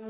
I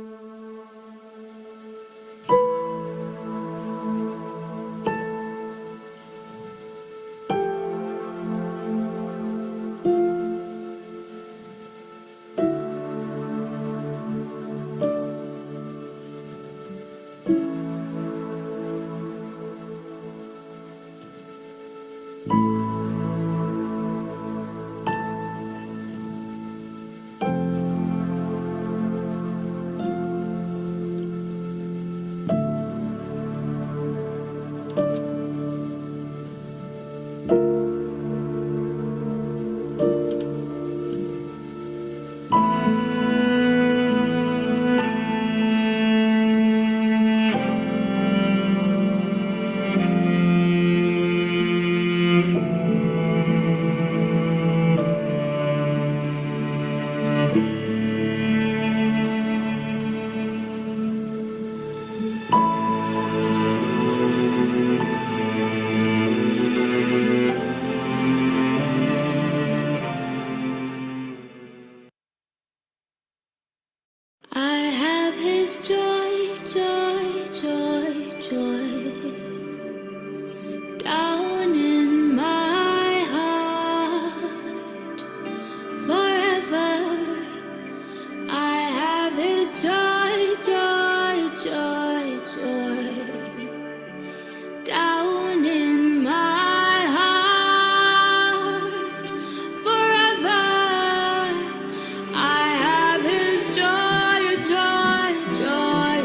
have his joy, joy, joy, joy down in my heart forever. I have his joy, joy, joy, joy down in my heart forever. I have his joy, joy, joy,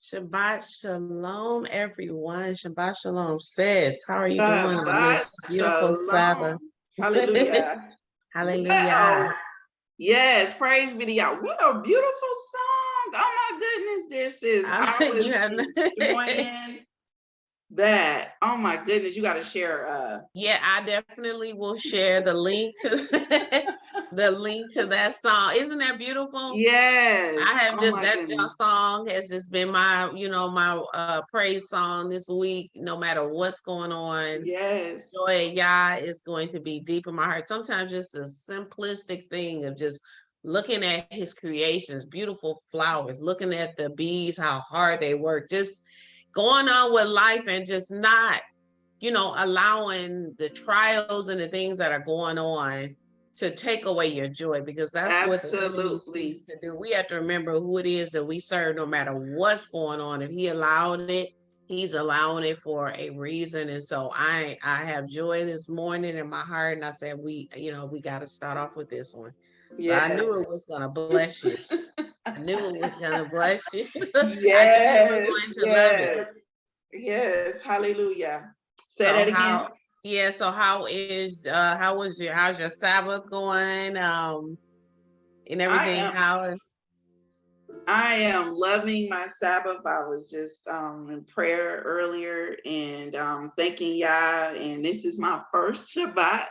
Shabbat shalom, everyone. Shabbat shalom, sis. How are you doing on Shabbat this beautiful Sabbath? shalom. Hallelujah. Hallelujah. Wow. Yes, praise be to y'all. What a beautiful song. Oh my goodness, dear sis. I You was have enjoying that. Oh my goodness, you got to share. Yeah, I definitely will share the link to the link to that song. Isn't that beautiful? Yes. I have Oh just my that goodness. song has just been my, my praise song this week, no matter what's going on. Yes. Joy Yah is going to be deep in my heart. Sometimes just a simplistic thing of just looking at his creations, beautiful flowers, looking at the bees, how hard they work, just going on with life and just not, allowing the trials and the things that are going on to take away your joy, because that's what the enemy Absolutely. seeks to do. We have to remember who it is that we serve, no matter what's going on. If he allowed it, he's allowing it for a reason. And so I have joy this morning in my heart. And I said, we got to start off with this one. So I Yes. knew it was going to bless you. I knew it was going to bless you. I knew you were Yes. going to love Yes. it. Yes. Hallelujah. Say So that again. so how's your Sabbath going? And everything, I am loving my Sabbath. I was just in prayer earlier and thanking Yah, and this is my first Shabbat.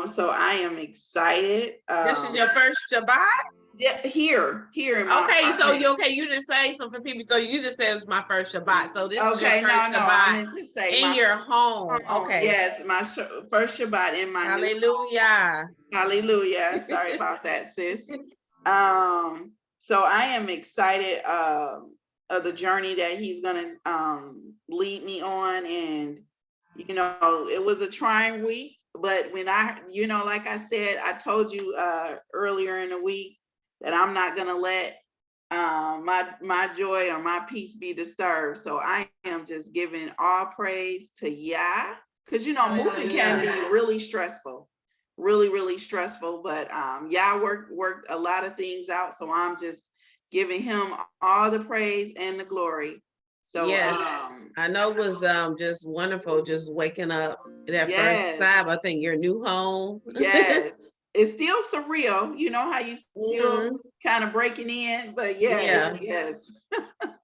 So I am excited. This is your first Shabbat? Yeah, here in my apartment. You just say something for people. So you just said it was my first Shabbat. So this is your first Shabbat I meant to say in your home. Okay. Yes, my first Shabbat in my Hallelujah. Hallelujah. Sorry about that, sis. So I am excited of the journey that he's gonna lead me on. And it was a trying week, but when like I said, I told you earlier in the week that I'm not gonna let my joy or my peace be disturbed. So I am just giving all praise to Yah, because moving can be really stressful. Really, really stressful, but Yah worked a lot of things out. So I'm just giving him all the praise and the glory. So yes, I know it was just wonderful just waking up that first Sabbath in your new home. Yes. It's still surreal, how you still kind of breaking in, but yes.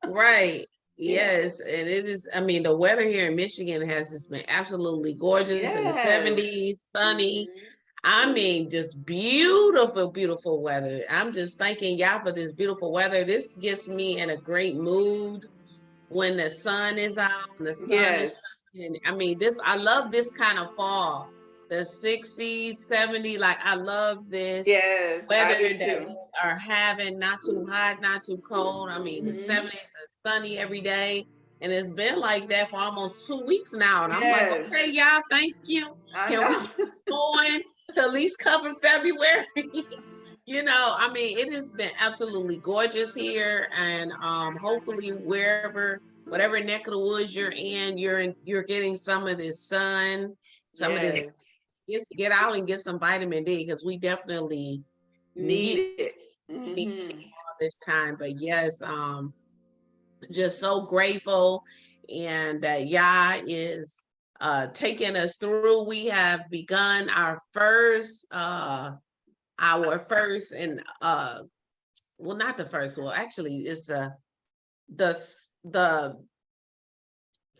Right. Yes, and it is. I mean, the weather here in Michigan has just been absolutely gorgeous, in the 70s, sunny. I mean, just beautiful, beautiful weather. I'm just thanking Yah for this beautiful weather. This gets me in a great mood when the sun is out, and the sun is shining. I mean, I love this kind of fall. The 60s, 70s, like I love this weather that we are having, not too hot, not too cold. I mean, the 70s is sunny every day. And it's been like that for almost 2 weeks now. And I'm like, okay, y'all, thank you. Can we keep going to at least cover February? I mean, it has been absolutely gorgeous here. And hopefully whatever neck of the woods you're in, you're getting some of this sun, some of this. Get out and get some vitamin D, because we definitely need it all this time. But yes, just so grateful, and that Yah is taking us through. We have begun our first and well, not the first. Well, actually, it's the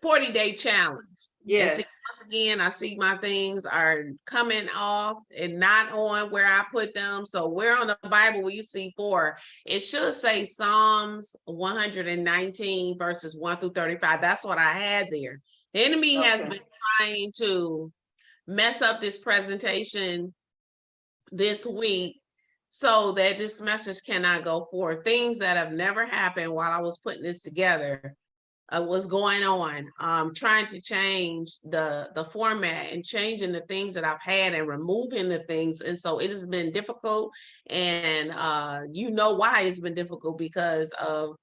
40-day challenge. Yes. And see, once again, I see my things are coming off and not on where I put them. So we're on the Bible where you see 4. It should say Psalms 119 verses 1 through 35. That's what I had there. The enemy has been trying to mess up this presentation this week so that this message cannot go forth. Things that have never happened while I was putting this together. Was going on, trying to change the format and changing the things that I've had and removing the things. And so it has been difficult, and why it's been difficult, because of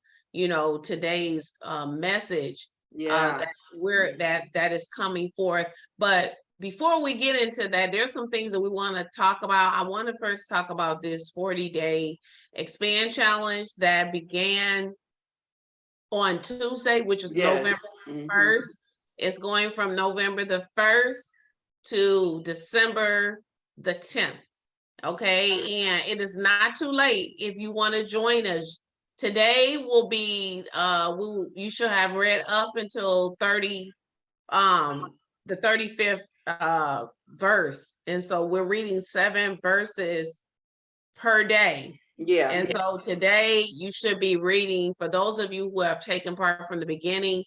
today's message that is coming forth. But before we get into that, there's some things that we want to talk about. I want to first talk about this 40-day expand challenge that began on Tuesday, which is Yes. November 1st. It's going from November the 1st to December the 10th. Okay, and it is not too late if you want to join us. Today will be you should have read up until the 35th verse. And so we're reading 7 verses per day. Yeah. And so today you should be reading, for those of you who have taken part from the beginning,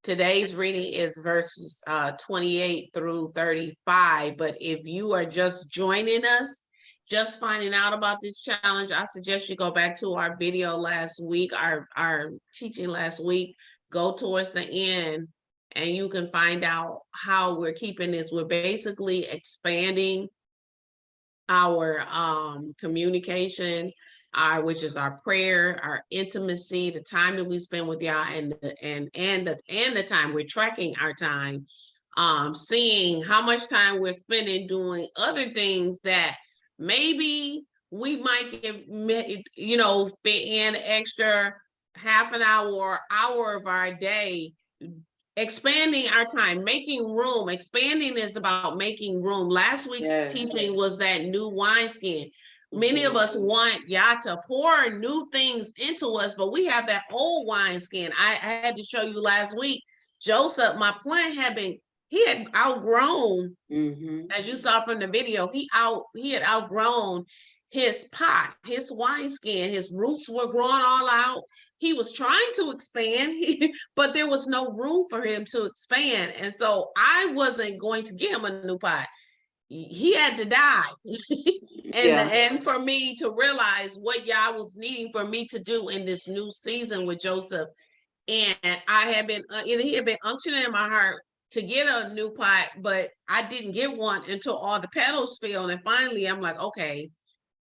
today's reading is verses 28 through 35. But if you are just joining us, just finding out about this challenge, I suggest you go back to our video last week, our teaching last week, go towards the end, and you can find out how we're keeping this. We're basically expanding our communication, which is our prayer, our intimacy, the time that we spend with y'all, and the time we're tracking our time, seeing how much time we're spending doing other things that maybe we might get, fit in extra half an hour or hour of our day, expanding our time, making room. Expanding is about making room. Last week's teaching was that new wineskin. Many of us want y'all to pour new things into us, but we have that old wineskin. I had to show you last week, Joseph, my plant he had outgrown, as you saw from the video, he had outgrown his pot, his wineskin. His roots were growing all out. He was trying to expand, but there was no room for him to expand. And so I wasn't going to give him a new pot. He had to die. And for me to realize what Yah was needing for me to do in this new season with Joseph. And he had been unctioning in my heart to get a new pot, but I didn't get one until all the petals failed. And finally, I'm like, okay,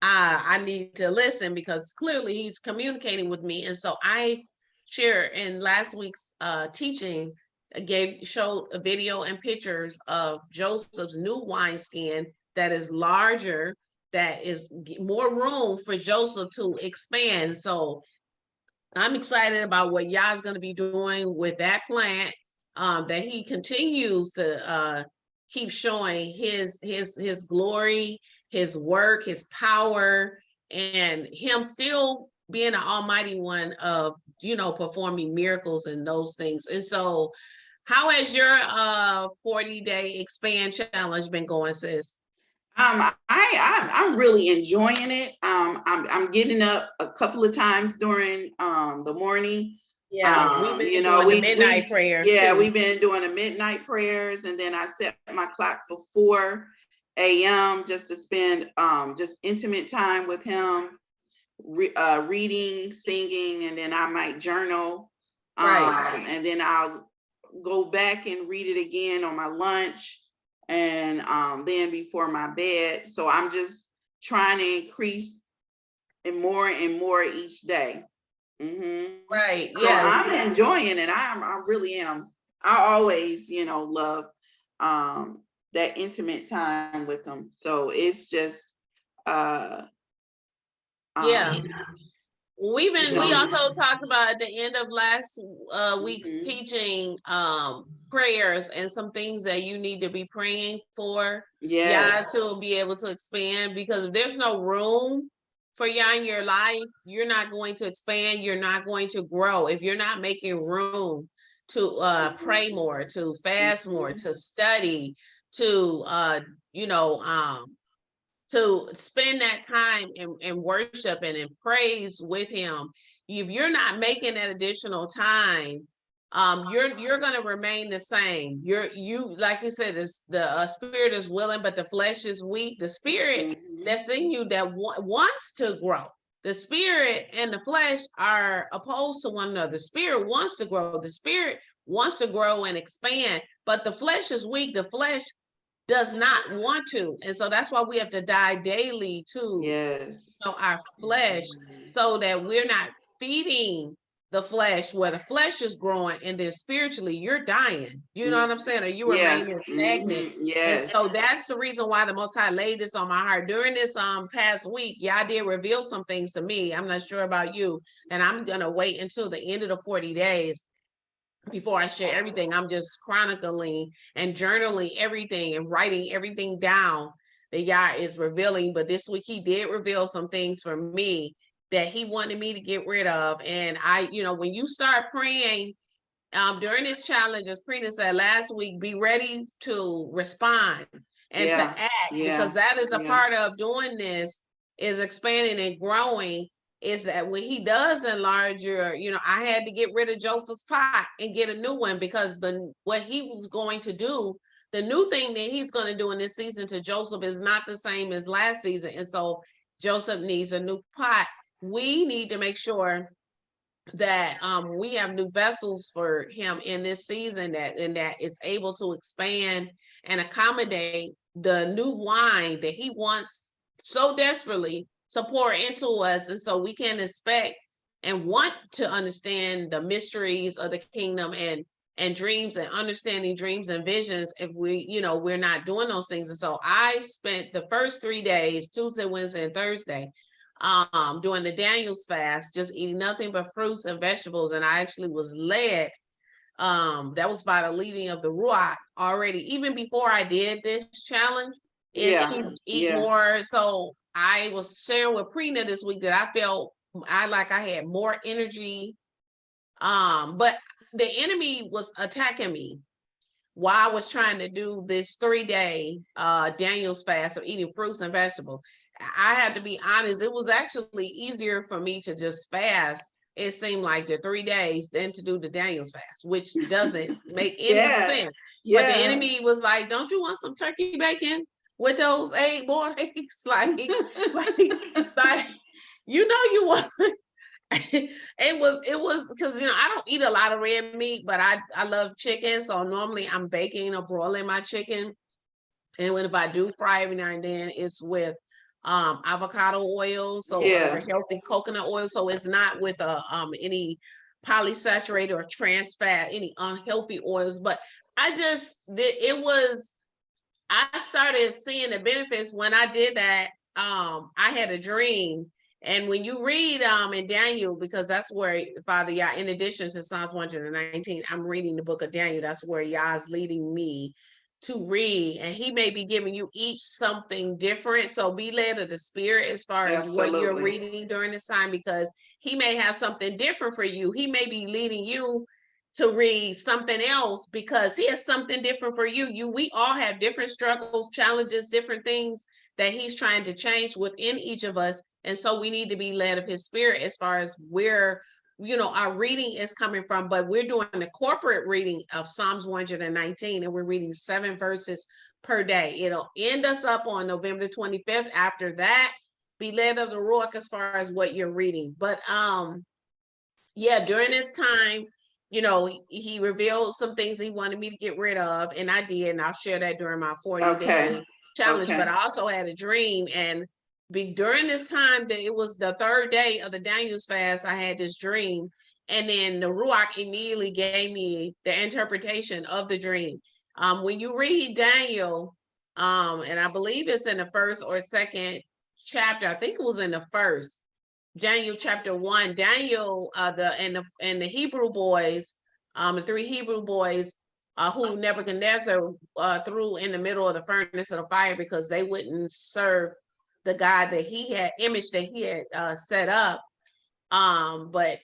I need to listen, because clearly he's communicating with me. And so I shared in last week's teaching, showed a video and pictures of Joseph's new wineskin that is larger, that is more room for Joseph to expand. So I'm excited about what Yah's going to be doing with that plant, that he continues to keep showing his glory, his work, his power, and him still being an almighty one of, performing miracles and those things. And so how has your 40-day expand challenge been going, sis? I'm really enjoying it. I'm getting up a couple of times during the morning. Yeah, we've been doing the midnight prayers. Yeah, we've been doing the midnight prayers, and then I set my clock for 4 a.m. just to spend just intimate time with him, reading, singing, and then I might journal. Right. And then I'll go back and read it again on my lunch, and then before my bed. So I'm just trying to increase and more each day. Right. So yeah, I'm enjoying it. I really am. I always, love that intimate time with them. So it's just yeah. We also talked about at the end of last week's teaching, prayers and some things that you need to be praying for. Yah to be able to expand, because if there's no room for Yah in your life, you're not going to expand, you're not going to grow. If you're not making room to pray more, to fast more, to study, to to spend that time in worship and in praise with him. If you're not making that additional time, you're going to remain the same. You like you said, the spirit is willing, but the flesh is weak. The spirit that's in you that wants to grow. The spirit and the flesh are opposed to one another. The spirit wants to grow. The spirit wants to grow and expand, but the flesh is weak. The flesh does not want to. And so that's why we have to die daily to our flesh, so that we're not feeding the flesh, where the flesh is growing, and then spiritually you're dying. You know what I'm saying? Or you remaining stagnant. Yes. And so that's the reason why the Most High laid this on my heart. During this past week, Yah did reveal some things to me. I'm not sure about you. And I'm gonna wait until the end of the 40 days before I share everything. I'm just chronicling and journaling everything and writing everything down that Yah is revealing. But this week he did reveal some things for me that he wanted me to get rid of. And I, when you start praying during this challenge, as Prina said last week, be ready to respond and to act, because that is a part of doing this, is expanding and growing. Is that when he does enlarge your, I had to get rid of Joseph's pot and get a new one, because what he was going to do, the new thing that he's going to do in this season to Joseph is not the same as last season. And so Joseph needs a new pot. We need to make sure that we have new vessels for him in this season, that is able to expand and accommodate the new wine that he wants so desperately to pour into us. And so we can expect and want to understand the mysteries of the kingdom and dreams, and understanding dreams and visions, if we're not doing those things. And so I spent the first 3 days, Tuesday, Wednesday, and Thursday, doing the Daniel's fast, just eating nothing but fruits and vegetables. And I actually was led, that was by the leading of the RUACH already, even before I did this challenge, is to eat more. So I was sharing with Prina this week that I felt I had more energy, but the enemy was attacking me while I was trying to do this 3-day Daniel's fast of eating fruits and vegetables. I have to be honest, it was actually easier for me to just fast, it seemed like, the 3 days than to do the Daniel's fast, which doesn't make any sense. But the enemy was like, don't you want some turkey bacon with those 8 boiled eggs? like you want it was because I don't eat a lot of red meat, but I love chicken. So normally I'm baking or broiling my chicken. And if I do fry every now and then, it's with avocado oil, so or healthy coconut oil. So it's not with any polysaturated or trans fat, any unhealthy oils. But I started seeing the benefits when I did that. I had a dream. And when you read in Daniel, because that's where Father Yah, in addition to Psalms 119, I'm reading the book of Daniel. That's where Yah is leading me to read, and he may be giving you each something different. So be led of the Spirit as far as what you're reading during this time, because he may have something different for you. He may be leading you to read something else because he has something different for you. We all have different struggles, challenges, different things that he's trying to change within each of us. And so we need to be led of his Spirit as far as where our reading is coming from. But we're doing the corporate reading of Psalms 119, and we're reading 7 verses per day. It'll end us up on November 25th. After that, be led of the RUACH as far as what you're reading. But during this time, he revealed some things he wanted me to get rid of, and I did, and I'll share that during my 40-day challenge. But I also had a dream, and during this time, that it was the 3rd day of the Daniel's fast, I had this dream, and then the RUACH immediately gave me the interpretation of the dream. When you read Daniel, and I believe it's in the 1st or 2nd chapter, I think it was in the 1st, Daniel chapter 1, Daniel, the Hebrew boys, the 3 Hebrew boys, who Nebuchadnezzar threw in the middle of the furnace of the fire because they wouldn't serve the God that he had, image that he had set up. But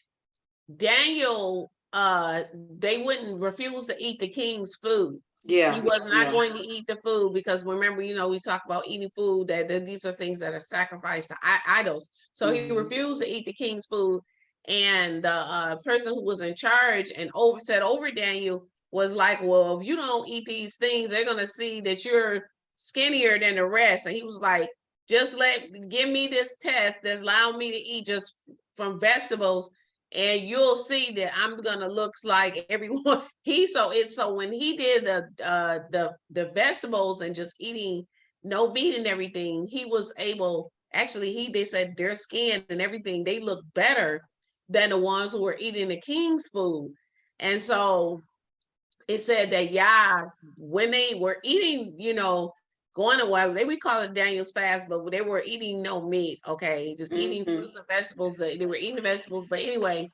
Daniel, they wouldn't refuse to eat the king's food. He was not going to eat the food because, remember, we talk about eating food, that these are things that are sacrificed to idols. So he refused to eat the king's food. And the person who was in charge and said over Daniel was like, well, if you don't eat these things, they're going to see that you're skinnier than the rest. And he was like, just give me this test that's allowing me to eat just from vegetables, and you'll see that I'm gonna look like everyone. So when he did the vegetables and just eating no meat and everything, he was able. Actually, they said their skin and everything, they look better than the ones who were eating the king's food. And so it said that when they were eating, going away, we call it Daniel's fast, but they were eating no meat, okay, just eating fruits and vegetables. They were eating the vegetables. But anyway,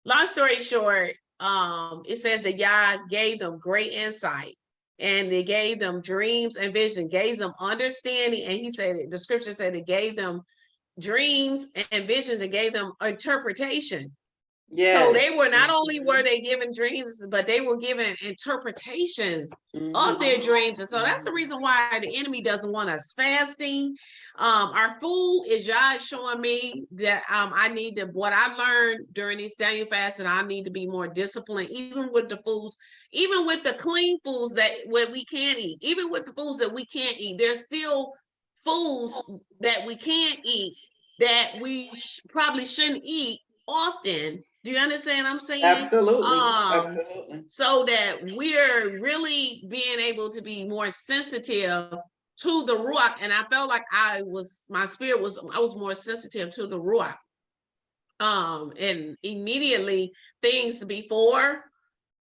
long story short, it says that Yah gave them great insight, and they gave them dreams and vision, gave them understanding. And he said, the scripture said it gave them dreams and visions, and gave them interpretation. Yes. So they were not only were they given dreams, but they were given interpretations of their dreams. And so that's the reason why the enemy doesn't want us fasting. Our food is Yah showing me that I need to, what I've learned during these Daniel fasts, and I need to be more disciplined, even with the foods, even with the clean foods that we can't eat, even with the foods that we can't eat. There's still foods that we can't eat that we probably shouldn't eat often. Do you understand what I'm saying? Absolutely. Absolutely. So that we're really being able to be more sensitive to the RUACH. And I felt like I was more sensitive to the RUACH. And immediately things before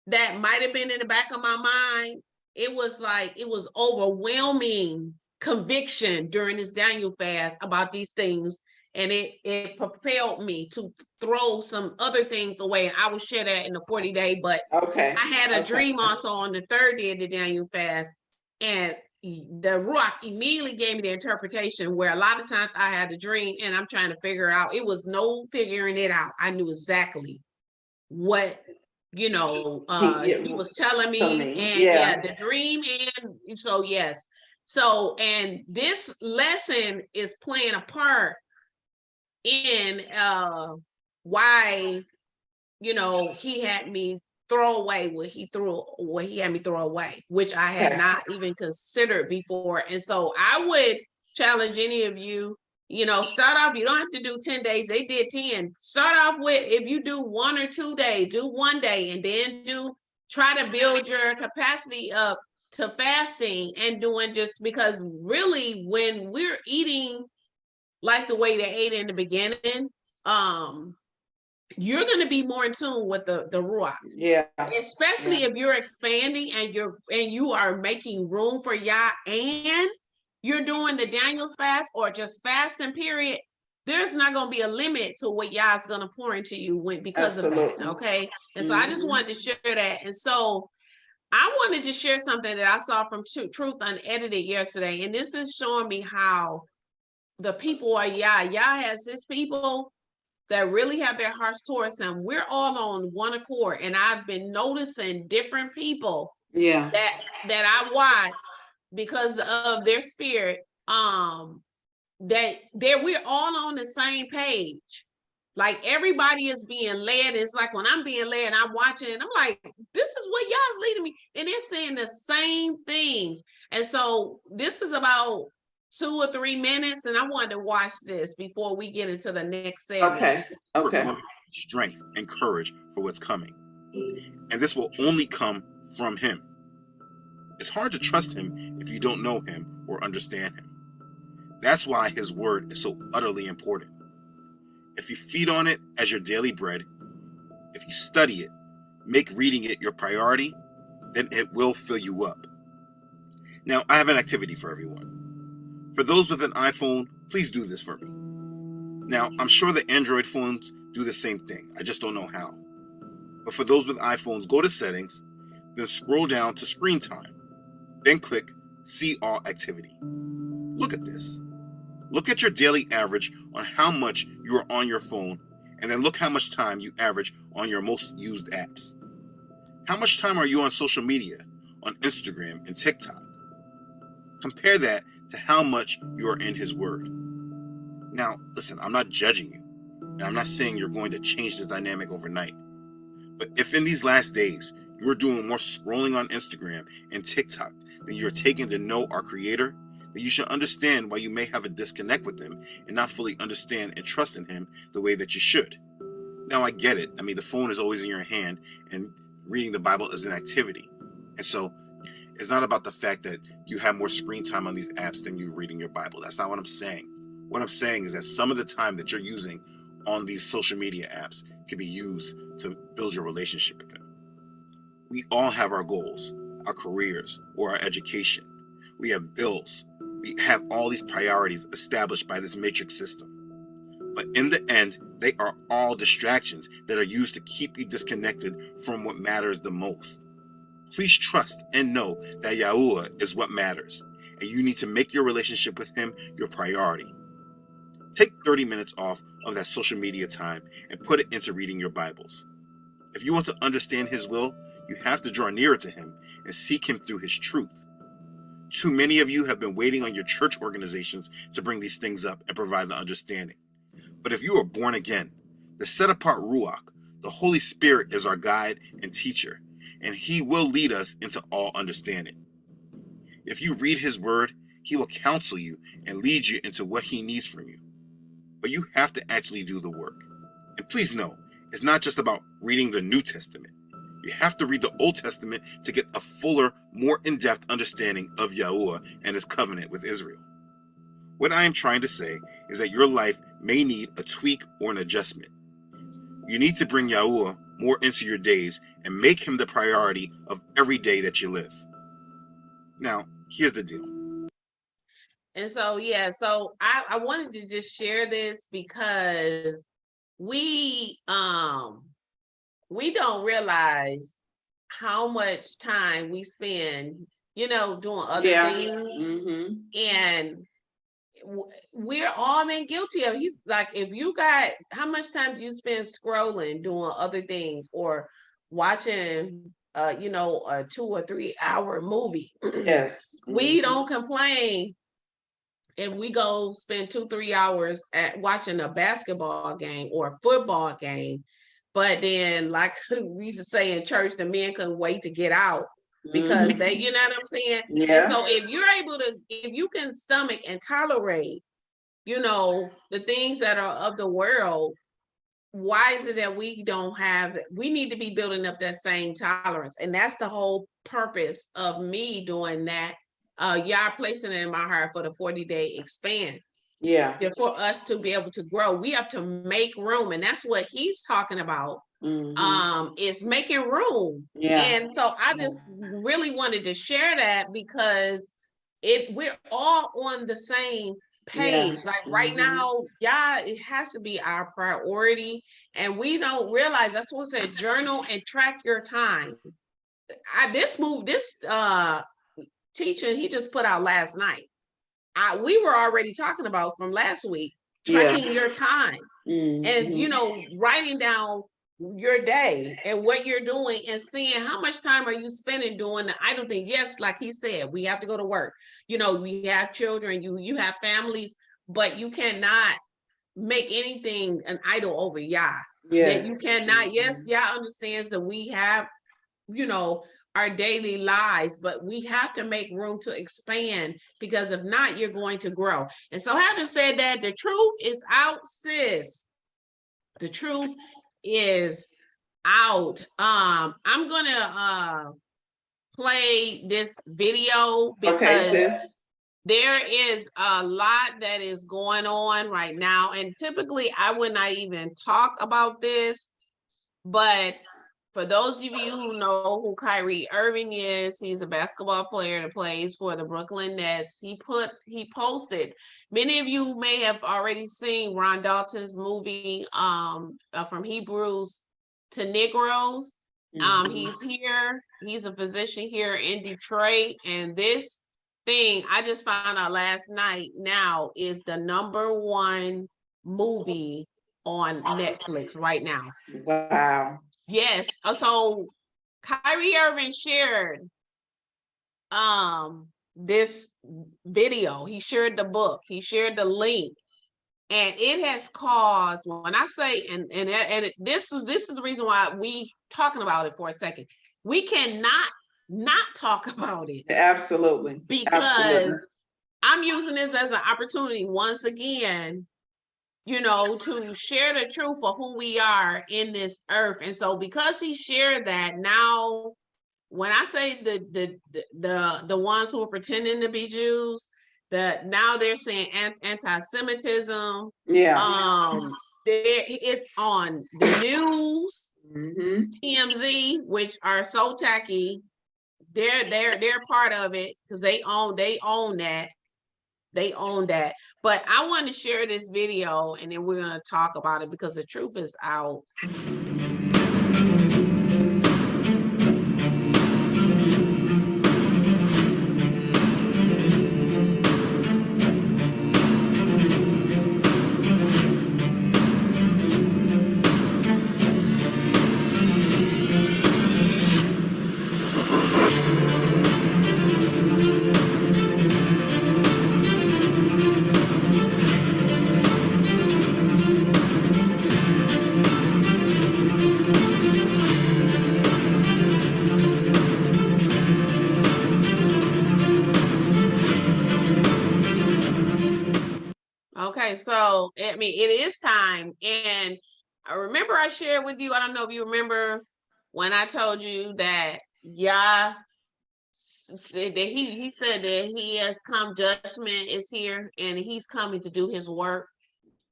that might have been in the back of my mind, it was overwhelming conviction during this Daniel fast about these things. And it propelled me to throw some other things away. And I will share that in the 40-day. But I had a dream also on the 3rd day of the Daniel fast. And the RUACH immediately gave me the interpretation, where a lot of times I had a dream and I'm trying to figure out. It was no figuring it out. I knew exactly what, he was telling me. And the dream. And so, yes. So, and this lesson is playing a part in why he had me throw away what he had me throw away, which I had not even considered before. And so I would challenge any of you, start off, you don't have to do 10 days. They did 10. Start off with, if you do 1 or 2 days, do 1 day, and then try to build your capacity up to fasting and doing, just because really when we're eating like the way they ate in the beginning, you're going to be more in tune with the RUACH. Yeah. Especially if you're expanding and you are making room for Yah, and you're doing the Daniel's fast or just fasting period. There's not going to be a limit to what Yah's going to pour into you because Absolutely. Of that. Okay. And so I just wanted to share that. And so I wanted to share something that I saw from Truth Unedited yesterday. And this is showing me how the people are Yah has his people that really have their hearts towards him. We're all on one accord. And I've been noticing different people that I watch because of their spirit, that we're all on the same page. Like everybody is being led. It's like when I'm being led, I'm watching, and I'm like, this is what Yah's leading me. And they're saying the same things. And so this is about 2 or 3 minutes, and I wanted to watch this before we get into the next segment. Okay. Strength and courage for what's coming. And this will only come from him. It's hard to trust him if you don't know him or understand him. That's why his word is so utterly important. If you feed on it as your daily bread, if you study it, make reading it your priority, then it will fill you up. Now, I have an activity for everyone. For those with an iPhone, please do this for me. Now, I'm sure the Android phones do the same thing. I just don't know how. But for those with iPhones, go to Settings, then scroll down to Screen Time. Then click See All Activity. Look at this. Look at your daily average on how much you are on your phone, and then look how much time you average on your most used apps. How much time are you on social media, on Instagram and TikTok? Compare that to how much you are in his word. Now, listen, I'm not judging you, and I'm not saying you're going to change this dynamic overnight. But if in these last days, you're doing more scrolling on Instagram and TikTok than you're taking to know our Creator, then you should understand why you may have a disconnect with him and not fully understand and trust in him the way that you should. Now, I get it. I mean, the phone is always in your hand, and reading the Bible is an activity. And so it's not about the fact that you have more screen time on these apps than you reading your Bible. That's not what I'm saying. What I'm saying is that some of the time that you're using on these social media apps can be used to build your relationship with him. We all have our goals, our careers, or our education. We have bills. We have all these priorities established by this matrix system. But in the end, they are all distractions that are used to keep you disconnected from what matters the most. Please trust and know that Yahuwah is what matters, and you need to make your relationship with him your priority. Take 30 minutes off of that social media time and put it into reading your Bibles. If you want to understand his will, you have to draw nearer to him and seek him through his truth. Too many of you have been waiting on your church organizations to bring these things up and provide the understanding. But if you are born again, the set-apart RUACH, the Holy Spirit, is our guide and teacher, and he will lead us into all understanding. If you read his word, he will counsel you and lead you into what he needs from you. But you have to actually do the work. And please know, it's not just about reading the New Testament. You have to read the Old Testament to get a fuller, more in-depth understanding of Yahuwah and his covenant with Israel. What I am trying to say is that your life may need a tweak or an adjustment. You need to bring Yahuwah more into your days and make him the priority of every day that you live. Now, here's the deal. And so, yeah, so I wanted to just share this because we don't realize how much time we spend, doing other things. And we're all been guilty of. He's like, if you got, how much time do you spend scrolling, doing other things, or watching a 2 or 3 hour movie? Yes. We don't complain if we go spend 2-3 hours at watching a basketball game or a football game, but then, like we used to say in church, the men couldn't wait to get out because they, you know what I'm saying? Yeah. And so if you're able to, if you can stomach and tolerate, the things that are of the world, why is it that we don't have, we need to be building up that same tolerance. And that's the whole purpose of me doing that. Y'all placing it in my heart for the 40-day expand. Yeah. For us to be able to grow, we have to make room. And that's what he's talking about. Is making room. Yeah. And so I just really wanted to share that because we're all on the same page. Yeah. Like right now, it has to be our priority. And we don't realize, that's what it said, journal and track your time. This teaching he just put out last night, we were already talking about from last week, tracking your time. And writing down your day and what you're doing and seeing how much time are you spending doing the idle thing. Yes, like he said, we have to go to work. We have children, you have families, but you cannot make anything an idol over Yah. Yes. You cannot. Yes, Yah understands that we have, our daily lives, but we have to make room to expand, because if not, you're going to grow. And so, having said that, the truth is out, sis. The truth is out. I'm gonna play this video because there is a lot that is going on right now. And typically I would not even talk about this, but for those of you who know who Kyrie Irving is, he's a basketball player that plays for the Brooklyn Nets. He posted, many of you may have already seen Ron Dalton's movie, From Hebrews to Negroes. He's here. He's a physician here in Detroit. And this thing I just found out last night now is the #1 movie on Netflix right now. Wow. Yes. So Kyrie Irving shared this video. He shared the book. He shared the link. And it has caused, when I say, this is the reason why we talking about it for a second. We cannot not talk about it. Absolutely. Because I'm using this as an opportunity once again, to share the truth of who we are in this earth. And so because he shared that, now when I say the ones who are pretending to be Jews, that now they're saying anti-Semitism. Yeah. it's on the news, Mm-hmm. TMZ, which are so tacky. They're part of it because they own that. They own that. But I want to share this video and then we're going to talk about it because the truth is out. Okay, so I mean, it is time. And I remember I shared with you, I don't know if you remember when I told you that Yah said that he said that he has come, judgment is here, and he's coming to do his work.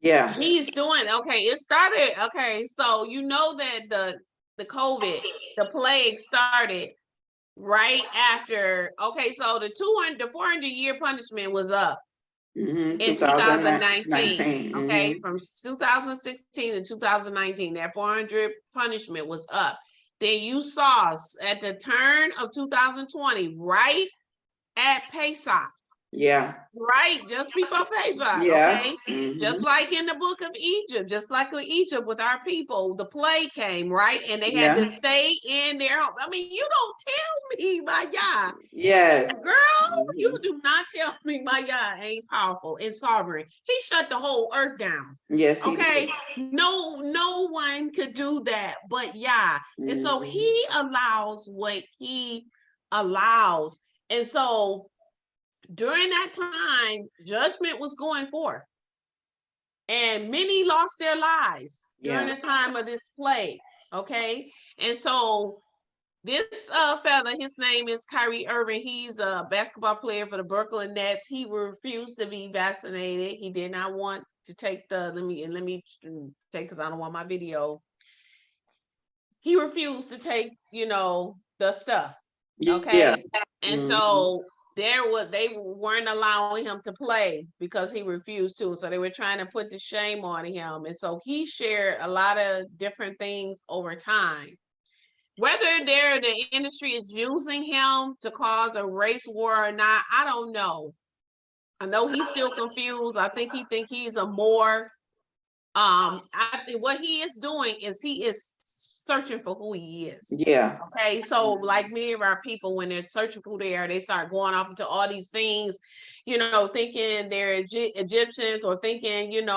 Yeah. He's doing, okay, it started, okay, so you know that the COVID, the plague started right after, okay, so the 400-year punishment was up. Mm-hmm. In 2019, 2019. okay, Mm-hmm. from 2016 to 2019, that 400 punishment was up. Then you saw at the turn of 2020, right at Pesach, Yeah. right, just before Pesach, Yeah. okay, Mm-hmm. just like in the book of Egypt, just like in Egypt with our people, the plague came, right, and they had to stay in their home. I mean, you don't tell me, my Yah. Yes. Girl, you do not tell me my Yah ain't powerful and sovereign. He shut the whole earth down. Yes. Okay. No one could do that but Yah. And so he allows what he allows. And so during that time, judgment was going forth. And many lost their lives during the time of this plague. Okay. And so this fella, his name is Kyrie Irving. He's a basketball player for the Brooklyn Nets. He refused to be vaccinated. He did not want to take let me take, because I don't want my video. He refused to take, the stuff. Okay. Yeah. And so they weren't allowing him to play because he refused to. So they were trying to put the shame on him. And so he shared a lot of different things over time. Whether the industry is using him to cause a race war or not, I don't know. I know he's still confused. I think he's a more, I think what he is doing is he is searching for who he is. Yeah. Okay. So like many of our people, when they're searching for who they are, they start going off into all these things, thinking they're Egyptians or thinking, they're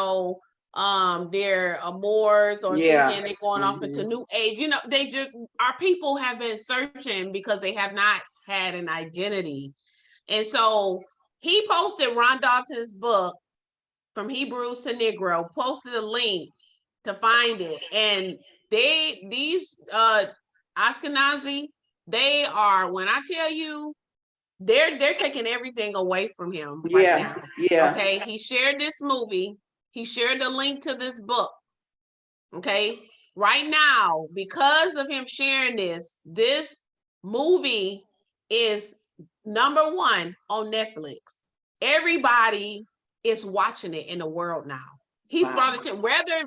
Moors or thinking they're going off into New Age. Our people have been searching because they have not had an identity. And so he posted Ron Dalton's book, From Hebrews to Negro, posted a link to find it. And these Ashkenazi, they are, when I tell you, they're taking everything away from him right now. Yeah. Okay. He shared this movie. He shared the link to this book. Okay. Right now, because of him sharing this movie is #1 on Netflix. Everybody is watching it in the world now. He's brought it to whether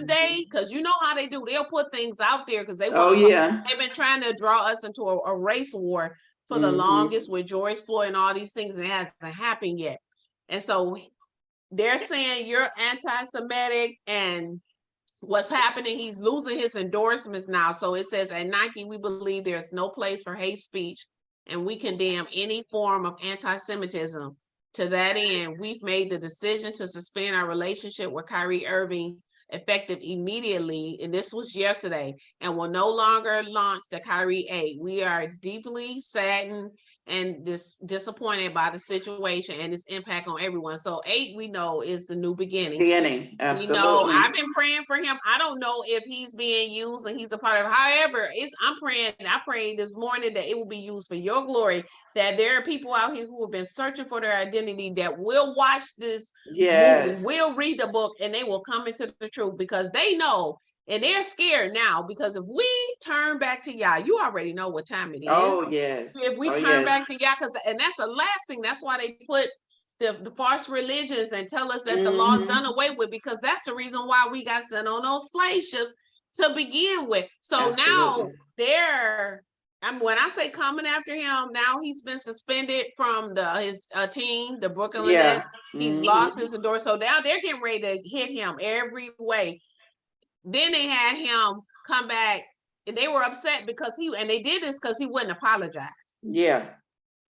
they, because you know how they do, they'll put things out there because they want they've been trying to draw us into a race war for the longest with George Floyd and all these things, and it hasn't happened yet. And so they're saying you're anti-Semitic, and what's happening, he's losing his endorsements now. So it says, at Nike, we believe there's no place for hate speech, and we condemn any form of anti-Semitism. To that end, we've made the decision to suspend our relationship with Kyrie Irving effective immediately, and this was yesterday, and will no longer launch the Kyrie 8. We are deeply saddened and disappointed by the situation and its impact on everyone. So 8, we know, is the new beginning. Absolutely. We know, I've been praying for him. I don't know if he's being used and he's a part of it. However, I prayed this morning that it will be used for your glory, that there are people out here who have been searching for their identity that will watch this movie, will read the book, and they will come into the truth, because they know. And they're scared now, because if we turn back to Yah, you already know what time it is. Oh, yes. If we turn back to Yah, and that's the last thing. That's why they put the false religions and tell us that the law's done away with, because that's the reason why we got sent on those slave ships to begin with. So now when I say coming after him, now he's been suspended from his team, the Brooklyn Nets. He's lost his endorsement. So now they're getting ready to hit him every way. Then they had him come back, and they were upset because they did this because he wouldn't apologize. Yeah.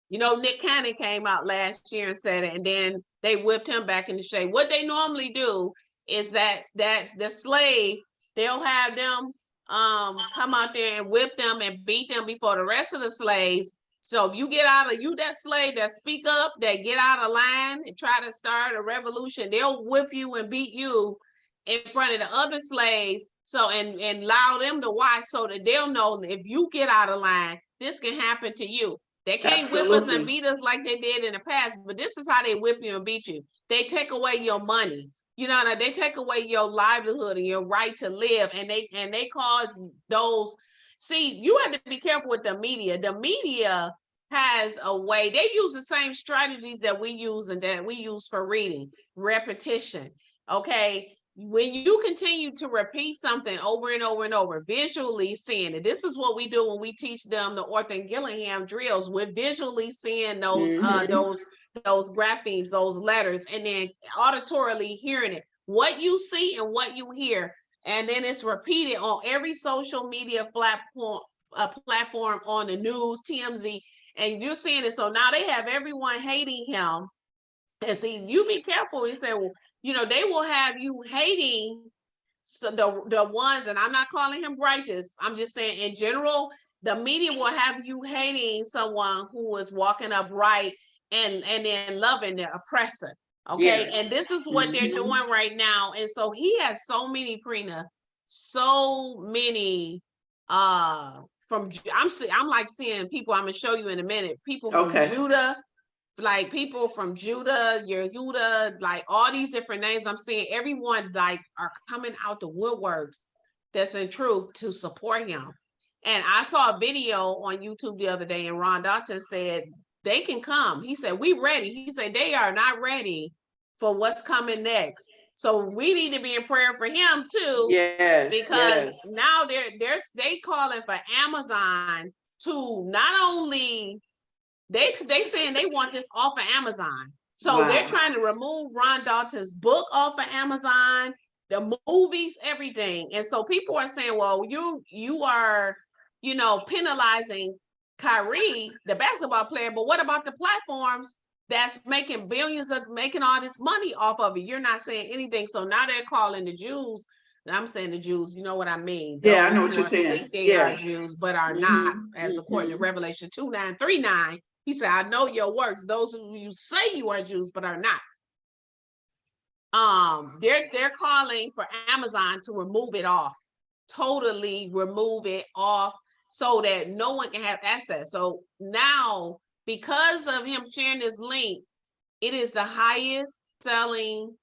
You know, Nick Cannon came out last year and said it, and then they whipped him back in the shade. What they normally do is that the slave, they'll have them come out there and whip them and beat them before the rest of the slaves. So if you get out of that slave that speak up, that get out of line and try to start a revolution, they'll whip you and beat you in front of the other slaves, so and allow them to watch, so that they'll know if you get out of line, this can happen to you. They can't whip us and beat us like they did in the past, but this is how they whip you and beat you. They take away your money. You know, they take away your livelihood and your right to live, and they cause those. See, you have to be careful with the media. The media has a way, they use the same strategies that we use and that we use for reading, repetition. Okay. When you continue to repeat something over and over and over, visually seeing it, this is what we do when we teach them the Ortho Gillingham drills. We're visually seeing those graphemes, those letters, and then auditorily hearing it. What you see and what you hear, and then it's repeated on every social media platform on the news, TMZ, and you're seeing it. So now they have everyone hating him. And see, you be careful. You say, well, you know, they will have you hating the ones, and I'm not calling him righteous. I'm just saying in general, the media will have you hating someone who is walking upright and then loving the oppressor. Okay. Yeah. And this is what they're doing right now. And so he has so many, Prina, so many I'm like seeing people, I'm gonna show you in a minute, people from Judah. Like people from Judah, Yehuda, like all these different names, I'm seeing everyone like are coming out the woodworks that's in truth to support him. And I saw a video on YouTube the other day, and Ron Dalton said they can come. He said, we ready. He said they are not ready for what's coming next. So we need to be in prayer for him too. Yes. Because now they calling for Amazon to not only they saying they want this off of Amazon. So they're trying to remove Ron Dalton's book off of Amazon, the movies, everything. And so people are saying, well, you are, you know, penalizing Kyrie, the basketball player, but what about the platforms that's making making all this money off of it? You're not saying anything. So now they're calling the Jews. And I'm saying the Jews, you know what I mean? Those I know what you're saying. Think they are Jews, but are not, as according to Revelation 2:9-3:9. He said, I know your works, those who you say you are Jews, but are not. They're calling for Amazon to remove it off, totally remove it off, so that no one can have access. So now, because of him sharing this link, it is the highest selling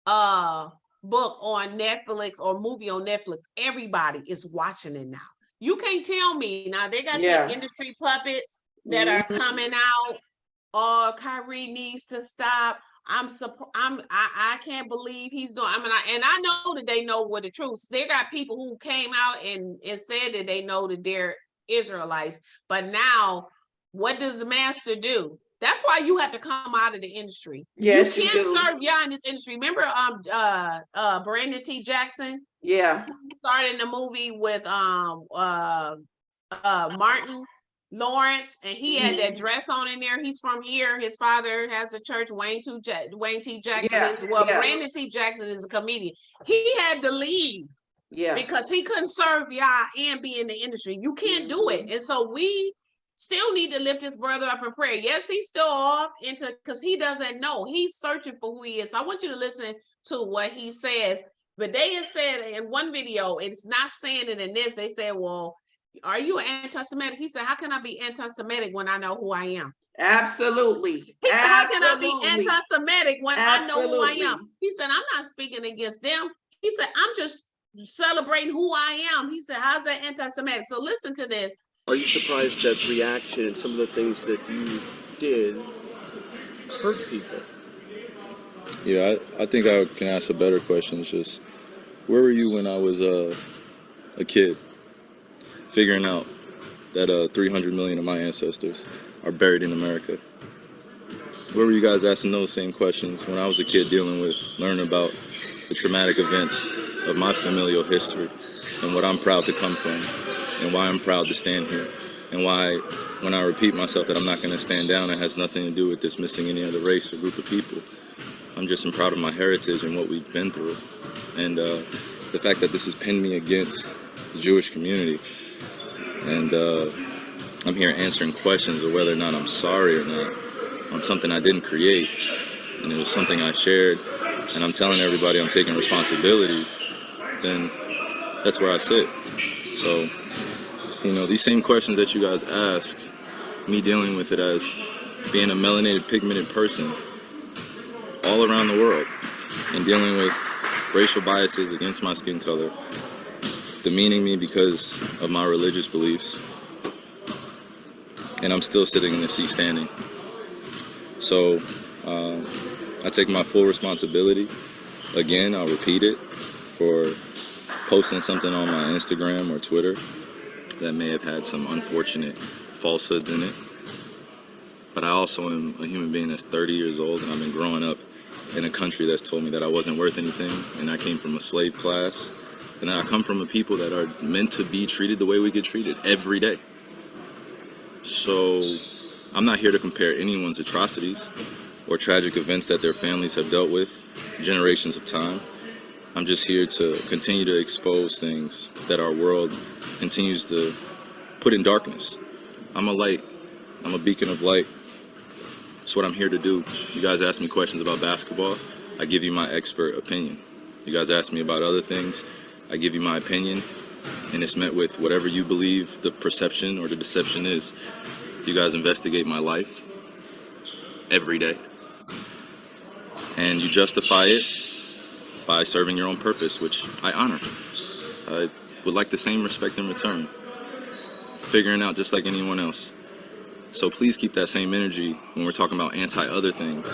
book on Netflix or movie on Netflix. Everybody is watching it now. You can't tell me now. They got the industry puppets that are coming out. Oh, Kyrie needs to stop. I can't believe he's doing. I know that they know what the truth. They got people who came out and said that they know that they're Israelites. But now, what does the master do? That's why you have to come out of the industry. Yes, you can't serve Yah in this industry. Remember Brandon T. Jackson? Yeah. He started in the movie with Martin Lawrence, and he had that dress on in there. He's from here. His father has a church. Wayne T. Jackson Brandon T. Jackson is a comedian. He had to leave because he couldn't serve Yah and be in the industry. You can't do it. And so we still need to lift his brother up in prayer. Yes, he's still off into, because he doesn't know. He's searching for who he is. So I want you to listen to what he says. But they have said in one video, it's not saying it in this. They said, well, are you anti-Semitic? He said, how can I be anti-Semitic when I know who I am? Absolutely. He said, how can I be anti-Semitic when I know who I am? He said, I'm not speaking against them. He said, I'm just celebrating who I am. He said, how's that anti-Semitic? So listen to this. Are you surprised that reaction and some of the things that you did hurt people? Yeah, I think I can ask a better question. It's just, where were you when I was a kid, figuring out that 300 million of my ancestors are buried in America? Where were you guys asking those same questions when I was a kid, learning about the traumatic events of my familial history and what I'm proud to come from and why I'm proud to stand here, and why when I repeat myself that I'm not going to stand down, it has nothing to do with dismissing any other race or group of people. I'm just proud of my heritage and what we've been through, and the fact that this has pinned me against the Jewish community, and I'm here answering questions of whether or not I'm sorry or not on something I didn't create, and it was something I shared, and I'm telling everybody I'm taking responsibility, then that's where I sit. So, these same questions that you guys ask, me dealing with it as being a melanated, pigmented person all around the world, and dealing with racial biases against my skin color, demeaning me because of my religious beliefs, and I'm still sitting in the seat standing. So I take my full responsibility. Again, I'll repeat it, for posting something on my Instagram or Twitter that may have had some unfortunate falsehoods in it. But I also am a human being that's 30 years old, and I've been growing up in a country that's told me that I wasn't worth anything, and I came from a slave class, and I come from a people that are meant to be treated the way we get treated every day. So I'm not here to compare anyone's atrocities or tragic events that their families have dealt with generations of time. I'm just here to continue to expose things that our world continues to put in darkness. I'm a light. I'm a beacon of light. That's what I'm here to do. You guys ask me questions about basketball, I give you my expert opinion. You guys ask me about other things, I give you my opinion, and it's met with whatever you believe the perception or the deception is. You guys investigate my life every day, and you justify it by serving your own purpose, which I honor. I would like the same respect in return, figuring out just like anyone else. So please keep that same energy when we're talking about anti-other things,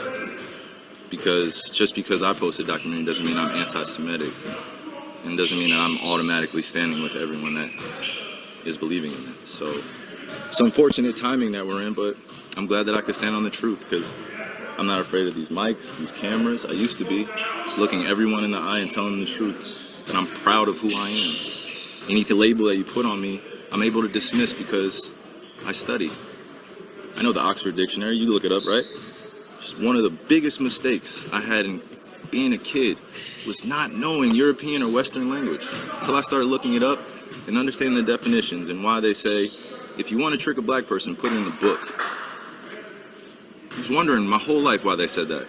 because just because I post a documentary doesn't mean I'm anti-Semitic, and doesn't mean that I'm automatically standing with everyone that is believing in it. So it's unfortunate timing that we're in, but I'm glad that I could stand on the truth, because I'm not afraid of these mics, these cameras. I used to be, looking everyone in the eye and telling them the truth, that I'm proud of who I am. Any label that you put on me, I'm able to dismiss because I study. I know the Oxford Dictionary, you look it up, right? Just one of the biggest mistakes I had in being a kid was not knowing European or Western language. Until I started looking it up and understanding the definitions and why they say, if you want to trick a black person, put it in the book. I was wondering my whole life why they said that.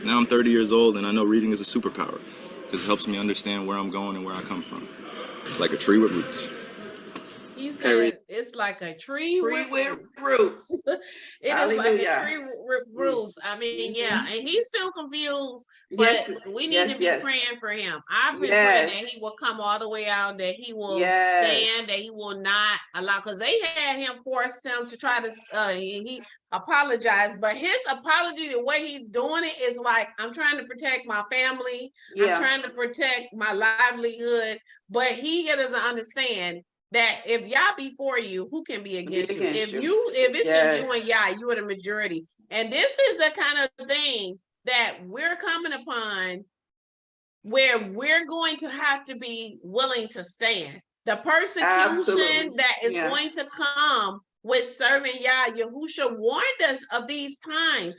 Now I'm 30 years old and I know reading is a superpower, because it helps me understand where I'm going and where I come from. Like a tree with roots. He said it's like a tree with roots. It Hallelujah. is like a tree with roots. I mean, yeah, and he's still confused, but we need to be praying for him. I've been praying that he will come all the way out, that he will stand, that he will not allow, because they had him, forced him to try to, he apologized, but his apology, the way he's doing it is like, I'm trying to protect my family, I'm trying to protect my livelihood, but he doesn't understand that if Yah be for you, who can be against you? If it's just you and Yah, you are the majority. And this is the kind of thing that we're coming upon, where we're going to have to be willing to stand. The persecution that is going to come with serving Yah. Yahusha warned us of these times.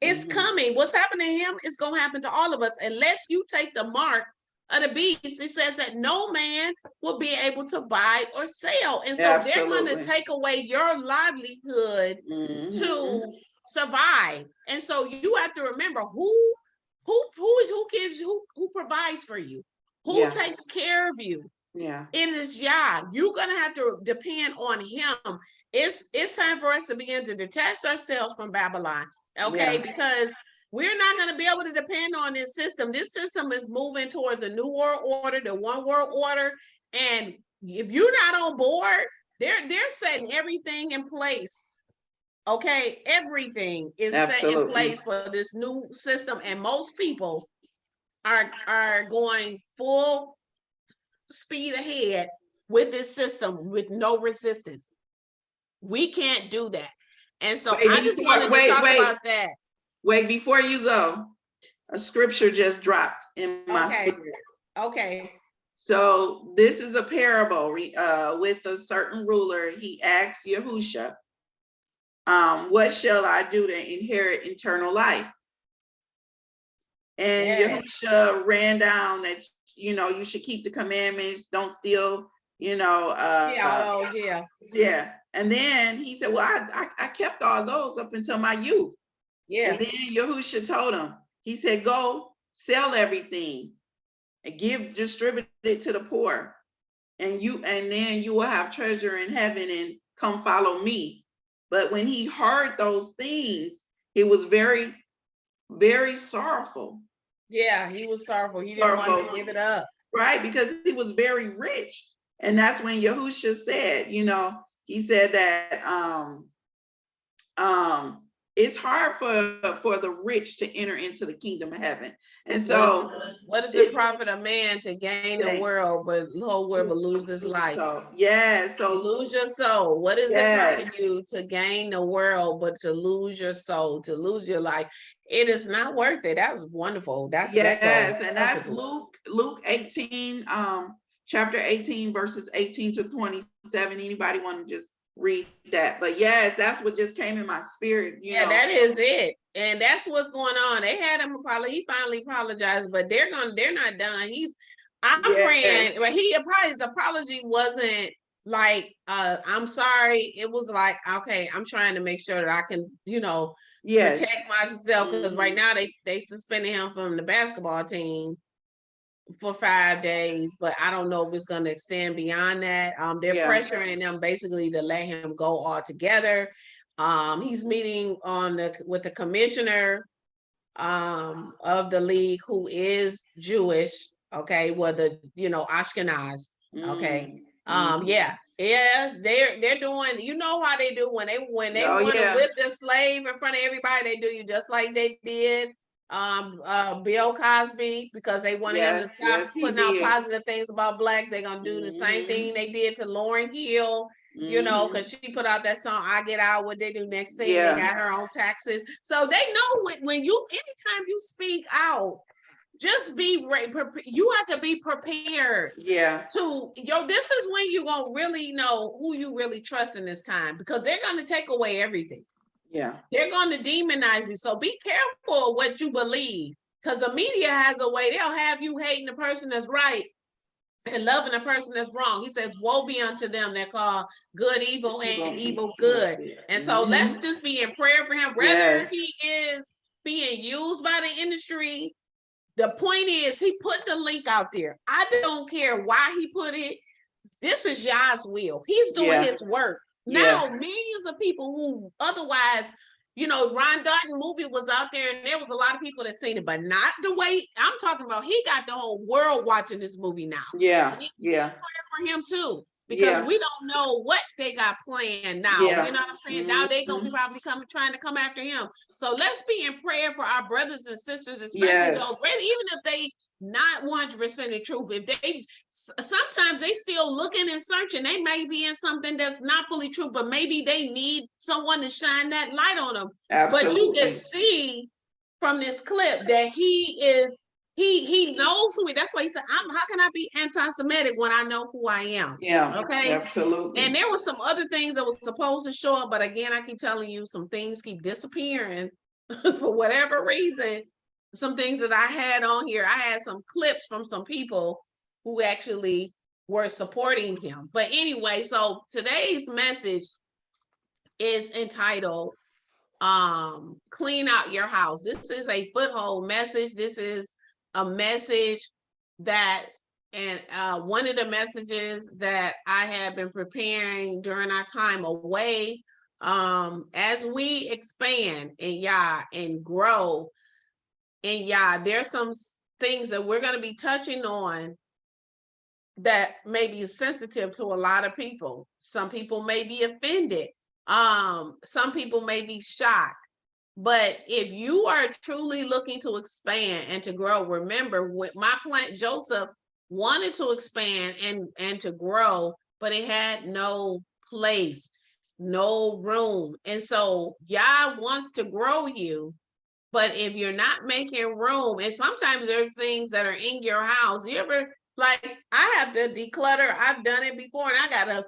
It's coming. What's happening to him is going to happen to all of us, unless you take the mark of the beast, it says that no man will be able to buy or sell. And so they're going to take away your livelihood to survive. And so you have to remember who gives you, who provides for you, who takes care of you. Yeah. It is Yah. You're going to have to depend on him. It's time for us to begin to detach ourselves from Babylon. Okay, because we're not going to be able to depend on this system. This system is moving towards a new world order, the one world order. And if you're not on board, they're setting everything in place. Okay, everything is set in place for this new system. And most people are going full speed ahead with this system with no resistance. We can't do that. And so I just wanted to talk about that. Wait, before you go, a scripture just dropped in my spirit. Okay. So this is a parable with a certain ruler. He asked Yahusha, what shall I do to inherit eternal life? And Yahusha ran down that, you should keep the commandments, don't steal, Yeah. And then he said, well, I kept all those up until my youth. Yeah. And then Yahusha told him, he said, go sell everything and distribute it to the poor. And then you will have treasure in heaven, and come follow me. But when he heard those things, he was very, very sorrowful. Yeah, he was sorrowful. He didn't want to give it up. Right, because he was very rich. And that's when Yahusha said, he said that it's hard for the rich to enter into the kingdom of heaven. And so what is the profit of man to gain the world, but the whole world will lose his life? So lose your soul. What is it profit you to gain the world, but to lose your soul, to lose your life? It is not worth it. That was wonderful. That's and that's Luke 18, chapter 18, verses 18 to 27. Anybody want to just read that? But yes, that's what just came in my spirit. You know? That is it. And that's what's going on. They had him he finally apologized, but they're not done. I'm praying, but his apology wasn't like I'm sorry. It was like, okay, I'm trying to make sure that I can, protect myself, because right now they suspended him from the basketball team for 5 days, but I don't know if it's going to extend beyond that. They're pressuring them basically to let him go altogether. He's meeting with the commissioner of the league, who is Jewish. Okay, well, Ashkenaz. Okay. They're doing, how they do when they want to whip the slave in front of everybody. They do you just like they did Bill Cosby, because they wanted him to stop putting out positive things about blacks. They're gonna do the same thing they did to Lauryn Hill, because she put out that song "I Get Out." What they do next thing, they got her own taxes. So they know anytime you speak out, just be you have to be prepared. This is when you're gonna really know who you really trust in this time, because they're gonna take away everything. They're going to demonize you. So be careful of what you believe, because the media has a way. They'll have you hating the person that's right and loving the person that's wrong. He says, woe be unto them that call good evil and evil good. And so let's just be in prayer for him. Whether he is being used by the industry, the point is he put the link out there. I don't care why he put it. This is Yah's will. He's doing his work. Now, millions of people who otherwise, Ron Darton movie was out there, and there was a lot of people that seen it, but not the way I'm talking about. He got the whole world watching this movie now. Prayer for him too, because we don't know what they got planned now. You know what I'm saying? Now they gonna be probably trying to come after him. So let's be in prayer for our brothers and sisters, especially those, even if they not 100% the truth. If they sometimes they still looking and searching, they may be in something that's not fully true, but maybe they need someone to shine that light on them. But you can see from this clip that he knows who he. That's why he said, how can I be anti-Semitic when I know who I am? Okay. Absolutely. And there was some other things that was supposed to show up, but again, I keep telling you, some things keep disappearing for whatever reason. some things that I had on here. I had some clips from some people who actually were supporting him. But anyway, so today's message is entitled Clean Out Your House. This is a Foothold message. This is a message that, and one of the messages that I have been preparing during our time away, as we expand in Yah and grow in Yah, there's some things that we're going to be touching on that may be sensitive to a lot of people. Some people may be offended. Some people may be shocked. But if you are truly looking to expand and to grow, remember, with my plant, Joseph wanted to expand and to grow, but it had no place, no room. And so Yah wants to grow you, but if you're not making room, and sometimes there's things that are in your house, you ever, like, I have to declutter. I've done it before, and I gotta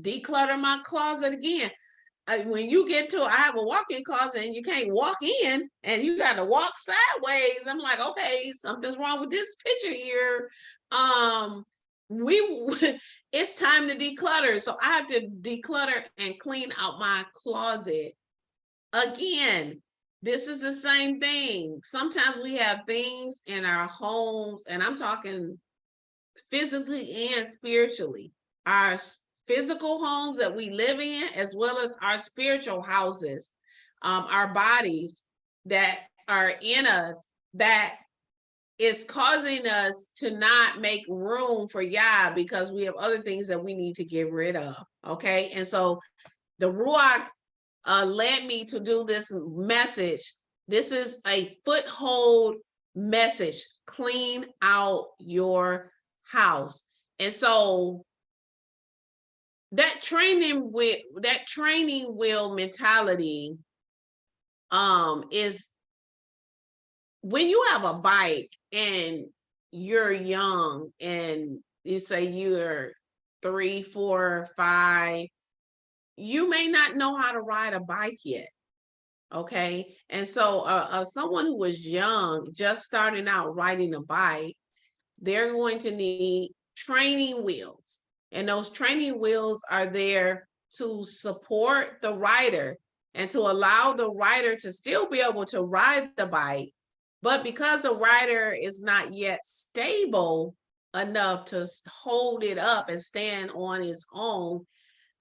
declutter my closet again. When you get to, I have a walk-in closet and you can't walk in and you got to walk sideways. I'm like, okay, something's wrong with this picture here. It's time to declutter. So I have to declutter and clean out my closet. Again, this is the same thing. Sometimes we have things in our homes, and I'm talking physically and spiritually. Our physical homes that we live in, as well as our spiritual houses, our bodies that are in us, that is causing us to not make room for Yah because we have other things that we need to get rid of. Okay, and so the RUACH led me to do this message. This is a Foothold message. Clean out your house. And so that training wheel mentality is when you have a bike and you're young and you say you're 3, 4, 5, you may not know how to ride a bike yet. Okay. And so someone who was young, just starting out riding a bike, they're going to need training wheels. And those training wheels are there to support the rider and to allow the rider to still be able to ride the bike. But because the rider is not yet stable enough to hold it up and stand on his own,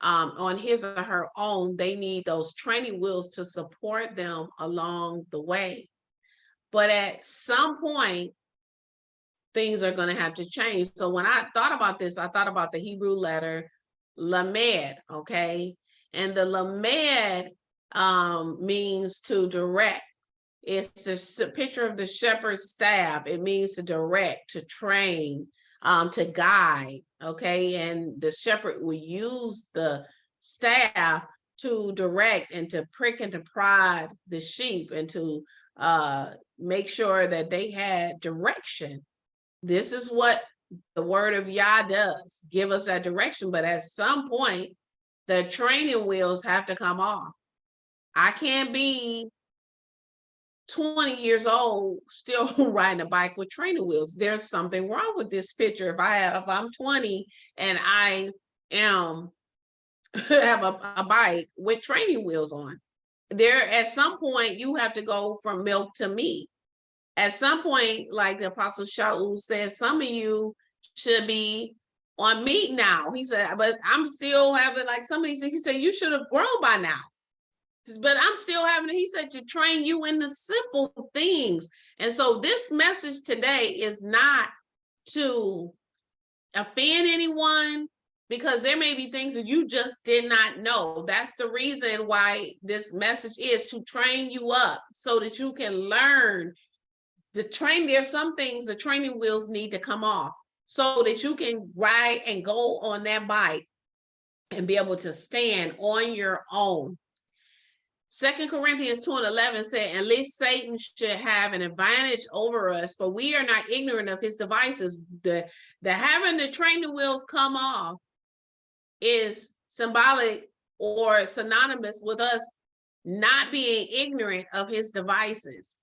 on his or her own, they need those training wheels to support them along the way. But at some point, things are going to have to change. So when I thought about this, I thought about the Hebrew letter lamed, okay? And the lamed means to direct. It's the picture of the shepherd's staff. It means to direct, to train, to guide, okay? And the shepherd will use the staff to direct and to prick and to prod the sheep and to make sure that they had direction. This is what the word of Yah does, give us that direction. But at some point, the training wheels have to come off. I can't be 20 years old still riding a bike with training wheels. There's something wrong with this picture. If I'm 20 and I am have a bike with training wheels on, there at some point you have to go from milk to meat. At some point, like the Apostle Shaul said, some of you should be on meat now. He said, but I'm still having, like somebody said, he said, you should have grown by now. But I'm still having, he said, to train you in the simple things. And so this message today is not to offend anyone, because there may be things that you just did not know. That's the reason why this message is to train you up so that you can learn. There's some things the training wheels need to come off so that you can ride and go on that bike and be able to stand on your own. 2 Corinthians 2:11 said, unless Satan should have an advantage over us, but we are not ignorant of his devices. The having the training wheels come off is symbolic or synonymous with us not being ignorant of his devices.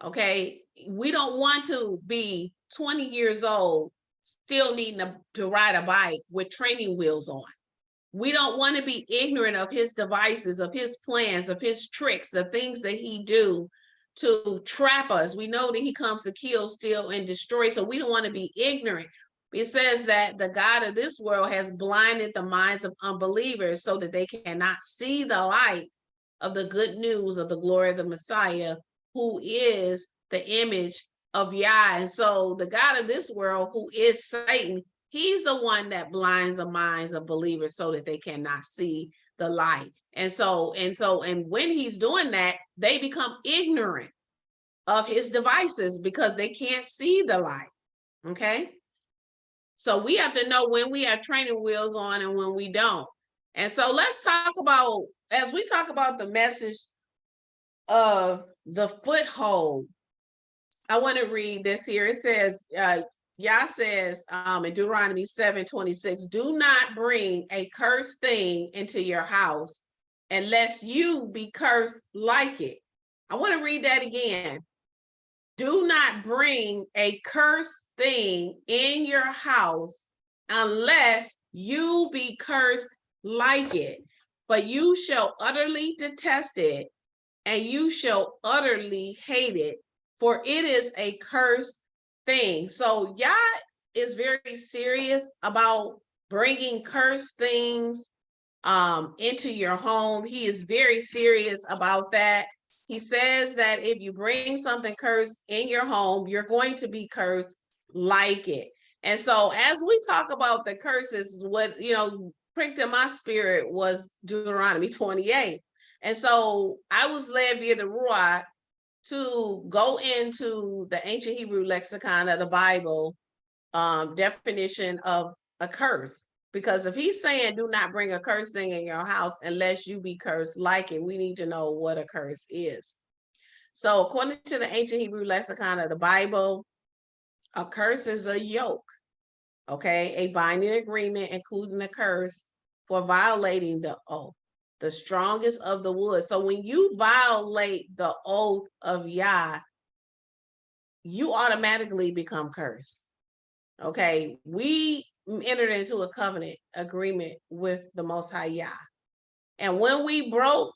Okay. We don't want to be 20 years old, still needing to ride a bike with training wheels on. We don't want to be ignorant of his devices, of his plans, of his tricks, the things that he do to trap us. We know that he comes to kill, steal, and destroy. So we don't want to be ignorant. It says that the God of this world has blinded the minds of unbelievers so that they cannot see the light of the good news of the glory of the Messiah, who is the image of Yah. And so the God of this world, who is Satan, he's the one that blinds the minds of believers so that they cannot see the light. And when he's doing that, they become ignorant of his devices because they can't see the light. Okay. So we have to know when we have training wheels on and when we don't. And so let's talk about, as we talk about the message of the foothold, I want to read this here. It says, Yah says in Deuteronomy 7:26, do not bring a cursed thing into your house unless you be cursed like it. I want to read that again. Do not bring a cursed thing in your house unless you be cursed like it. But you shall utterly detest it, and you shall utterly hate it, for it is a cursed thing. So Yah is very serious about bringing cursed things into your home. He is very serious about that. He says that if you bring something cursed in your home, you're going to be cursed like it. And so as we talk about the curses, what, pricked in my spirit was Deuteronomy 28. And so I was led via the RUACH to go into the ancient Hebrew lexicon of the Bible definition of a curse. Because if he's saying do not bring a cursed thing in your house unless you be cursed like it, we need to know what a curse is. So according to the ancient Hebrew lexicon of the Bible, a curse is a yoke, okay? A binding agreement, including a curse for violating the oath, the strongest of the wood. So when you violate the oath of Yah, you automatically become cursed, okay? We entered into a covenant agreement with the Most High Yah. And when we broke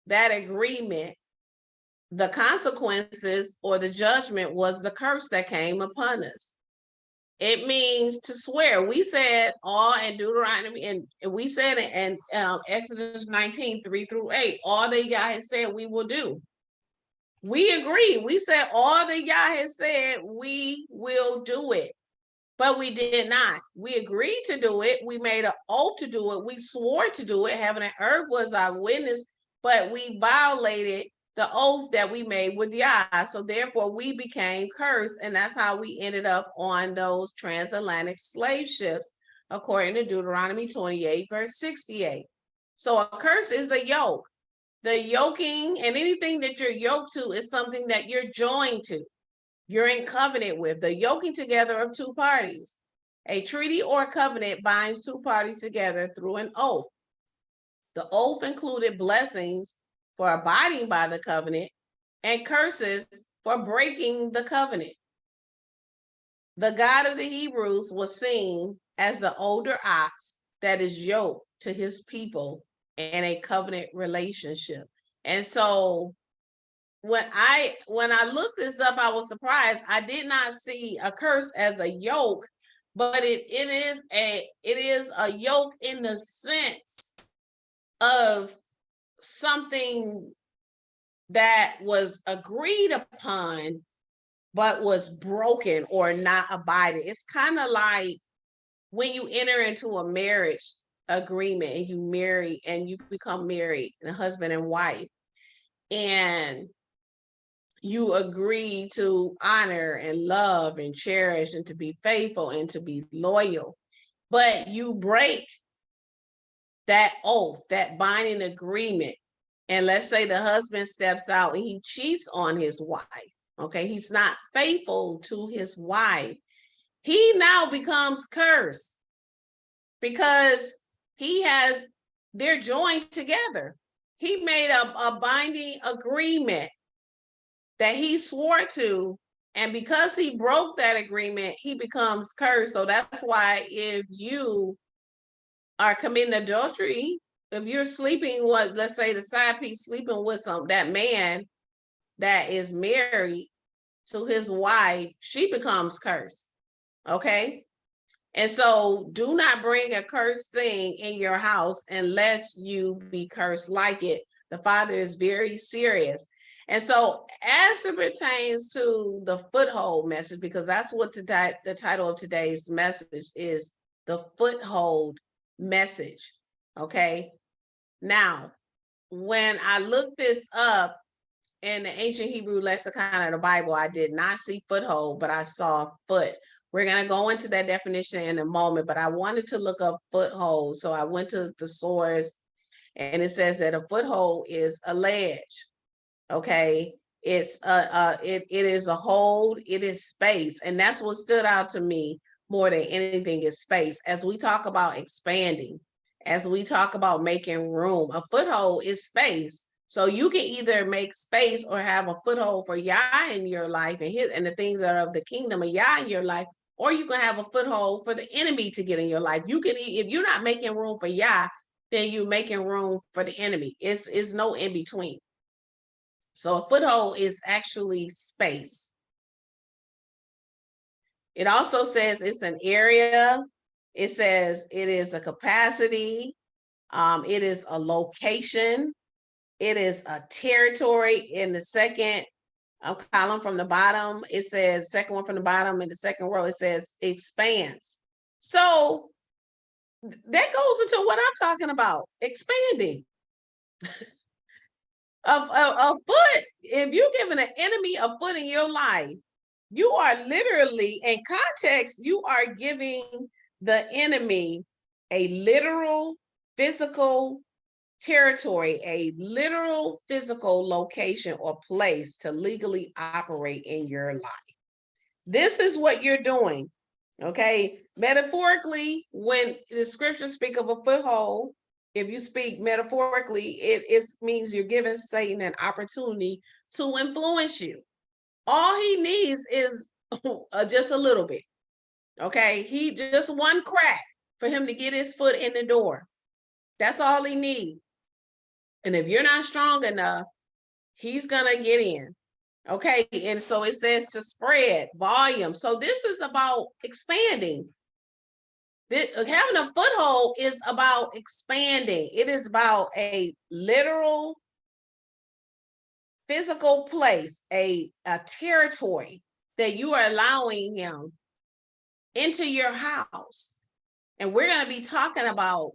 that agreement, the consequences or the judgment was the curse that came upon us. It means to swear. We said all in Deuteronomy, and we said it in Exodus 19:3-8, all that Yah has said we will do. We agree. We said all that Yah has said we will do it. But we did not. We agreed to do it. We made an oath to do it. We swore to do it. Heaven and earth was our witness, but we violated the oath that we made with Yah. So therefore we became cursed. And that's how we ended up on those transatlantic slave ships, according to Deuteronomy 28:68. So a curse is a yoke. The yoking and anything that you're yoked to is something that you're joined to. You're in covenant with, the yoking together of two parties. A treaty or covenant binds two parties together through an oath. The oath included blessings for abiding by the covenant and curses for breaking the covenant. The God of the Hebrews was seen as the older ox that is yoked to his people in a covenant relationship. And so when I looked this up, I was surprised. I did not see a curse as a yoke, but it is a yoke in the sense of something that was agreed upon, but was broken or not abided. It's kind of like when you enter into a marriage agreement and you marry and you become married, a husband and wife, and you agree to honor and love and cherish and to be faithful and to be loyal, but you break that oath, that binding agreement. And let's say the husband steps out and he cheats on his wife. Okay, he's not faithful to his wife. He now becomes cursed because they're joined together. He made a binding agreement that he swore to. And because he broke that agreement, he becomes cursed. So that's why if you are committing adultery, if you're sleeping with, let's say the side piece sleeping with that man that is married to his wife, she becomes cursed. Okay. And so do not bring a cursed thing in your house unless you be cursed like it. The Father is very serious. And so as it pertains to the foothold message, because that's what the title of today's message is, the foothold message. Okay. Now, when I looked this up in the ancient Hebrew lexicon of the Bible, I did not see foothold, but I saw foot. We're going to go into that definition in a moment, but I wanted to look up foothold. So I went to the source, and it says that a foothold is a ledge. Okay. It is a hold, it is space. And that's what stood out to me more than anything is space. As we talk about expanding, as we talk about making room, a foothold is space. So you can either make space or have a foothold for Yah in your life and the things that are of the kingdom of Yah in your life, or you can have a foothold for the enemy to get in your life. You can, if you're not making room for Yah, then you're making room for the enemy. It's no in between. So a foothold is actually space. It also says it's an area. It says it is a capacity. It is a location. It is a territory. In the second column from the bottom, it says, second one from the bottom in the second row, it says expands. So that goes into what I'm talking about, expanding. A foot, if you're giving an enemy a foot in your life, you are literally, in context, you are giving the enemy a literal physical territory, a literal physical location or place to legally operate in your life. This is what you're doing, okay? Metaphorically, when the scriptures speak of a foothold, if you speak metaphorically, it means you're giving Satan an opportunity to influence you. All he needs is just a little bit, okay? He just one crack for him to get his foot in the door. That's all he needs. And if you're not strong enough, he's gonna get in, okay? And so it says to spread volume. So this is about expanding. Having a foothold is about expanding. It is about a literal physical place, a territory that you are allowing him into your house. And we're going to be talking about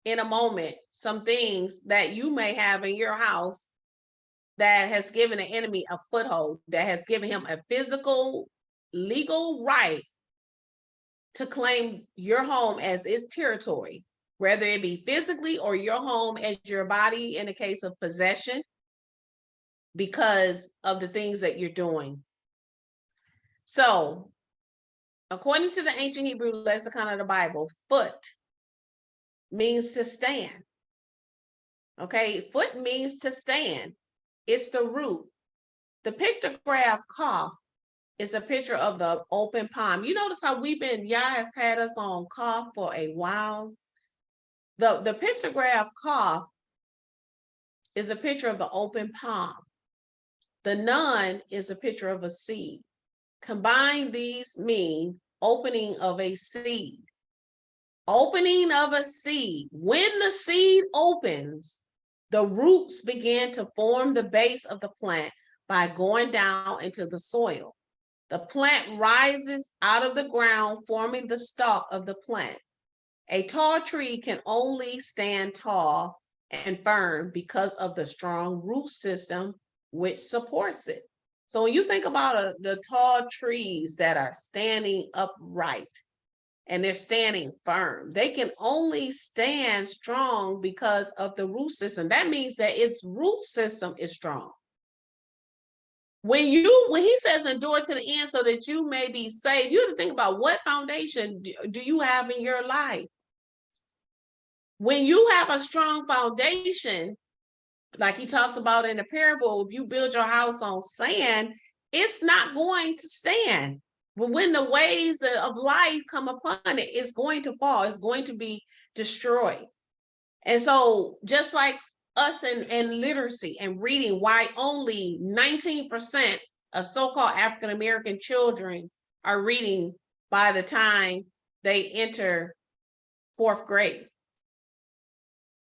in a moment some things that you may have in your house that has given the enemy a foothold, that has given him a physical, legal right to claim your home as its territory, whether it be physically or your home as your body in the case of possession, because of the things that you're doing. So, according to the ancient Hebrew lexicon of the Bible, foot means to stand. Okay, foot means to stand. It's the root. The pictograph cough is a picture of the open palm. You notice how Yah has had us on cough for a while. The pictograph cough is a picture of the open palm. The nun is a picture of a seed. Combined, these mean opening of a seed. Opening of a seed. When the seed opens, the roots begin to form the base of the plant by going down into the soil. The plant rises out of the ground, forming the stalk of the plant. A tall tree can only stand tall and firm because of the strong root system which supports it. So when you think about the tall trees that are standing upright and they're standing firm, they can only stand strong because of the root system. That means that its root system is strong. When he says endure to the end so that you may be saved, you have to think about what foundation do you have in your life. When you have a strong foundation, like he talks about in the parable, if you build your house on sand, it's not going to stand. But when the waves of life come upon it, it's going to fall. It's going to be destroyed. And so just like us in literacy and reading, why only 19% of so-called African-American children are reading by the time they enter 4th grade.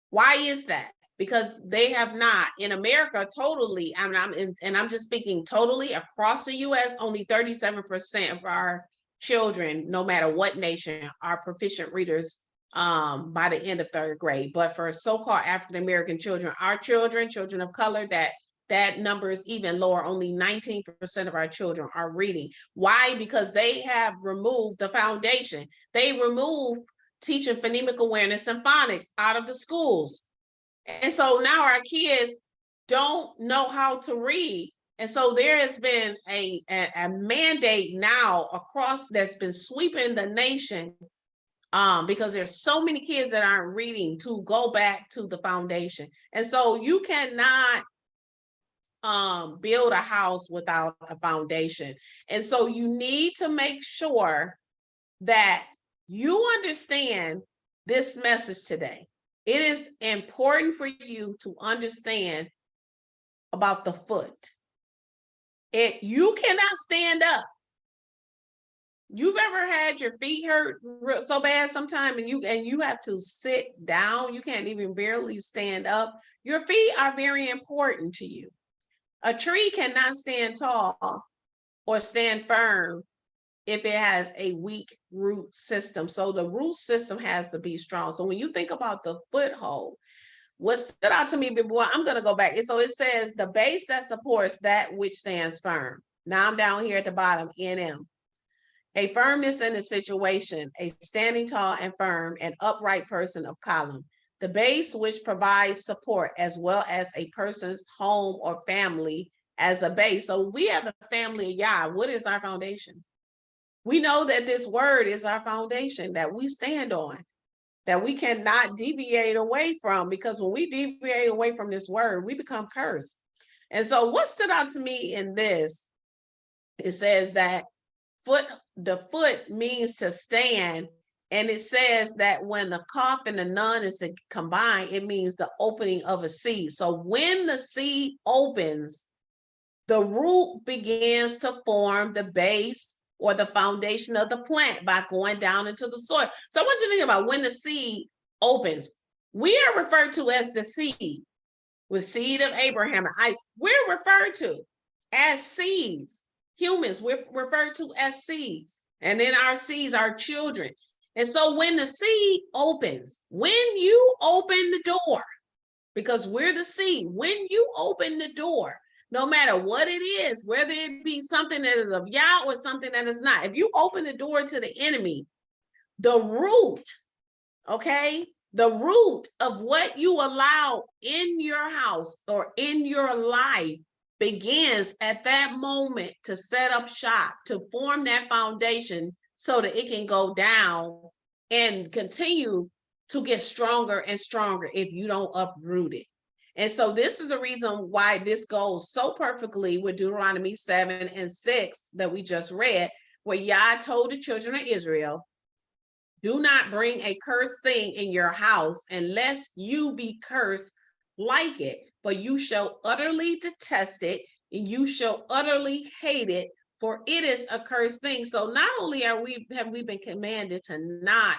Why is that? Because they have not, in America, totally, I'm just speaking totally across the US, only 37% of our children, no matter what nation, are proficient readers by the end of 3rd grade. But for so-called African-American children, our children of color, that number is even lower. Only 19% of our children are reading. Why? Because they have removed the foundation. They removed teaching phonemic awareness and phonics out of the schools. And so now our kids don't know how to read. And so there has been a mandate now across that's been sweeping the nation because there's so many kids that aren't reading, to go back to the foundation. And so you cannot build a house without a foundation. And so you need to make sure that you understand this message today. It is important for you to understand about the foot. You cannot stand up. You've ever had your feet hurt so bad sometime and you have to sit down, you can't even barely stand up. Your feet are very important to you. A tree cannot stand tall or stand firm if it has a weak root system. So the root system has to be strong. So when you think about the foothold, what stood out to me before, I'm going to go back. So it says the base that supports that which stands firm. Now I'm down here at the bottom, NM. A firmness in a situation, a standing tall and firm and upright person of column. The base which provides support as well as a person's home or family as a base. So we have the family of Yah. What is our foundation? We know that this word is our foundation that we stand on, that we cannot deviate away from, because when we deviate away from this word, we become cursed. And so what stood out to me in this, it says that the foot means to stand. And it says that when the Kaf and the Nun is combined, it means the opening of a seed. So when the seed opens, the root begins to form the base or the foundation of the plant by going down into the soil. So I want you to think about when the seed opens. We are referred to as the seed, with seed of Abraham. We're referred to as seeds. Humans, we're referred to as seeds. And then our seeds are children. And so when the seed opens, when you open the door, because we're the seed, when you open the door, no matter what it is, whether it be something that is of Yah or something that is not, if you open the door to the enemy, the root, okay, the root of what you allow in your house or in your life begins at that moment to set up shop, to form that foundation so that it can go down and continue to get stronger and stronger if you don't uproot it. And so this is the reason why this goes so perfectly with Deuteronomy 7 and 6 that we just read, where Yah told the children of Israel, do not bring a cursed thing in your house unless you be cursed like it, but you shall utterly detest it and you shall utterly hate it, for it is a cursed thing. So not only have we been commanded to not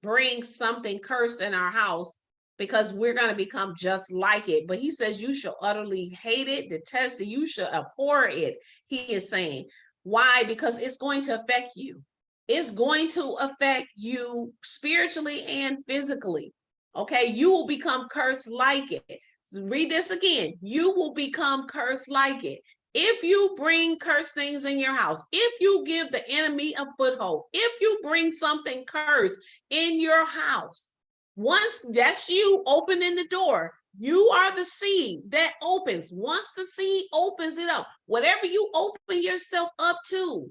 bring something cursed in our house, because we're going to become just like it. But he says you shall utterly hate it, detest it, you shall abhor it. He is saying, why? Because it's going to affect you. It's going to affect you spiritually and physically. Okay, you will become cursed like it. Read this again. You will become cursed like it. If you bring cursed things in your house, if you give the enemy a foothold, if you bring something cursed in your house, once that's you opening the door, you are the seed that opens. Once the seed opens it up, whatever you open yourself up to,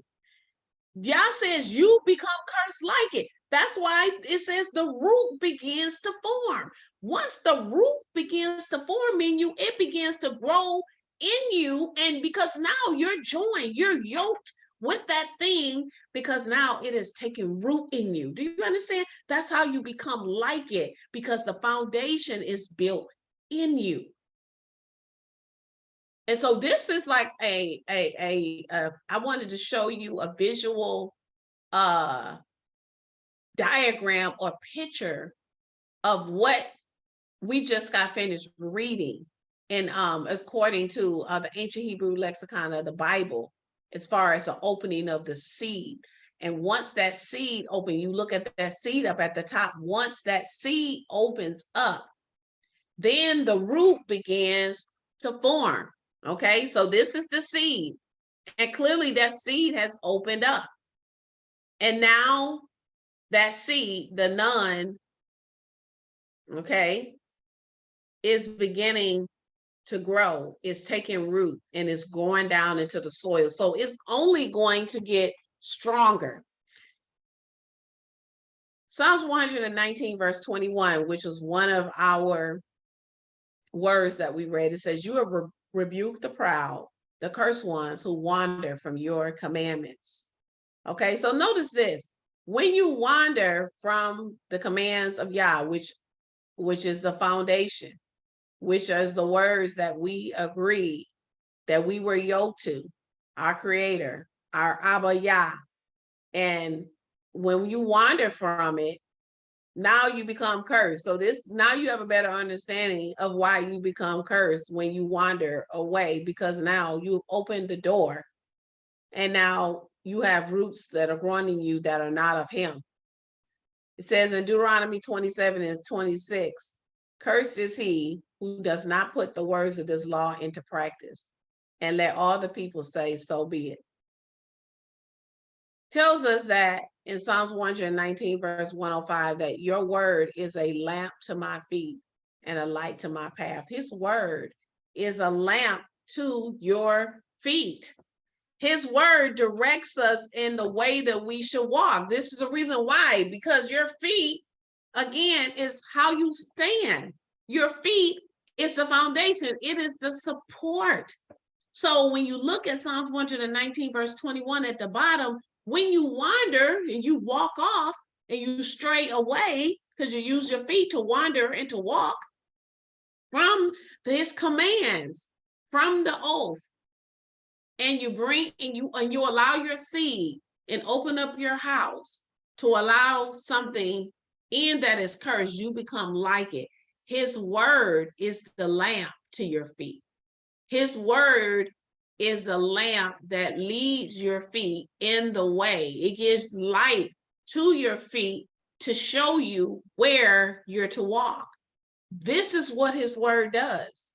Yah says you become cursed like it. That's why it says the root begins to form. once the root begins to form in you, it begins to grow in you. And because now you're joined, you're yoked with that thing, because now it is taking root in you. Do you understand? That's how you become like it, because the foundation is built in you. And so this is like I wanted to show you a visual diagram or picture of what we just got finished reading. And according to the ancient Hebrew lexicon of the Bible, as far as the opening of the seed. And once that seed open, you look at that seed up at the top, once that seed opens up, then the root begins to form. Okay, so this is the seed. And clearly that seed has opened up. And now that seed, the nun, okay, is beginning to grow, it's taking root, and it's going down into the soil. So it's only going to get stronger. Psalms 119 verse 21, which was one of our words that we read, it says, you have rebuked the proud, the cursed ones who wander from your commandments. Okay, so notice this. When you wander from the commands of Yah, which is the foundation, which is the words that we agreed that we were yoked to, our creator, our Abba Yah. And when you wander from it, now you become cursed. So now you have a better understanding of why you become cursed when you wander away, because now you've opened the door and now you have roots that are growing in you that are not of him. It says in Deuteronomy 27 and 26, cursed is he who does not put the words of this law into practice, and let all the people say, so be it. Tells us that in Psalms 119 verse 105, that your word is a lamp to my feet and a light to my path. His word is a lamp to your feet. His word directs us in the way that we should walk. This is a reason why, because your feet, again, is how you stand. Your feet is the foundation. It is the support. So when you look at Psalms 119 verse 21 at the bottom, when you wander and you walk off and you stray away because you use your feet to wander and to walk from his commands, from the oath, and you bring and you allow your seed and open up your house to allow something in that is cursed, you become like it. His word is the lamp to your feet. His word is the lamp that leads your feet in the way. It gives light to your feet to show you where you're to walk. This is what his word does.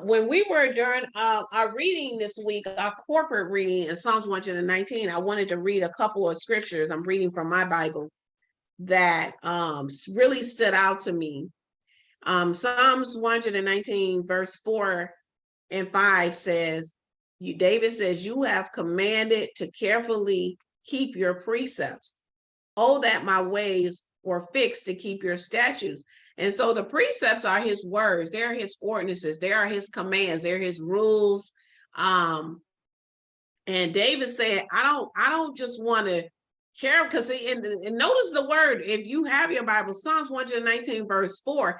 When we were during our reading this week, our corporate reading in Psalms 119, I wanted to read a couple of scriptures. I'm reading from my Bible that really stood out to me. Psalms 119 verse 4 and 5 says, David says, you have commanded to carefully keep your precepts. Oh, that my ways were fixed to keep your statutes. And so the precepts are his words. They're his ordinances. They are his commands. They're his rules. And David said, I don't just want to care, because and notice the word, if you have your Bible, Psalms 119 verse 4,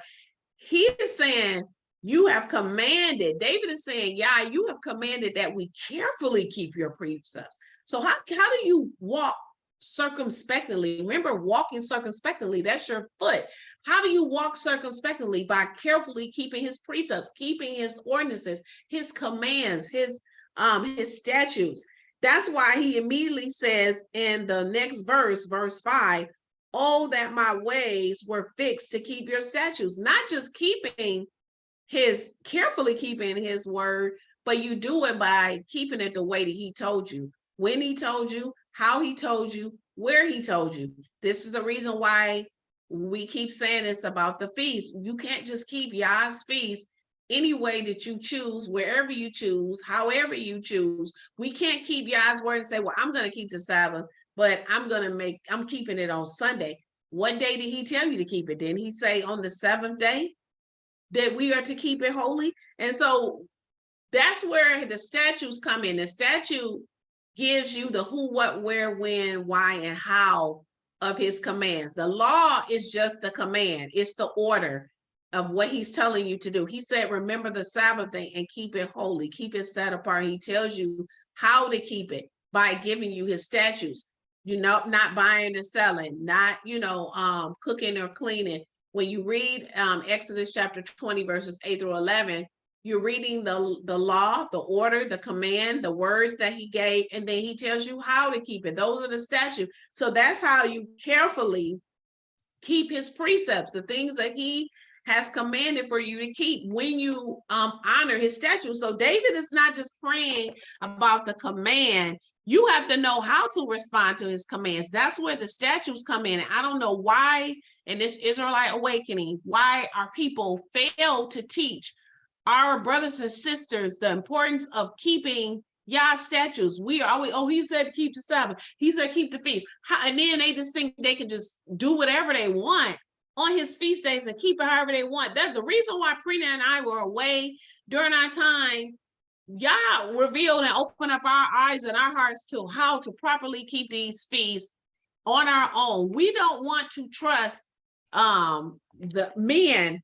he is saying, you have commanded. David is saying, yeah, you have commanded that we carefully keep your precepts. So how do you walk circumspectly? Remember, walking circumspectly, that's your foot. How do you walk circumspectly? By carefully keeping his precepts, keeping his ordinances, his commands, his statutes. That's why he immediately says in the next verse, verse 5, oh, that my ways were fixed to keep your statutes. Not just carefully keeping his word, but you do it by keeping it the way that he told you, when he told you, how he told you, where he told you. This is the reason why we keep saying this about the feast. You can't just keep Yah's feast any way that you choose, wherever you choose, however you choose. We can't keep Yah's word and say, well, I'm going to keep the Sabbath, but I'm keeping it on Sunday. What day did he tell you to keep it? Didn't he say on the seventh day that we are to keep it holy? And so that's where the statutes come in. The statute gives you the who, what, where, when, why, and how of his commands. The law is just the command. It's the order of what he's telling you to do. He said, remember the Sabbath day and keep it holy, keep it set apart. He tells you how to keep it by giving you his statutes, not buying or selling, not, cooking or cleaning. When you read Exodus chapter 20, verses 8 through 11, you're reading the law, the order, the command, the words that he gave, and then he tells you how to keep it. Those are the statutes. So that's how you carefully keep his precepts, the things that he has commanded for you to keep when you honor his statutes. So David is not just praying about the command. You have to know how to respond to his commands. That's where the statutes come in. I don't know why in this Israelite awakening, why our people fail to teach our brothers and sisters the importance of keeping Yah's statutes. We are always, he said to keep the Sabbath. He said keep the feast. And then they just think they can just do whatever they want on his feast days and keep it however they want. That's the reason why Prina and I were away during our time. Yah revealed and opened up our eyes and our hearts to how to properly keep these feasts on our own. We don't want to trust the men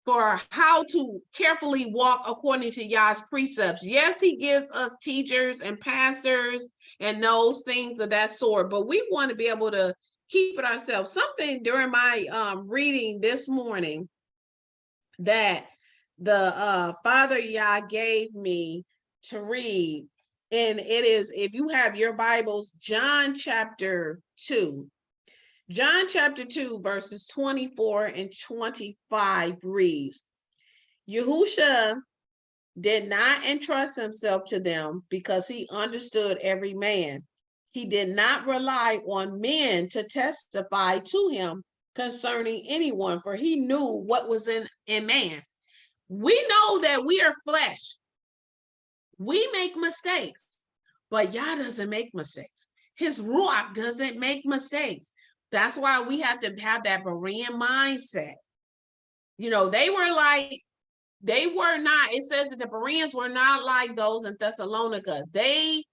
for how to carefully walk according to Yah's precepts. Yes, he gives us teachers and pastors and those things of that sort, but we want to be able to keep it ourselves. Something during my reading this morning that the Father Yah gave me to read, and it is, if you have your Bibles, John chapter 2. John chapter 2, verses 24 and 25 reads, Yahusha did not entrust himself to them because he understood every man. He did not rely on men to testify to him concerning anyone, for he knew what was in man. We know that we are flesh. We make mistakes, but Yah doesn't make mistakes. His RUACH doesn't make mistakes. That's why we have to have that Berean mindset. They were not, it says that the Bereans were not like those in Thessalonica. They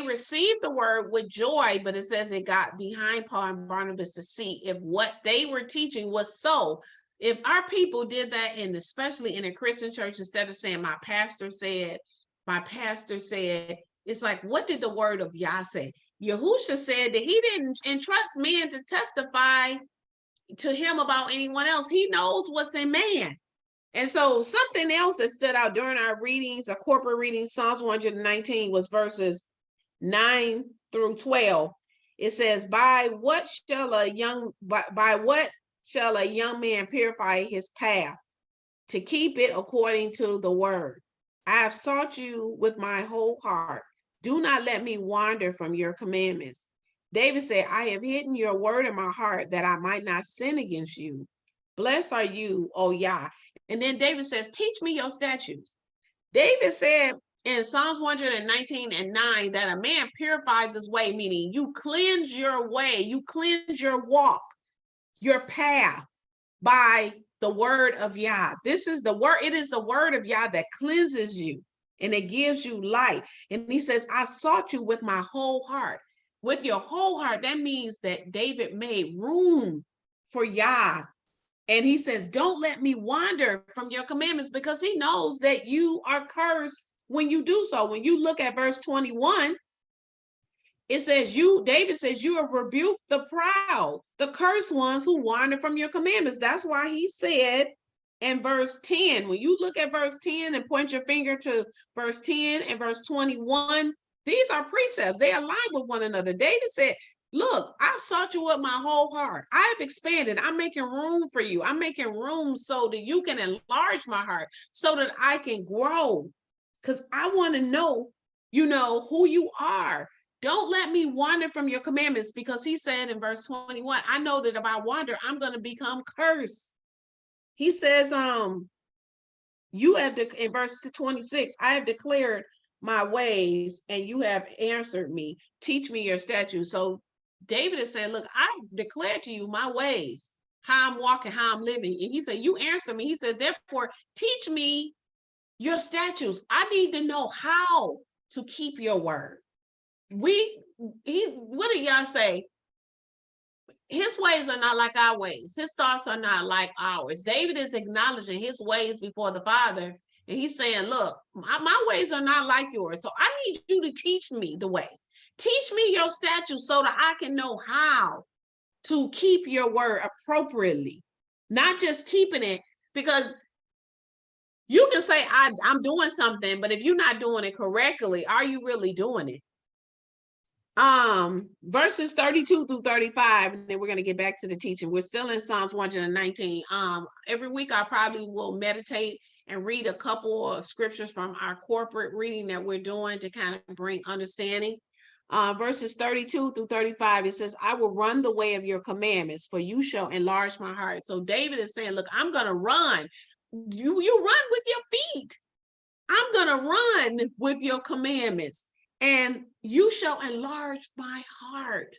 received the word with joy, but it says it got behind Paul and Barnabas to see if what they were teaching was so. If our people did that, and especially in a Christian church, instead of saying my pastor said, it's like, what did the word of Yah say? Yahusha said that he didn't entrust men to testify to him about anyone else. He knows what's in man. And so something else that stood out during our readings, our corporate readings, Psalms 119 was verses 9 through 12. It says, by what shall a young man purify his path? To keep it according to the word. I have sought you with my whole heart. Do not let me wander from your commandments. David said, I have hidden your word in my heart that I might not sin against you. Blessed are you, O Yah. And then David says, teach me your statutes. David said in Psalms 119 and 9 that a man purifies his way, meaning you cleanse your way, you cleanse your walk, your path by the word of Yah. This is the word. It is the word of Yah that cleanses you and it gives you light. And he says, I sought you with my whole heart. With your whole heart, that means that David made room for Yah. And he says, don't let me wander from your commandments, because he knows that you are cursed when you do so. When you look at verse 21, it says, David says, you have rebuked the proud, the cursed ones who wander from your commandments. That's why he said in verse 10, when you look at verse 10 and point your finger to verse 10 and verse 21, these are precepts. They align with one another. David said, look, I've sought you with my whole heart. I've expanded. I'm making room for you. I'm making room so that you can enlarge my heart, so that I can grow. Because I want to know, who you are. Don't let me wander from your commandments, because he said in verse 21, I know that if I wander, I'm going to become cursed. He says, in verse 26, I have declared my ways and you have answered me. Teach me your statutes. So David is saying, look, I declare to you my ways, how I'm walking, how I'm living. And he said, you answer me. He said, therefore, teach me your statutes. I need to know how to keep your word. What did y'all say? His ways are not like our ways. His thoughts are not like ours. David is acknowledging his ways before the Father. And he's saying, look, my ways are not like yours. So I need you to teach me the way. Teach me your statutes so that I can know how to keep your word appropriately. Not just keeping it, because you can say, I'm doing something, but if you're not doing it correctly, are you really doing it? Verses 32 through 35, and then we're going to get back to the teaching. We're still in Psalms 119. Every week I probably will meditate and read a couple of scriptures from our corporate reading that we're doing to kind of bring understanding. Verses 32 through 35, it says, I will run the way of your commandments, for you shall enlarge my heart. So David is saying, look, I'm going to run. You run with your feet. I'm going to run with your commandments, and you shall enlarge my heart.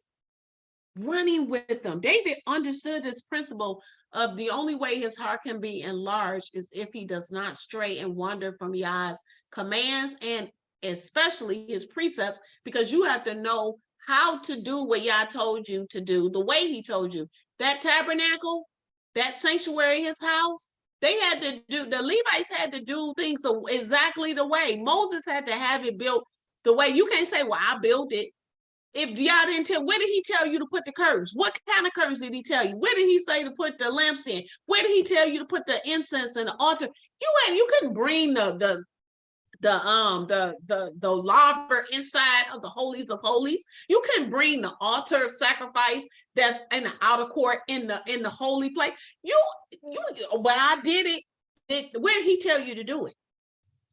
Running with them. David understood this principle of the only way his heart can be enlarged is if he does not stray and wander from Yah's commands, and especially his precepts, because you have to know how to do what Yah told you to do, the way he told you. That tabernacle, that sanctuary, his house, they had to do, the Levites had to do things exactly the way. Moses had to have it built the way. You can't say, well, I built it. If Yah didn't tell, where did he tell you to put the curtains? What kind of curtains did he tell you? Where did he say to put the lamps in? Where did he tell you to put the incense and the altar? You couldn't bring the laver inside of the holies of holies. You couldn't bring the altar of sacrifice that's in the outer court in the holy place. But I did it. Where did he tell you to do it?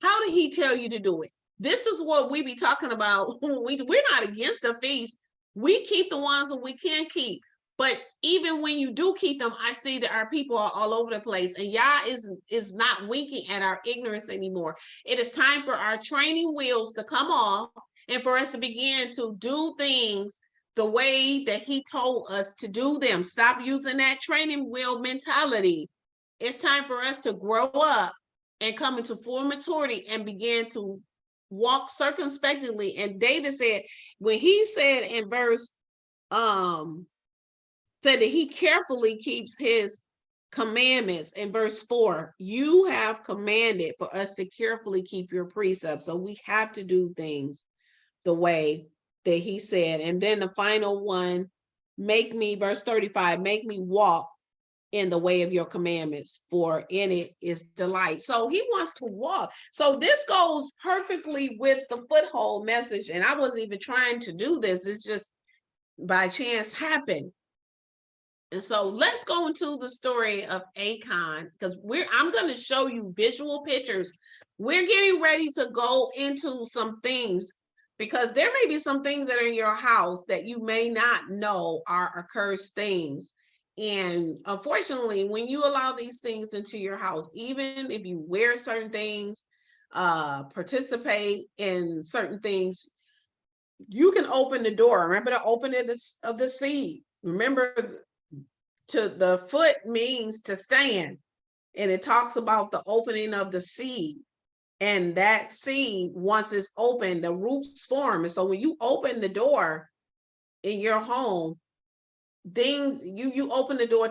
How did he tell you to do it? This is what we be talking about. We're not against the feast. We keep the ones that we can keep. But even when you do keep them, I see that our people are all over the place, and Yah is not winking at our ignorance anymore. It is time for our training wheels to come off and for us to begin to do things the way that he told us to do them. Stop using that training wheel mentality. It's time for us to grow up and come into full maturity and begin to walk circumspectly. And David said, when he said in verse, said that he carefully keeps his commandments in verse 4, you have commanded for us to carefully keep your precepts. So we have to do things the way that he said. And then the final one, verse 35, make me walk in the way of your commandments, for in it is delight. So he wants to walk. So this goes perfectly with the foothold message. And I wasn't even trying to do this. It's just by chance happened. And so let's go into the story of Achan, because I'm going to show you visual pictures. We're getting ready to go into some things, because there may be some things that are in your house that you may not know are accursed things. And unfortunately, when you allow these things into your house, even if you wear certain things, participate in certain things, you can open the door. Remember the opening of the seed. Remember, to the foot means to stand. And it talks about the opening of the seed. And that seed, once it's open, the roots form. And so when you open the door in your home, then you open the door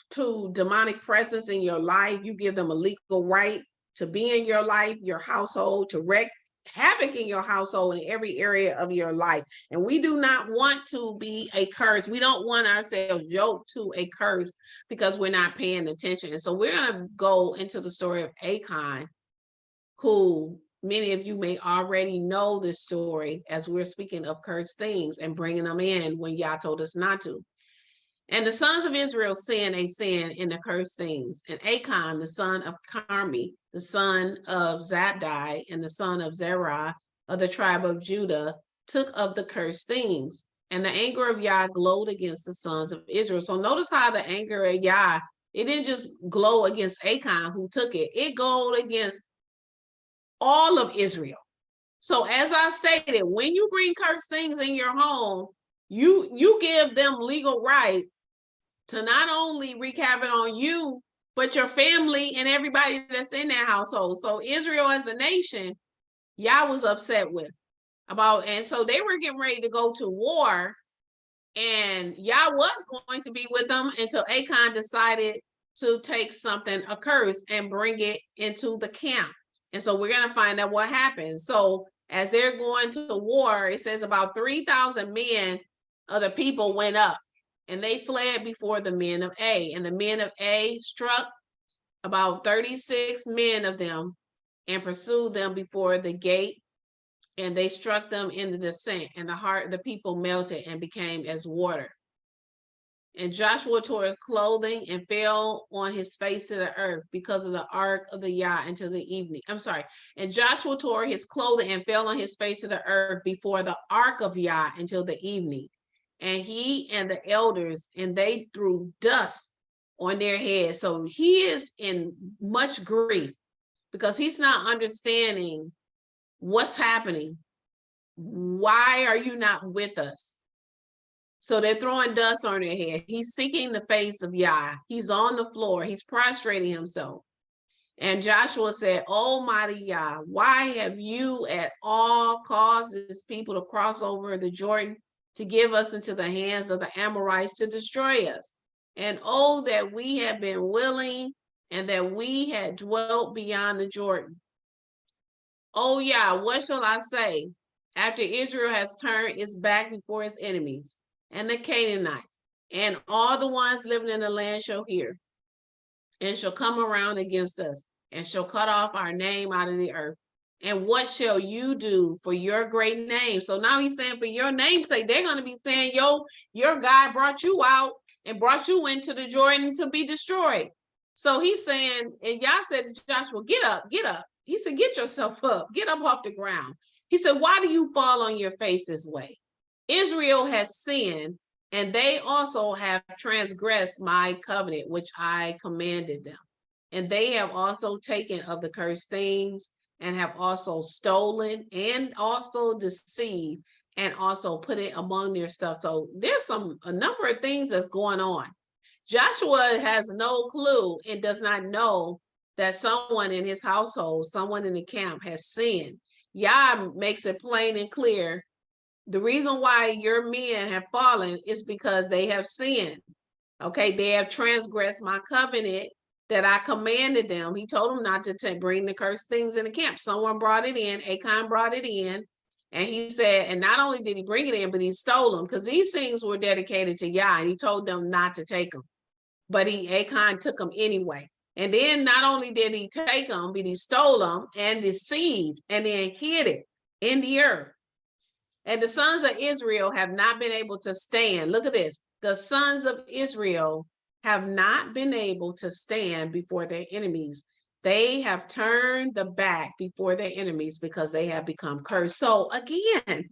to demonic presence in your life. You give them a legal right to be in your life, your household, to wreak havoc in your household in every area of your life. And we do not want to be a curse. We don't want ourselves yoked to a curse because we're not paying attention. And so we're going to go into the story of Achan, who many of you may already know this story, as we're speaking of cursed things and bringing them in when Yah told us not to. And the sons of Israel sinned a sin in the cursed things. And Achan, the son of Carmi, the son of Zabdi, and the son of Zerah of the tribe of Judah, took of the cursed things. And the anger of Yah glowed against the sons of Israel. So notice how the anger of Yah, it didn't just glow against Achan who took it. It glowed against all of Israel. So as I stated, when you bring cursed things in your home, you give them legal right to not only wreak havoc on you, but your family and everybody that's in that household. So Israel as a nation, Yah was upset with about, and so they were getting ready to go to war, and Yah was going to be with them until Achan decided to take something, a curse, and bring it into the camp. And so we're going to find out what happened. So as they're going to the war, it says about 3,000 men of the people went up, and they fled before the men of A. And the men of A struck about 36 men of them and pursued them before the gate, and they struck them in the descent, and the people melted and became as water. And Joshua tore his clothing and fell on his face to the earth because of the ark of the Yah until the evening. And Joshua tore his clothing and fell on his face to the earth before the ark of Yah until the evening. And he and the elders, and they threw dust on their heads. So he is in much grief because he's not understanding what's happening. Why are you not with us? So they're throwing dust on their head. He's seeking the face of Yah. He's on the floor. He's prostrating himself. And Joshua said, Almighty Yah, why have you at all caused this people to cross over the Jordan to give us into the hands of the Amorites to destroy us? And oh, that we had been willing and that we had dwelt beyond the Jordan. Oh Yah, what shall I say? After Israel has turned its back before its enemies, and the Canaanites, and all the ones living in the land shall hear, and shall come around against us, and shall cut off our name out of the earth. And what shall you do for your great name? So now he's saying for your name's sake, they're going to be saying, yo, your God brought you out and brought you into the Jordan to be destroyed. So he's saying, and Yah said to Joshua, get up, get up. He said, get yourself up, get up off the ground. He said, why do you fall on your face this way? Israel has sinned, and they also have transgressed my covenant, which I commanded them. And they have also taken of the cursed things, and have also stolen, and also deceived, and also put it among their stuff. So there's a number of things that's going on. Joshua has no clue and does not know that someone in his household, someone in the camp has sinned. Yah makes it plain and clear. The reason why your men have fallen is because they have sinned. Okay, they have transgressed my covenant that I commanded them. He told them not to bring the cursed things in the camp. Someone brought it in, Achan brought it in, and he said, and not only did he bring it in, but he stole them because these things were dedicated to Yah, and he told them not to take them. But Achan took them anyway. And then not only did he take them, but he stole them and deceived and then hid it in the earth. And the sons of Israel have not been able to stand. Look at this. The sons of Israel have not been able to stand before their enemies. They have turned the back before their enemies because they have become cursed. So again,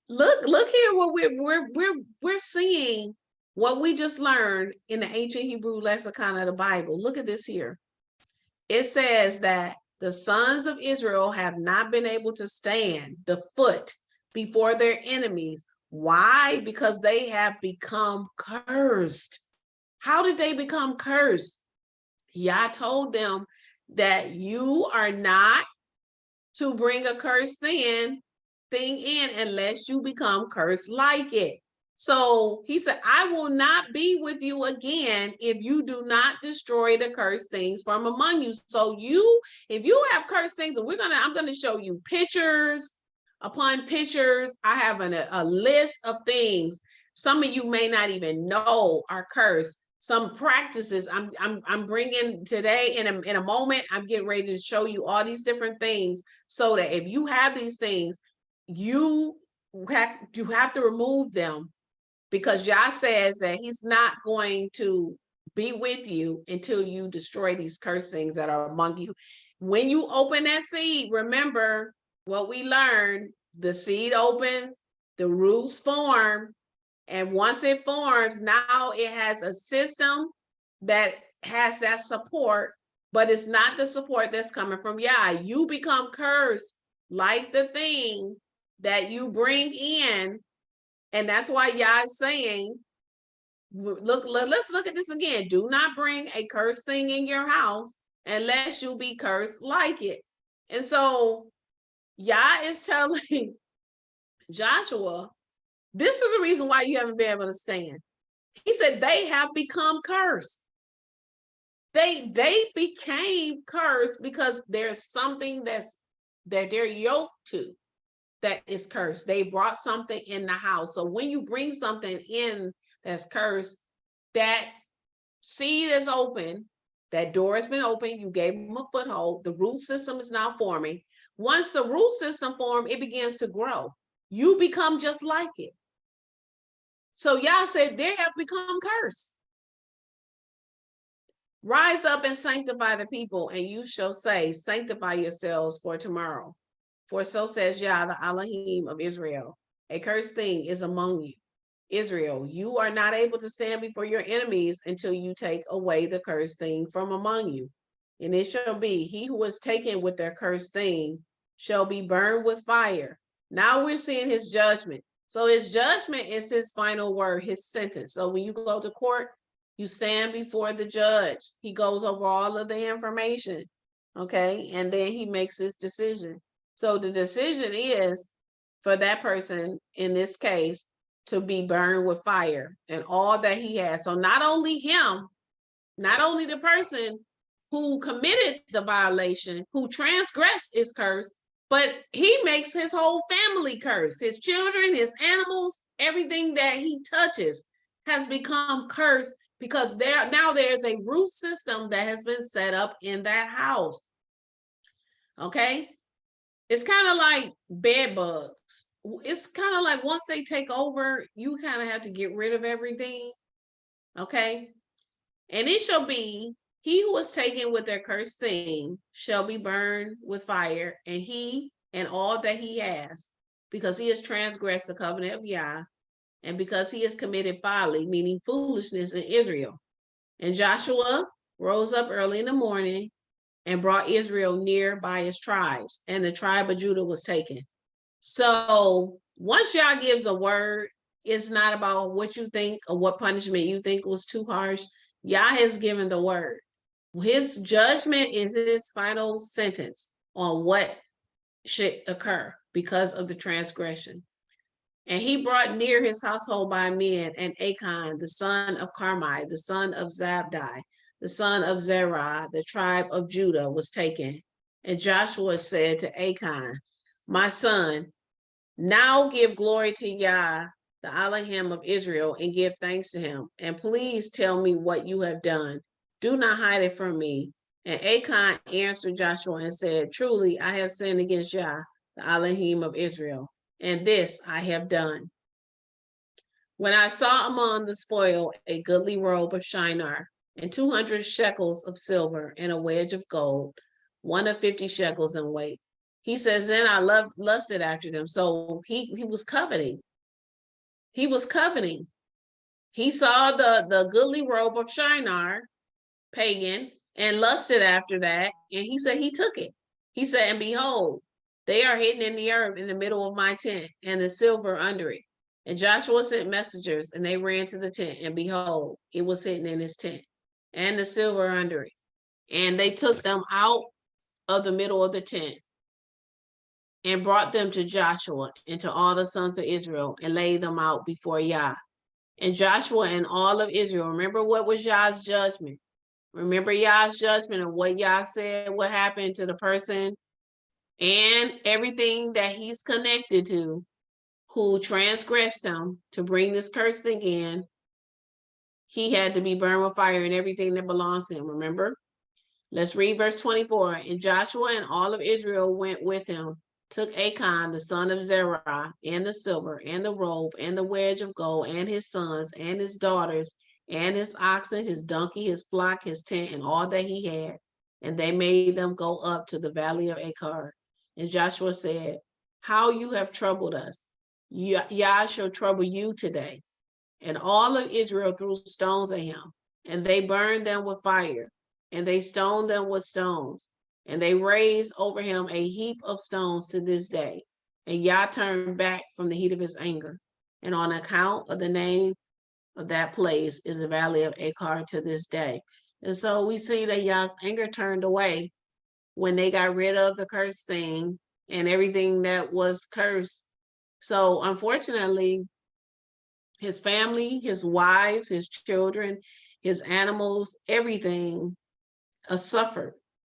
look here what we're seeing, what we just learned in the ancient Hebrew lexicon of the Bible. Look at this here. It says that the sons of Israel have not been able to stand the foot before their enemies. Why? Because they have become cursed. How did they become cursed? Yah told them that you are not to bring a cursed thing in unless you become cursed like it. So he said, I will not be with you again if you do not destroy the cursed things from among you. So if you have cursed things, and I'm going to show you pictures upon pictures. I have a list of things some of you may not even know are cursed. Some practices I'm bringing today in a moment. I'm getting ready to show you all these different things so that if you have these things, you have to remove them, because Yah says that he's not going to be with you until you destroy these cursed things that are among you. When you open that seed, remember what we learned: the seed opens, the roots form, and once it forms, now it has a system that has that support, but it's not the support that's coming from Yah. You become cursed like the thing that you bring in And that's why Yah is saying, let's look at this again. Do not bring a cursed thing in your house unless you be cursed like it. And so Yah is telling Joshua, this is the reason why you haven't been able to stand. He said they have become cursed. They became cursed because there's something that they're yoked to that is cursed. They brought something in the house. So when you bring something in that's cursed, that seed is open, that door has been open, you gave them a foothold, the root system is now forming. Once the root system forms, it begins to grow. You become just like it. So Yah said they have become cursed. Rise up and sanctify the people, and you shall say, sanctify yourselves for tomorrow. For so says Yah, the Elohim of Israel, a cursed thing is among you. Israel, you are not able to stand before your enemies until you take away the cursed thing from among you. And it shall be, he who is taken with their cursed thing shall be burned with fire. Now we're seeing his judgment. So his judgment is his final word, his sentence. So when you go to court, you stand before the judge. He goes over all of the information, okay? And then he makes his decision. So the decision is for that person, in this case, to be burned with fire and all that he has. So not only him, not only the person who committed the violation, who transgressed is cursed, but he makes his whole family cursed. His children, his animals, everything that he touches has become cursed because there's a root system that has been set up in that house. Okay? It's kind of like bed bugs. It's kind of like once they take over, you kind of have to get rid of everything. Okay? And it shall be, he who is taken with their cursed thing shall be burned with fire, and he and all that he has, because he has transgressed the covenant of Yah, and because he has committed folly, meaning foolishness in Israel. And Joshua rose up early in the morning and brought Israel near by his tribes, and the tribe of Judah was taken. So once Yah gives a word, it's not about what you think or what punishment you think was too harsh. Yah has given the word. His judgment is his final sentence on what should occur because of the transgression. And he brought near his household by men, and Achan, the son of Carmi, the son of Zabdi, the son of Zerah, the tribe of Judah, was taken. And Joshua said to Achan, my son, now give glory to Yah, the Elohim of Israel, and give thanks to him. And please tell me what you have done. Do not hide it from me. And Achan answered Joshua and said, truly, I have sinned against Yah, the Elohim of Israel, and this I have done. When I saw among the spoil a goodly robe of Shinar, and 200 shekels of silver, and a wedge of gold, one of 50 shekels in weight. He says, then I lusted after them. So he was coveting. He was coveting. He saw the goodly robe of Shinar, pagan, and lusted after that. And he said he took it. He said, and behold, they are hidden in the earth in the middle of my tent, and the silver under it. And Joshua sent messengers, and they ran to the tent, and behold, it was hidden in his tent, and the silver under it. And they took them out of the middle of the tent, and brought them to Joshua and to all the sons of Israel, and laid them out before Yah. And Joshua and all of Israel, remember what was Yah's judgment? Remember Yah's judgment and what Yah said, what happened to the person and everything that he's connected to, who transgressed him to bring this curse thing in. He had to be burned with fire and everything that belongs to him, remember? Let's read verse 24. And Joshua and all of Israel went with him, took Achan, the son of Zerah, and the silver, and the robe, and the wedge of gold, and his sons, and his daughters, and his oxen, his donkey, his flock, his tent, and all that he had. And they made them go up to the valley of Achor. And Joshua said, how you have troubled us. Yah shall trouble you today. And all of Israel threw stones at him, and they burned them with fire, and they stoned them with stones. And they raised over him a heap of stones to this day. And Yah turned back from the heat of his anger. And on account of the name of that place is the valley of Achor to this day. And so we see that Yah's anger turned away when they got rid of the cursed thing and everything that was cursed. So unfortunately, his family, his wives, his children, his animals, everything suffered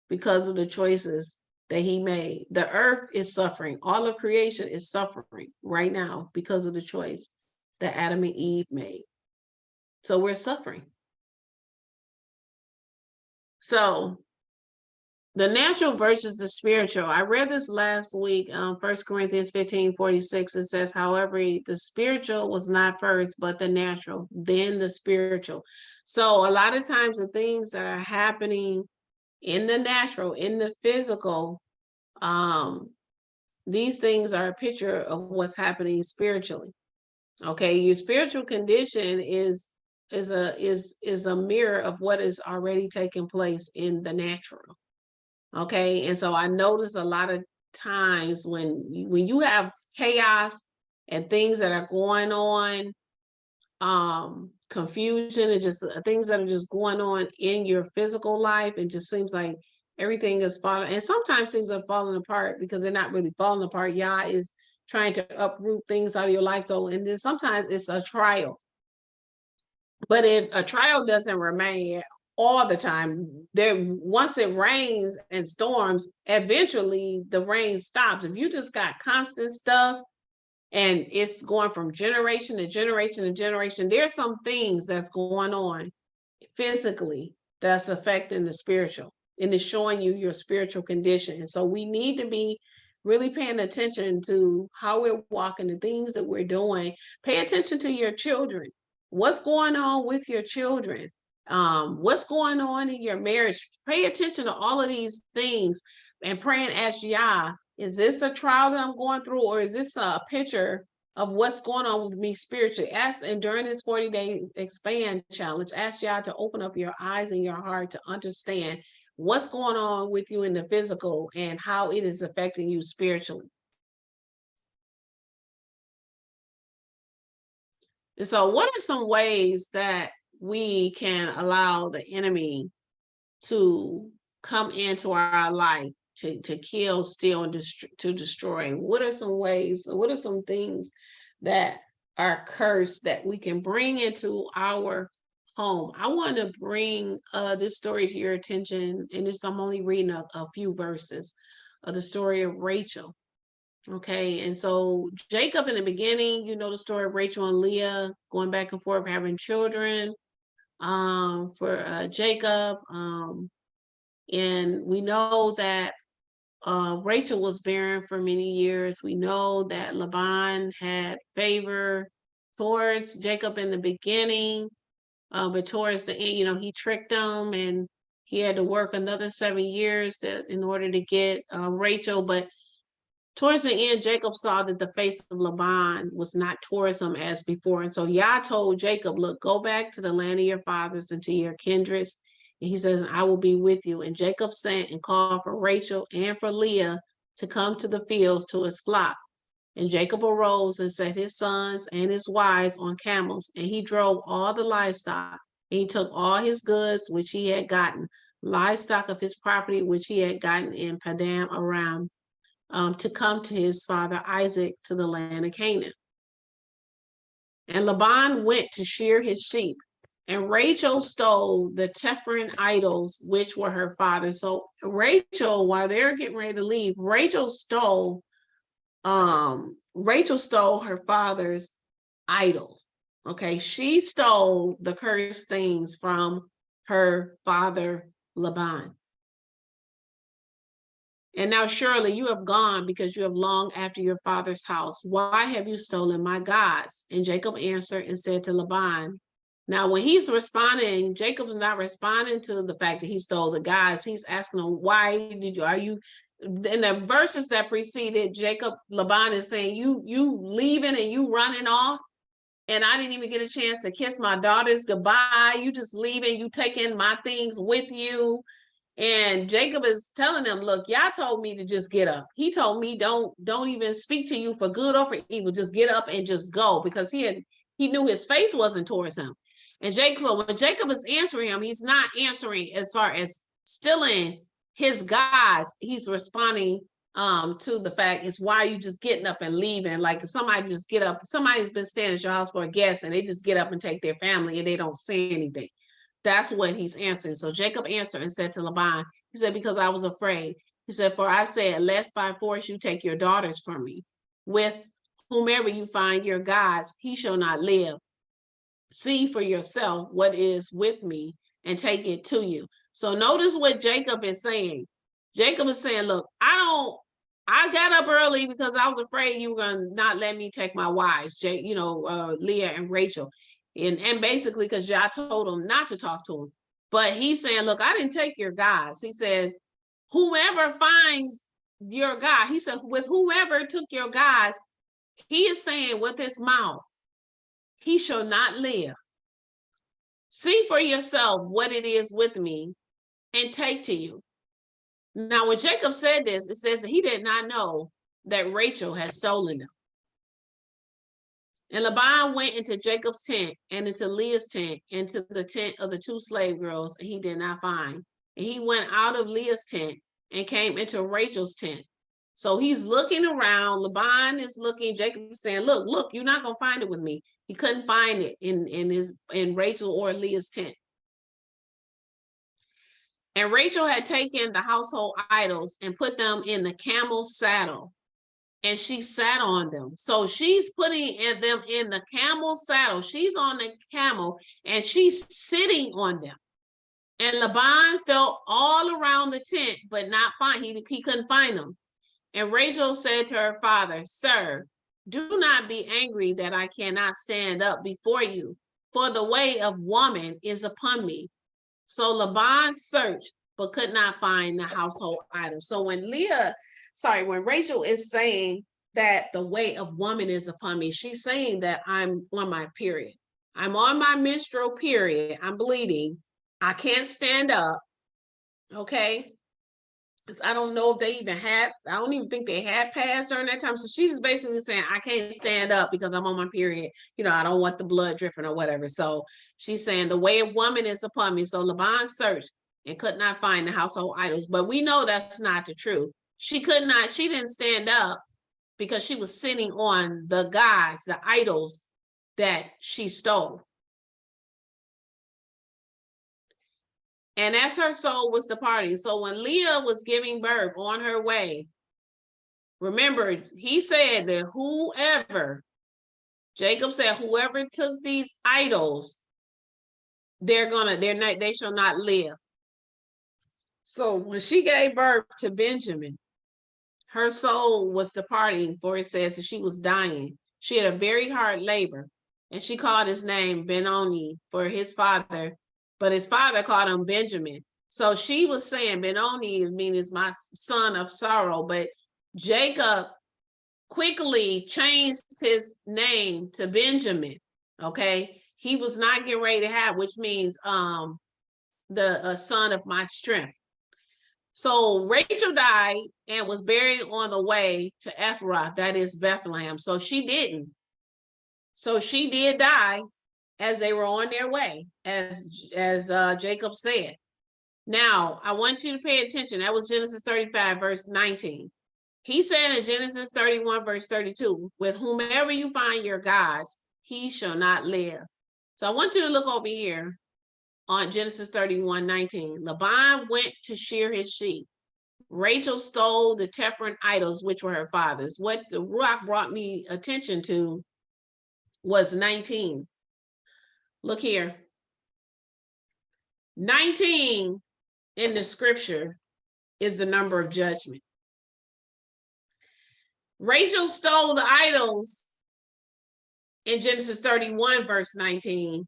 because of the choices that he made. The earth is suffering. All of creation is suffering right now because of the choice that Adam and Eve made. So we're suffering. So the natural versus the spiritual. I read this last week, 1 Corinthians 15:46. It says, however, the spiritual was not first, but the natural, then the spiritual. So a lot of times the things that are happening in the natural, in the physical, these things are a picture of what's happening spiritually. Okay, your spiritual condition is a mirror of what is already taking place in the natural. Okay, and so I notice a lot of times when you have chaos and things that are going on, confusion and just things that are just going on in your physical life, it just seems like everything is falling. And sometimes things are falling apart because they're not really falling apart. Yah is trying to uproot things out of your life. So, and then sometimes it's a trial. But if a trial doesn't remain all the time, there once it rains and storms, eventually the rain stops. If you just got constant stuff and it's going from generation to generation to generation, there's some things that's going on physically that's affecting the spiritual and it's showing you your spiritual condition. And so we need to be really paying attention to how we're walking, the things that we're doing. Pay attention to your children. What's going on with your children? What's going on in your marriage? Pay attention to all of these things and pray and ask Yah, is this a trial that I'm going through, or is this a picture of what's going on with me spiritually? Ask, and during this 40-day expand challenge, ask Yah to open up your eyes and your heart to understand what's going on with you in the physical and how it is affecting you spiritually. And so what are some ways that we can allow the enemy to come into our life to kill, steal, and to destroy? What are some ways, what are some things that are cursed that we can bring into our home? I want to bring this story to your attention, and I'm only reading a few verses of the story of Rachel. Okay, and so Jacob in the beginning, you know the story of Rachel and Leah going back and forth having children for Jacob, and we know that Rachel was barren for many years. We know that Laban had favor towards Jacob in the beginning, but towards the end, you know, he tricked him and he had to work another 7 years in order to get Rachel. But towards the end, Jacob saw that the face of Laban was not towards him as before. And so Yah told Jacob, look, go back to the land of your fathers and to your kindreds. And he says, I will be with you. And Jacob sent and called for Rachel and for Leah to come to the fields to his flock. And Jacob arose and set his sons and his wives on camels, and he drove all the livestock. And he took all his goods which he had gotten, livestock of his property which he had gotten in Padam Aram, to come to his father Isaac to the land of Canaan. And Laban went to shear his sheep, and Rachel stole the Tepharan idols, which were her father. So Rachel, while they're getting ready to leave, Rachel stole her father's idol. Okay, she stole the cursed things from her father Laban. And now surely you have gone because you have longed after your father's house. Why have you stolen my gods? And Jacob answered and said to Laban. Now, when he's responding, Jacob's not responding to the fact that he stole the gods. He's asking him, why did you, in the verses that preceded, Laban is saying, you leaving and you running off. And I didn't even get a chance to kiss my daughters goodbye. You just leaving, you taking my things with you. And Jacob is telling them, look, y'all told me to just get up. He told me don't even speak to you for good or for evil. Just get up and just go, because he knew his face wasn't towards him. And so when Jacob is answering him, he's not answering as far as stealing his gods. He's responding to the fact is, why are you just getting up and leaving? Like if somebody just get up, somebody's been staying at your house for a guest and they just get up and take their family and they don't say anything. That's what he's answering. So Jacob answered and said to Laban, he said, because I was afraid. He said, for I said, lest by force you take your daughters from me. With whomever you find your gods, he shall not live. See for yourself what is with me and take it to you. So notice what Jacob is saying. Jacob is saying, look, I got up early because I was afraid you were going to not let me take my wives, Leah and Rachel. And basically because Yah told him not to talk to him. But he's saying, look, I didn't take your gods. He said, whoever finds your God, he said, with whoever took your gods, he is saying with his mouth, he shall not live. See for yourself what it is with me and take to you. Now, when Jacob said this, it says that he did not know that Rachel had stolen them. And Laban went into Jacob's tent and into Leah's tent, into the tent of the two slave girls, and he did not find. And he went out of Leah's tent and came into Rachel's tent. So he's looking around. Laban is looking. Jacob is saying, look, you're not going to find it with me. He couldn't find it in Rachel or Leah's tent. And Rachel had taken the household idols and put them in the camel's saddle, and she sat on them. So she's putting them in the camel's saddle. She's on the camel and she's sitting on them. And Laban felt all around the tent, but not find. He couldn't find them. And Rachel said to her father, sir, do not be angry that I cannot stand up before you, for the way of woman is upon me. So Laban searched, but could not find the household item. So when Rachel is saying that the weight of woman is upon me, she's saying that I'm on my period. I'm on my menstrual period. I'm bleeding. I can't stand up. Okay. Because I don't know if they even had, I don't even think they had passed during that time. So she's basically saying, I can't stand up because I'm on my period. I don't want the blood dripping or whatever. So she's saying the way of woman is upon me. So Laban searched and could not find the household idols. But we know that's not the truth. She didn't stand up because she was sitting on the gods, the idols that she stole. And as her soul was departing, so when Leah was giving birth on her way, remember, he said that Jacob said, whoever took these idols, they shall not live. So when she gave birth to Benjamin, her soul was departing, for it says that she was dying. She had a very hard labor, and she called his name Benoni for his father, but his father called him Benjamin. So she was saying Benoni means my son of sorrow, but Jacob quickly changed his name to Benjamin. Okay, he was not getting ready to have, which means the son of my strength. So Rachel died and was buried on the way to Ephrath, that is Bethlehem. So she didn't. So she did die as they were on their way, as Jacob said. Now, I want you to pay attention. That was Genesis 35, verse 19. He said in Genesis 31, verse 32, with whomever you find your gods, he shall not live. So I want you to look over here on Genesis 31, 19. Laban went to shear his sheep. Rachel stole the Tephren idols, which were her father's. What the RUACH brought me attention to was 19. Look here. 19 in the scripture is the number of judgment. Rachel stole the idols in Genesis 31, verse 19,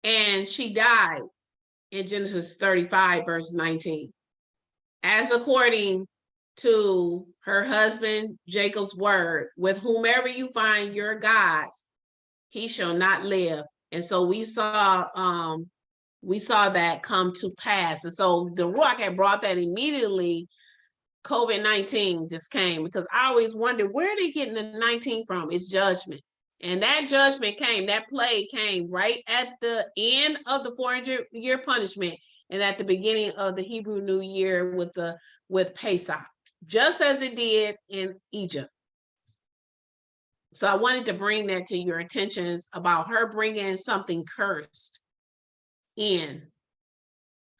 and she died in Genesis 35, verse 19. As according to her husband Jacob's word, with whomever you find your gods, he shall not live. And so we saw we saw that come to pass. And so the RUACH had brought that immediately. COVID-19 just came, because I always wondered, where are they getting the 19 from? It's judgment. And that judgment came, that plague came right at the end of the 400-year punishment and at the beginning of the Hebrew New Year with Pesach, just as it did in Egypt. So I wanted to bring that to your attentions about her bringing something cursed in,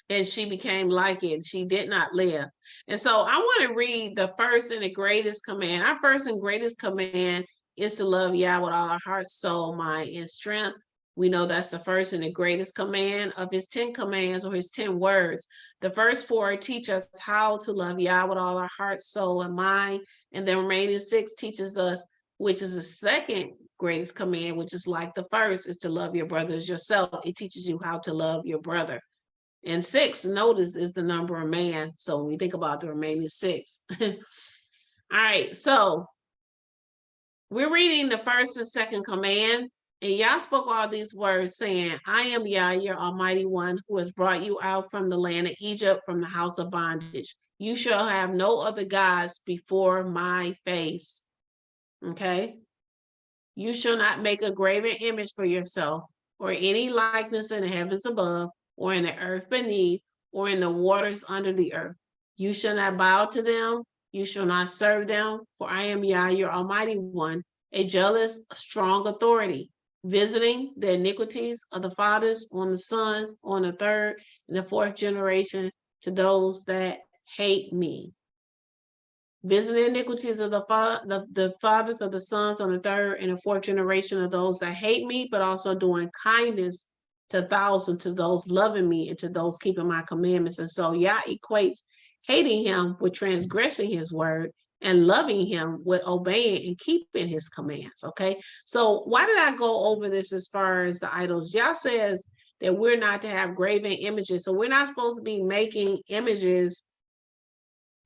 and she became like it. She did not live. And so I want to read the first and the greatest command. Our first and greatest command is to love Yah with all our heart, soul, mind, and strength. We know that's the first and the greatest command of his 10 commands, or his 10 words. The first 4 teach us how to love Yah with all our heart, soul, and mind. And the remaining 6 teaches us, which is the second greatest command, which is like the first, is to love your brother as yourself. It teaches you how to love your brother. And 6, notice, is the number of man. So when we think about the remaining 6. All right, so we're reading the first and second command. And Yah spoke all these words, saying, I am Yah, your almighty one, who has brought you out from the land of Egypt, from the house of bondage. You shall have no other gods before my face. Okay? You shall not make a graven image for yourself, or any likeness in the heavens above, or in the earth beneath, or in the waters under the earth. You shall not bow to them, you shall not serve them, for I am Yah, your almighty one, a jealous, strong authority, visiting the iniquities of the fathers on the sons, on the third and the fourth generation, to those that hate me. Visiting the iniquities of the fathers of the sons on the third and the fourth generation of those that hate me, but also doing kindness to thousands, to those loving me, and to those keeping my commandments. And so Yah equates hating him with transgressing his word, and loving him with obeying and keeping his commands. Okay, so why did I go over this as far as the idols? Yah says that we're not to have graven images. So we're not supposed to be making images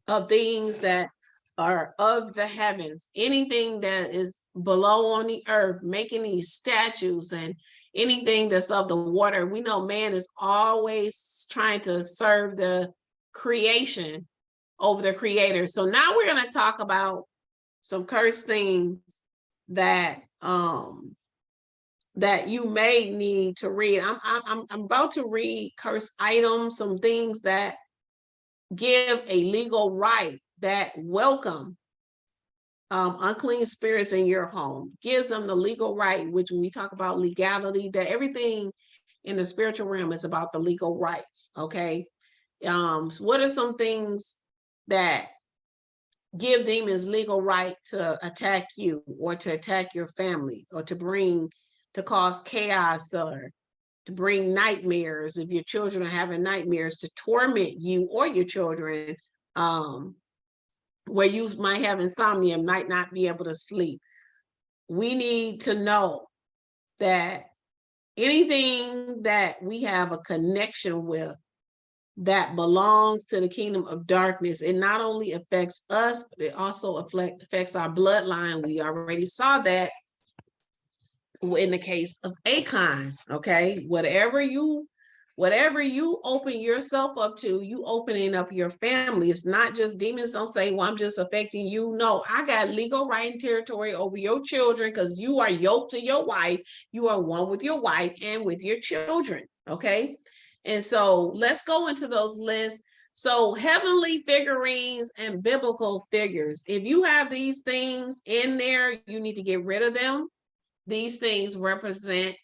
of things that are of the heavens, anything that is below on the earth, making these statues, and anything that's of the water. We know man is always trying to serve the creation over the creator. So now we're going to talk about some cursed things that that you may need to read. I'm about to read cursed items, some things that give a legal right, that welcome unclean spirits in your home, gives them the legal right, which when we talk about legality, that everything in the spiritual realm is about the legal rights. Okay. So what are some things that give demons legal right to attack you, or to attack your family, or to cause chaos, or to bring nightmares if your children are having nightmares, to torment you or your children, where you might have insomnia, might not be able to sleep? We need to know that anything that we have a connection with that belongs to the kingdom of darkness, it not only affects us, but it also affects our bloodline. We already saw that in the case of Achan. Okay, whatever you open yourself up to, you opening up your family. It's not just demons. Don't say, well, I'm just affecting you. No, I got legal right and territory over your children, because you are yoked to your wife. You are one with your wife and with your children. Okay, and so let's go into those lists. So heavenly figurines and biblical figures, if you have these things in there, you need to get rid of them. These things represent,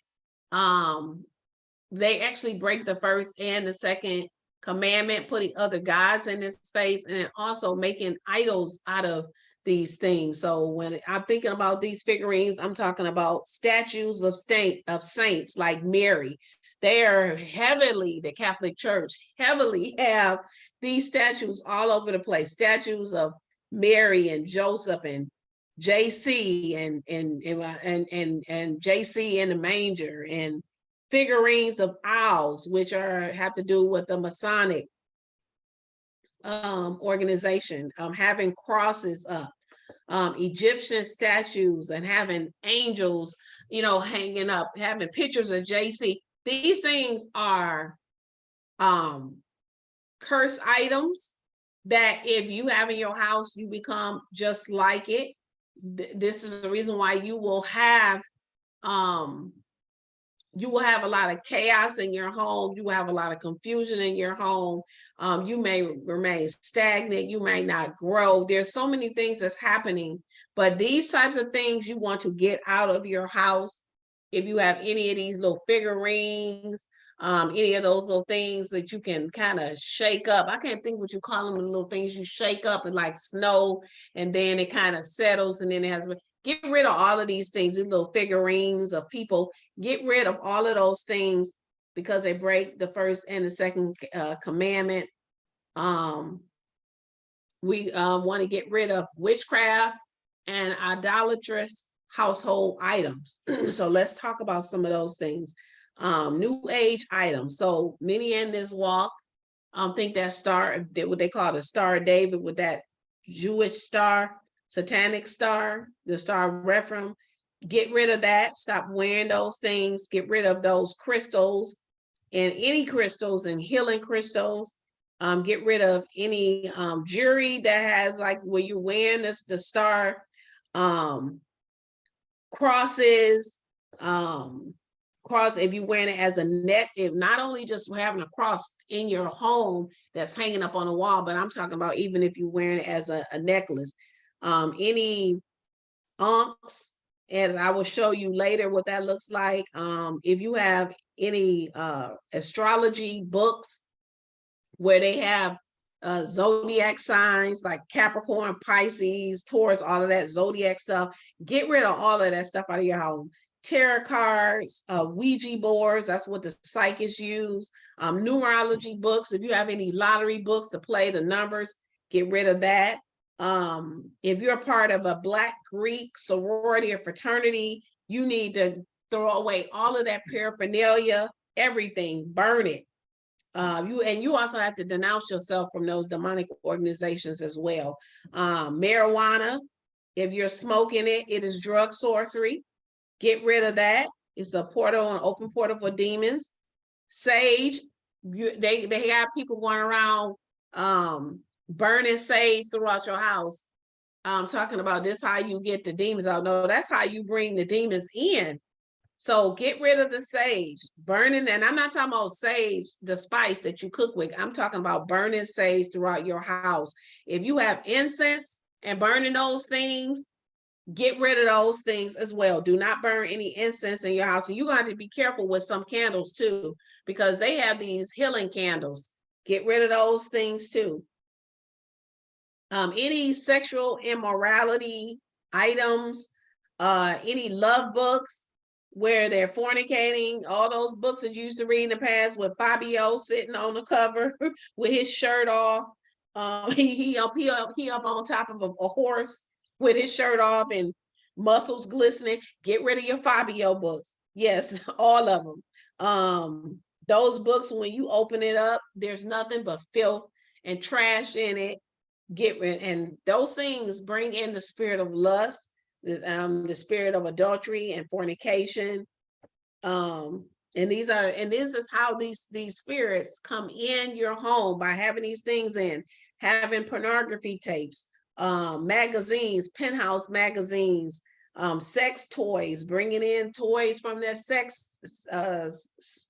they actually break the first and the second commandment, putting other gods in this space, and also making idols out of these things. So when I'm thinking about these figurines, I'm talking about statues of saints like Mary. They are heavily, the Catholic Church heavily have these statues all over the place. Statues of Mary and Joseph and JC and JC in the manger, and figurines of owls, which have to do with the Masonic organization, having crosses up, Egyptian statues, and having angels, hanging up, having pictures of JC. These things are curse items that if you have in your house, you become just like it. This is the reason why you will have a lot of chaos in your home. You will have a lot of confusion in your home. You may remain stagnant. You may not grow. There's so many things that's happening, but these types of things you want to get out of your house. If you have any of these little figurines, any of those little things that you can kind of shake up. I can't think what you call them, the little things you shake up and like snow, and then it kind of settles, and then it has, get rid of all of these things, these little figurines of people. Get rid of all of those things because they break the first and the second commandment. We want to get rid of witchcraft and idolatrous household items. So let's talk about some of those things. New age items. So many in this walk think that star, what they call the Star of David, with that Jewish star, satanic star, the Star of Rephaim. Get rid of that. Stop wearing those things. Get rid of those crystals and any crystals and healing crystals. Get rid of any jewelry that has, like, where you're wearing the star, crosses, cross, if you're wearing it as a neck, if not only just having a cross in your home that's hanging up on the wall, but I'm talking about even if you're wearing it as a necklace. Any unks, and I will show you later what that looks like. If you have any astrology books where they have zodiac signs like Capricorn, Pisces, Taurus, all of that zodiac stuff, get rid of all of that stuff out of your home. Tarot cards, Ouija boards, that's what the psychics use. Numerology books, if you have any lottery books to play the numbers, get rid of that. If you're part of a Black Greek sorority or fraternity, you need to throw away all of that paraphernalia, everything, burn it. You also have to denounce yourself from those demonic organizations as well. Marijuana, if you're smoking it, it is drug sorcery. Get rid of that. It's a portal, an open portal for demons. Sage, they have people going around burning sage throughout your house. Talking about this, how you get the demons out. No, that's how you bring the demons in. So get rid of the sage, burning, and I'm not talking about sage, the spice that you cook with. I'm talking about burning sage throughout your house. If you have incense and burning those things, get rid of those things as well. Do not burn any incense in your house. And you're going to have to be careful with some candles too, because they have these healing candles. Get rid of those things too. Any sexual immorality items, any love books where they're fornicating, all those books that you used to read in the past with Fabio sitting on the cover with his shirt off. He up on top of a horse with his shirt off and muscles glistening. Get rid of your Fabio books. Yes, all of them. Those books, when you open it up, there's nothing but filth and trash in it. Get rid, and those things bring in the spirit of lust, the spirit of adultery and fornication. And this is how these spirits come in your home, by having these things in, having pornography tapes, magazines, penthouse magazines, sex toys, bringing in toys from their sex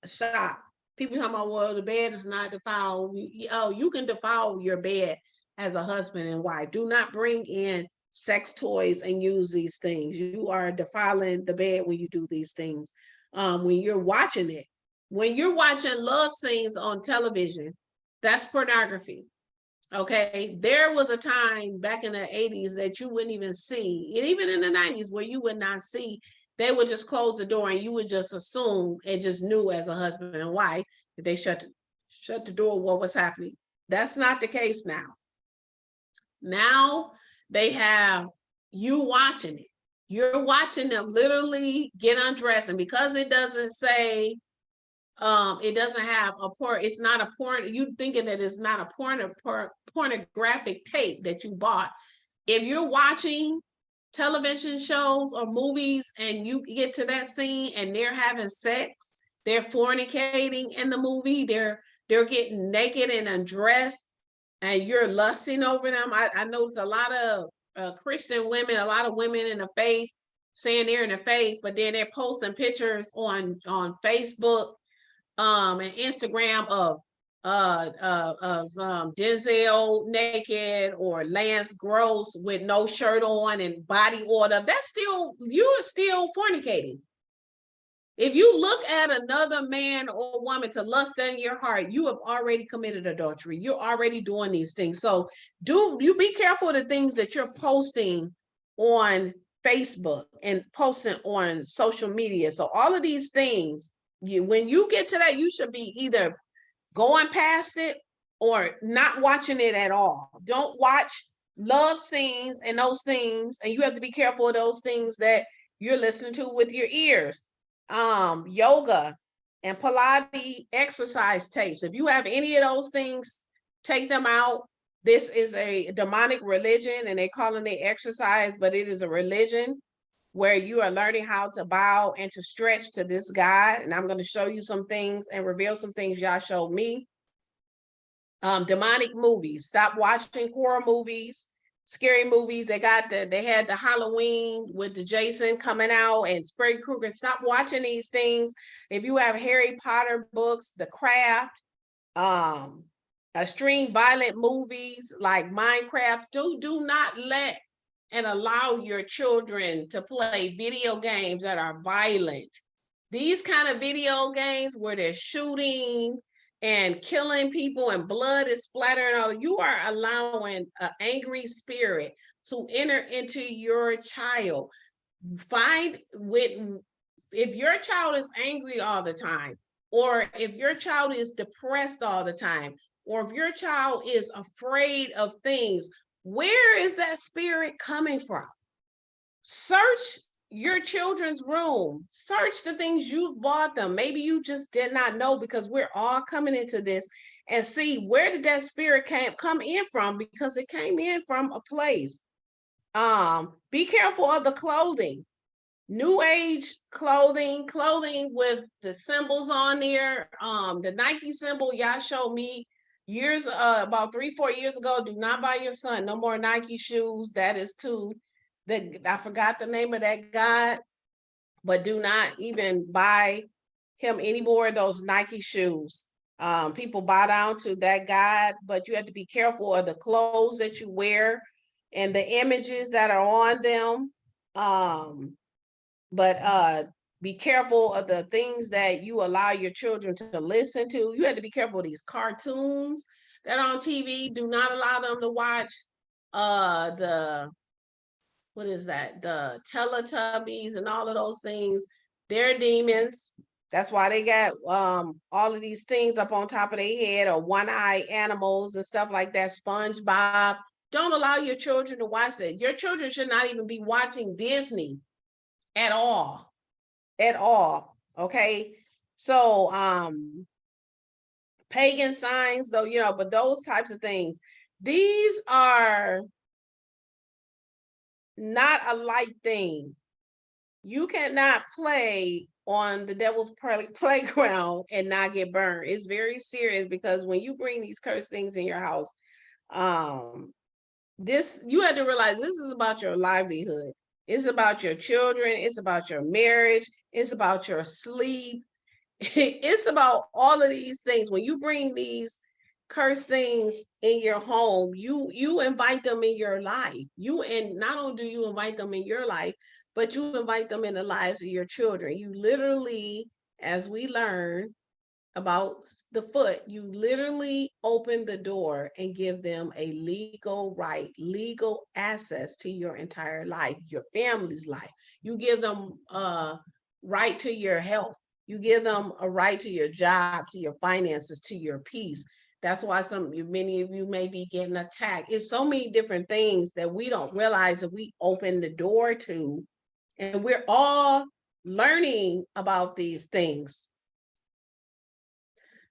shop. People talking about, well, the bed is not defiled. Oh, you can defile your bed as a husband and wife. Do not bring in sex toys and use these things. You are defiling the bed when you do these things. When you're watching it, when you're watching love scenes on television, that's pornography. Okay, there was a time back in the 80s that you wouldn't even see, and even in the 90s, where you would not see. They would just close the door and you would just assume and just knew as a husband and wife that they shut the door what was happening. That's not the case now. Now they have you watching it. You're watching them literally get undressed, and because it doesn't say, it doesn't have a porn, it's not a porn, you thinking that it's not a pornographic tape that you bought. If you're watching television shows or movies and you get to that scene and they're having sex, they're fornicating in the movie, they're they're getting naked and undressed, and you're lusting over them. I notice a lot of Christian women, a lot of women in the faith saying they're in the faith, but then they're posting pictures on Facebook and Instagram of Denzel naked, or Lance Gross with no shirt on and body oil. That's still, you're still fornicating. If you look at another man or woman to lust in your heart, you have already committed adultery. You're already doing these things. So do you be careful of the things that you're posting on Facebook and posting on social media. So all of these things, when you get to that, you should be either going past it or not watching it at all. Don't watch love scenes and those things, and you have to be careful of those things that you're listening to with your ears. Yoga and Pilates exercise tapes. If you have any of those things, take them out. This is a demonic religion, and they're calling it exercise, but it is a religion where you are learning how to bow and to stretch to this God. And I'm going to show you some things and reveal some things y'all showed me. Demonic movies. Stop watching horror movies, scary movies. They had the Halloween with the Jason coming out and Freddy Krueger. Stop watching these things. If you have Harry Potter books, The Craft, extreme violent movies like Minecraft, do not let and allow your children to play video games that are violent. These kind of video games where they're shooting and killing people and blood is splattering all, you are allowing an angry spirit to enter into your child. If your child is angry all the time, or if your child is depressed all the time, or if your child is afraid of things, where is that spirit coming from? Search your children's room. Search the things you bought them. Maybe you just did not know, because we're all coming into this, and see where did that spirit come in from, because it came in from a place. Be careful of the clothing. New age clothing with the symbols on there. The Nike symbol y'all showed me years, about 3-4 years ago. Do not buy your son no more Nike shoes. That is I forgot the name of that God, but do not even buy him any more of those Nike shoes. People bow down to that God, but you have to be careful of the clothes that you wear and the images that are on them. But be careful of the things that you allow your children to listen to. You have to be careful of these cartoons that are on TV. Do not allow them to watch the Teletubbies and all of those things. They're demons. That's why they got all of these things up on top of their head, or one-eye animals and stuff like that. SpongeBob. Don't allow your children to watch that. Your children should not even be watching Disney at all. Okay. So pagan signs, though, but those types of things, these are not a light thing. You cannot play on the devil's playground and not get burned. It's very serious, because when you bring these cursed things in your house, you have to realize this is about your livelihood. It's about your children. It's about your marriage. It's about your sleep. It's about all of these things. When you bring these cursed things in your home, you invite them in your life. And not only do you invite them in your life, but you invite them in the lives of your children. You literally, as we learn about the foot, you literally open the door and give them a legal right, legal access to your entire life, your family's life. You give them a right to your health. You give them a right to your job, to your finances, to your peace. That's why many of you may be getting attacked. It's so many different things that we don't realize that we open the door to, and we're all learning about these things.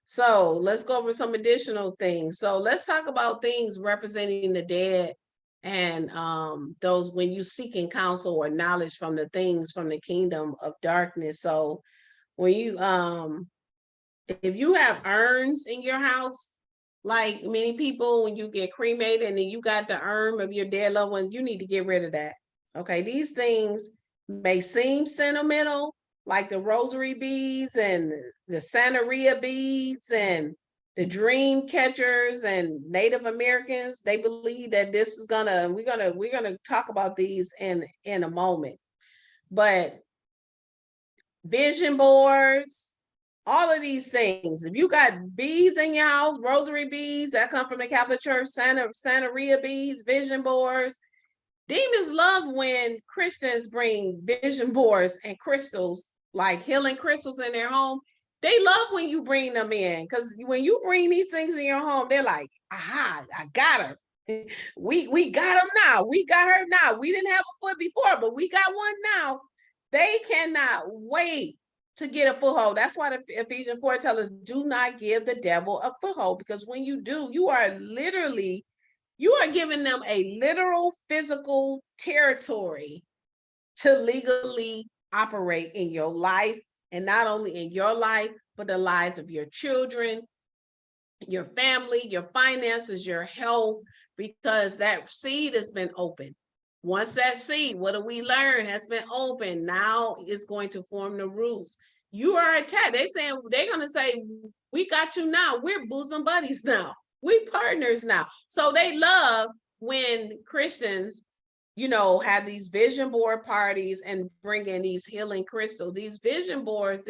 So let's go over some additional things. So let's talk about things representing the dead, and those when you seeking counsel or knowledge from the things from the kingdom of darkness. So when you If you have urns in your house, like many people, when you get cremated and then you got the urn of your dead loved one, you need to get rid of that. Okay, these things may seem sentimental, like the rosary beads and the Santeria beads and the dream catchers and Native Americans. They believe that this is we're gonna talk about these in a moment. But vision boards, all of these things. If you got beads in your house, rosary beads that come from the Catholic Church, Santeria beads, vision boards. Demons love when Christians bring vision boards and crystals, like healing crystals in their home. They love when you bring them in, because when you bring these things in your home, they're like, aha, I got her. We got them now. We got her now. We didn't have a foot before, but we got one now. They cannot wait to get a foothold. That's why the Ephesians 4 tells us, do not give the devil a foothold, because when you do, you are giving them a literal physical territory to legally operate in your life, and not only in your life, but the lives of your children, your family, your finances, your health, because that seed has been opened. Once that seed, what do we learn, has been opened, now it's going to form the roots. You are attacked. They're going to say, we got you now. We're bosom buddies now. We partners now. So they love when Christians, have these vision board parties and bring in these healing crystals. These vision boards,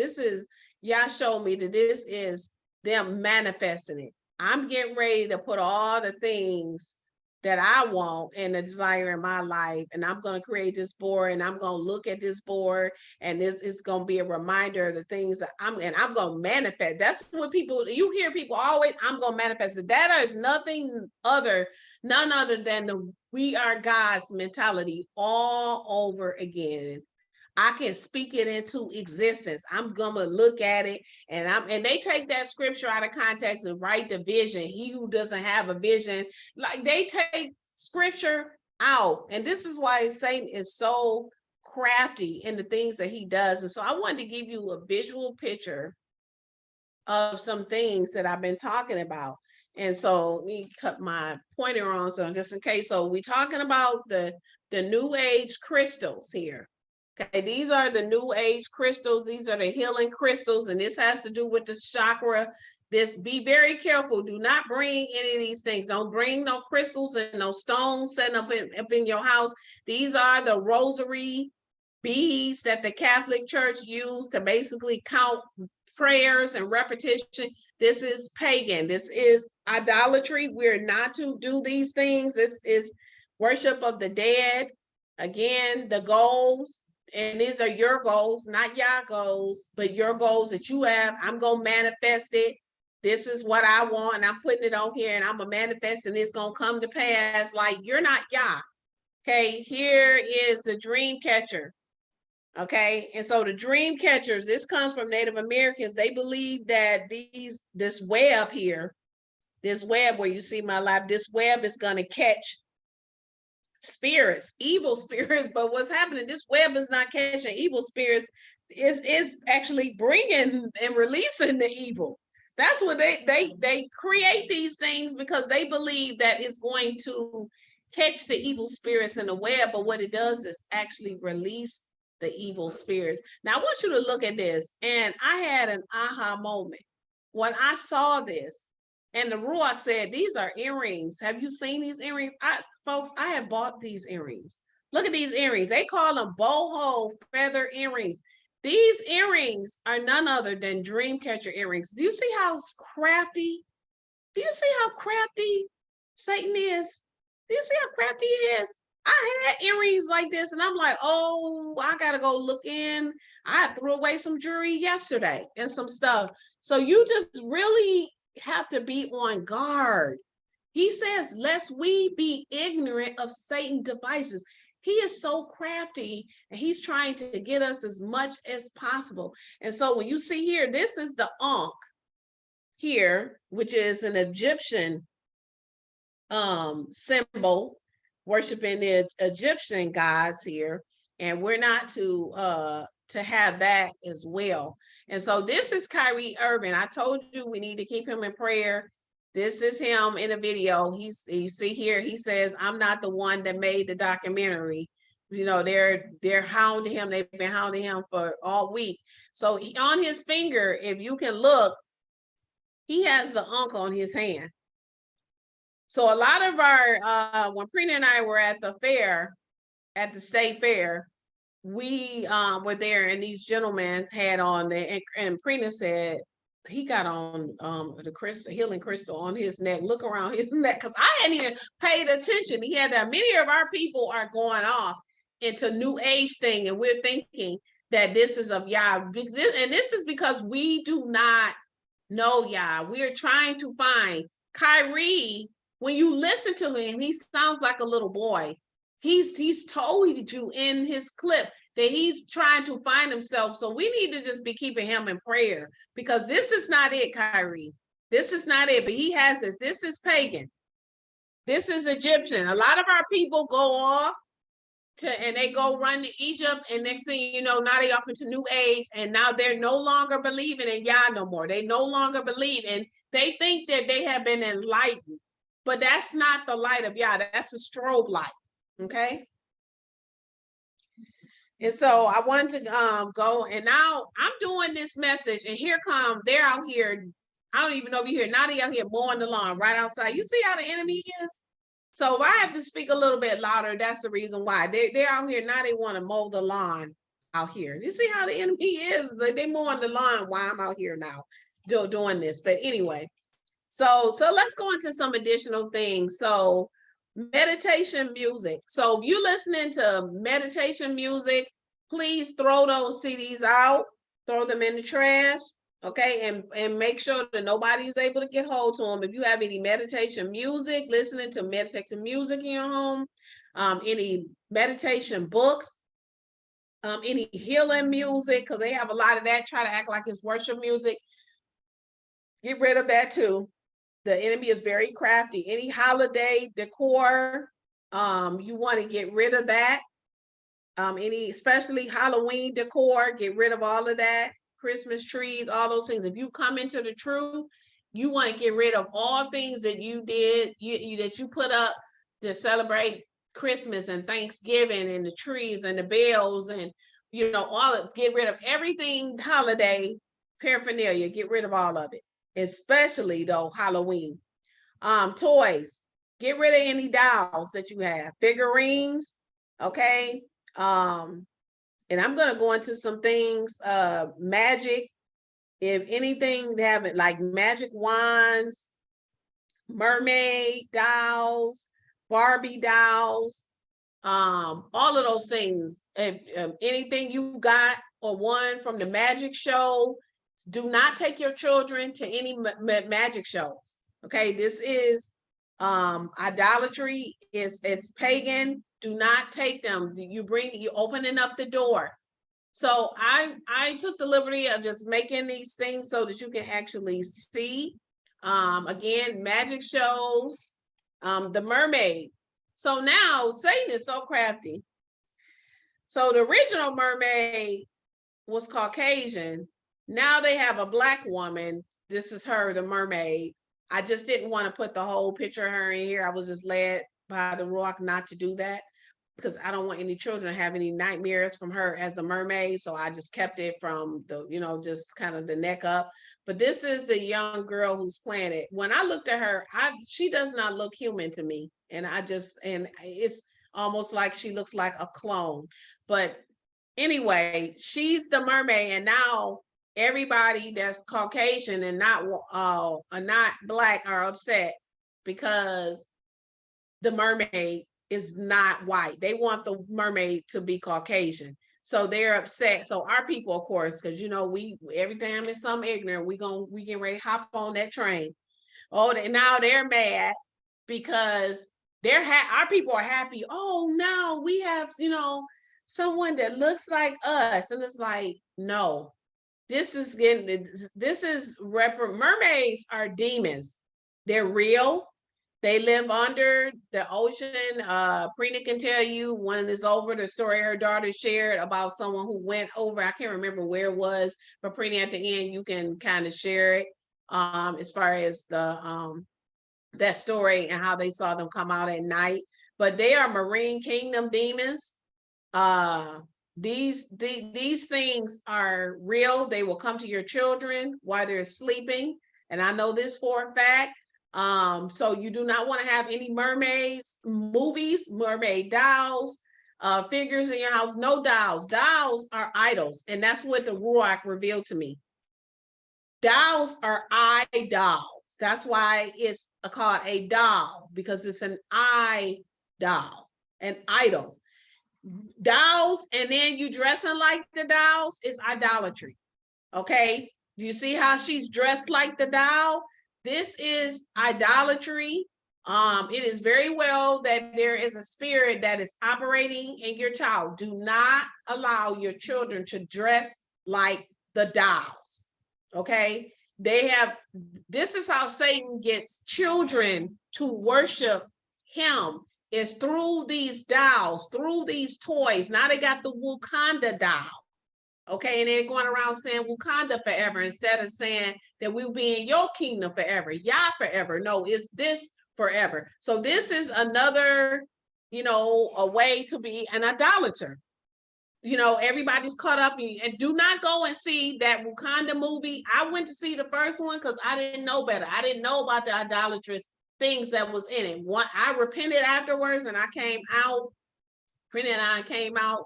y'all showed me that this is them manifesting it. I'm getting ready to put all the things that I want and the desire in my life, and I'm going to create this board, and I'm going to look at this board, and this is going to be a reminder of the things that I'm going to manifest. That's what you hear people always, I'm going to manifest it. That is none other than the we are God's mentality all over again. I can speak it into existence. I'm gonna look at it, and they take that scripture out of context and write the vision. He who doesn't have a vision, like they take scripture out. And this is why Satan is so crafty in the things that he does. And so I wanted to give you a visual picture of some things that I've been talking about. And so let me cut my pointer on, so just in case. So we're talking about the new age crystals here. Okay, these are the new age crystals. These are the healing crystals, and this has to do with the chakra. Be very careful. Do not bring any of these things. Don't bring no crystals and no stones setting up in your house. These are the rosary beads that the Catholic Church used to basically count prayers and repetition. This is pagan. This is idolatry. We're not to do these things. This is worship of the dead. Again, the goals. And these are your goals, not your goals, but your goals that you have. I'm going to manifest it. This is what I want, and I'm putting it on here, and I'm going to manifest, and it's going to come to pass. Like, you're not Yah. Okay, here is the dream catcher. Okay, and so the dream catchers, this comes from Native Americans. They believe that this web here, this web where you see my life, this web is going to catch spirits, evil spirits. But what's happening, this web is not catching evil spirits, is actually bringing and releasing the evil. That's what they create these things, because they believe that it's going to catch the evil spirits in the web. But what it does is actually release the evil spirits. Now I want you to look at this, and I had an aha moment when I saw this. And the RUACH said, these are earrings. Have you seen these earrings? Folks, I have bought these earrings. Look at these earrings. They call them boho feather earrings. These earrings are none other than dream catcher earrings. Do you see how crafty? Do you see how crafty Satan is? Do you see how crafty he is? I had earrings like this, and I'm like, oh, I got to go look in. I threw away some jewelry yesterday and some stuff. So you just really have to be on guard. He says, lest we be ignorant of Satan's devices. He is so crafty, and he's trying to get us as much as possible. And so when you see here, this is the Ankh here, which is an Egyptian symbol, worshiping the Egyptian gods here. And we're not to to have that as well. And so this is Kyrie Irving. I told you we need to keep him in prayer. This is him in a video. You see here, he says, I'm not the one that made the documentary. You know, they're hounding him. They've been hounding him for all week. So on his finger, if you can look, he has the unk on his hand. So a lot of our, when Prina and I were at the fair, at the state fair, we were there, and these gentlemen had on the, and Prina said he got on the crystal, healing crystal on his neck. Look around his neck, because I hadn't even paid attention. He had that. Many of our people are going off into new age thing, and we're thinking that this is of Yah. And this is because we do not know Yah. We're trying to find Kyrie. When you listen to him, he sounds like a little boy. He's told you in his clip that he's trying to find himself. So we need to just be keeping him in prayer, because this is not it, Kyrie. This is not it, but he has this. This is pagan. This is Egyptian. A lot of our people go off and they go run to Egypt, and next thing you know, now they off into new age, and now they're no longer believing in Yah no more. They no longer believe, and they think that they have been enlightened, but that's not the light of Yah. That's a strobe light. Okay. And so I wanted to go, and now I'm doing this message, and here come, they're out here. I don't even know if you hear, now they out here mowing the lawn right outside. You see how the enemy is? So if I have to speak a little bit louder, that's the reason why. They're out here now. They want to mow the lawn out here. You see how the enemy is? They mowing the lawn while I'm out here now doing this. But anyway, so let's go into some additional things. So meditation music. So if you listening to meditation music, please throw those CDs out, throw them in the trash. Okay, and make sure that nobody's able to get hold to them. If you have any meditation music, listening to meditation music in your home, any meditation books, any healing music, because they have a lot of that, try to act like it's worship music. Get rid of that too. The enemy is very crafty. Any holiday decor, you want to get rid of that. Especially Halloween decor, get rid of all of that. Christmas trees, all those things. If you come into the truth, you want to get rid of all things that you did, that you put up to celebrate Christmas and Thanksgiving, and the trees and the bells, and get rid of everything holiday paraphernalia. Get rid of all of it, especially though Halloween. Toys, get rid of any dolls that you have, figurines. Okay. And I'm going to go into some things, magic, if anything, they have it like magic wands, mermaid dolls, Barbie dolls, all of those things. If anything you got or won from the magic show, do not take your children to any magic shows. Okay, this is idolatry. It's pagan. Do not take them. You're opening up the door. So I took the liberty of just making these things so that you can actually see. Again, magic shows, the mermaid. So now Satan is so crafty. So the original mermaid was Caucasian. Now they have a black woman. This is her, the mermaid. I just didn't want to put the whole picture of her in here. I was just led by the RUACH not to do that, because I don't want any children to have any nightmares from her as a mermaid. So I just kept it from the, just kind of the neck up. But this is the young girl who's playing it. When I looked at her, she does not look human to me. And it's almost like she looks like a clone. But anyway, she's the mermaid. And now everybody that's Caucasian and not black are upset because the mermaid is not white. They want the mermaid to be Caucasian. So they're upset. So our people, of course, because we every time it's some ignorant, we get ready to hop on that train. Oh, now they're mad because our people are happy. Oh, now we have someone that looks like us, and it's like, no, mermaids are demons. They're real. They live under the ocean. Prina can tell you when it's over, the story her daughter shared about someone who went over. I can't remember where it was, but Prina, at the end, you can kind of share it as far as the that story and how they saw them come out at night. But they are marine kingdom demons. These things are real. They will come to your children while they're sleeping, and I know this for a fact. So you do not want to have any mermaids movies, mermaid dolls, figures in your house. No dolls. Dolls are idols, and that's what the RUACH revealed to me. Dolls are idols. That's why it's called a doll, because it's an idol, an idol. Dolls, and then you dressing like the dolls is idolatry. Okay, do you see how she's dressed like the doll? This is idolatry. It is very well that there is a spirit that is operating in your child. Do not allow your children to dress like the dolls. Okay, this is how Satan gets children to worship him, is through these dolls, through these toys. Now they got the Wakanda doll. Okay, and they're going around saying Wakanda forever instead of saying that we'll be in your kingdom forever, Yah forever. No, it's this forever. So this is another, a way to be an idolater. Everybody's caught up and do not go and see that Wakanda movie. I went to see the first one because I didn't know better. I didn't know about the idolatrous things that was in it. I repented afterwards, and I came out. Prina and I came out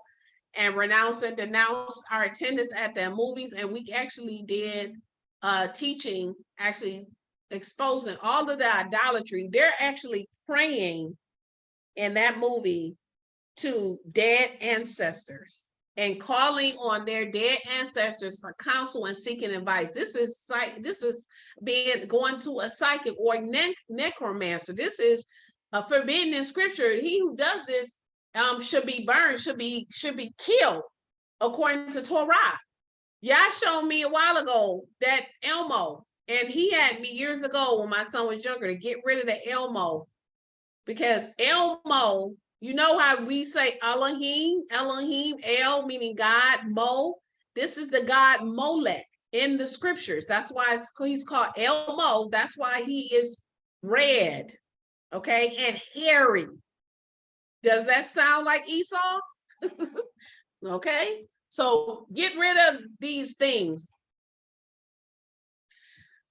and renounced and denounced our attendance at the movies, and we actually did teaching, actually exposing all of the idolatry. They're actually praying in that movie to dead ancestors and calling on their dead ancestors for counsel and seeking advice. This is going to a psychic or necromancer. This is forbidden in scripture. He who does this should be burned, should be killed, according to Torah. Y'all showed me a while ago that Elmo, and he had me years ago when my son was younger to get rid of the Elmo, because Elmo, you know how we say Elohim, El meaning God, Mo. This is the god Molech in the scriptures. That's why he's called Elmo. That's why he is red, okay, and hairy. Does that sound like Esau? Okay, so get rid of these things.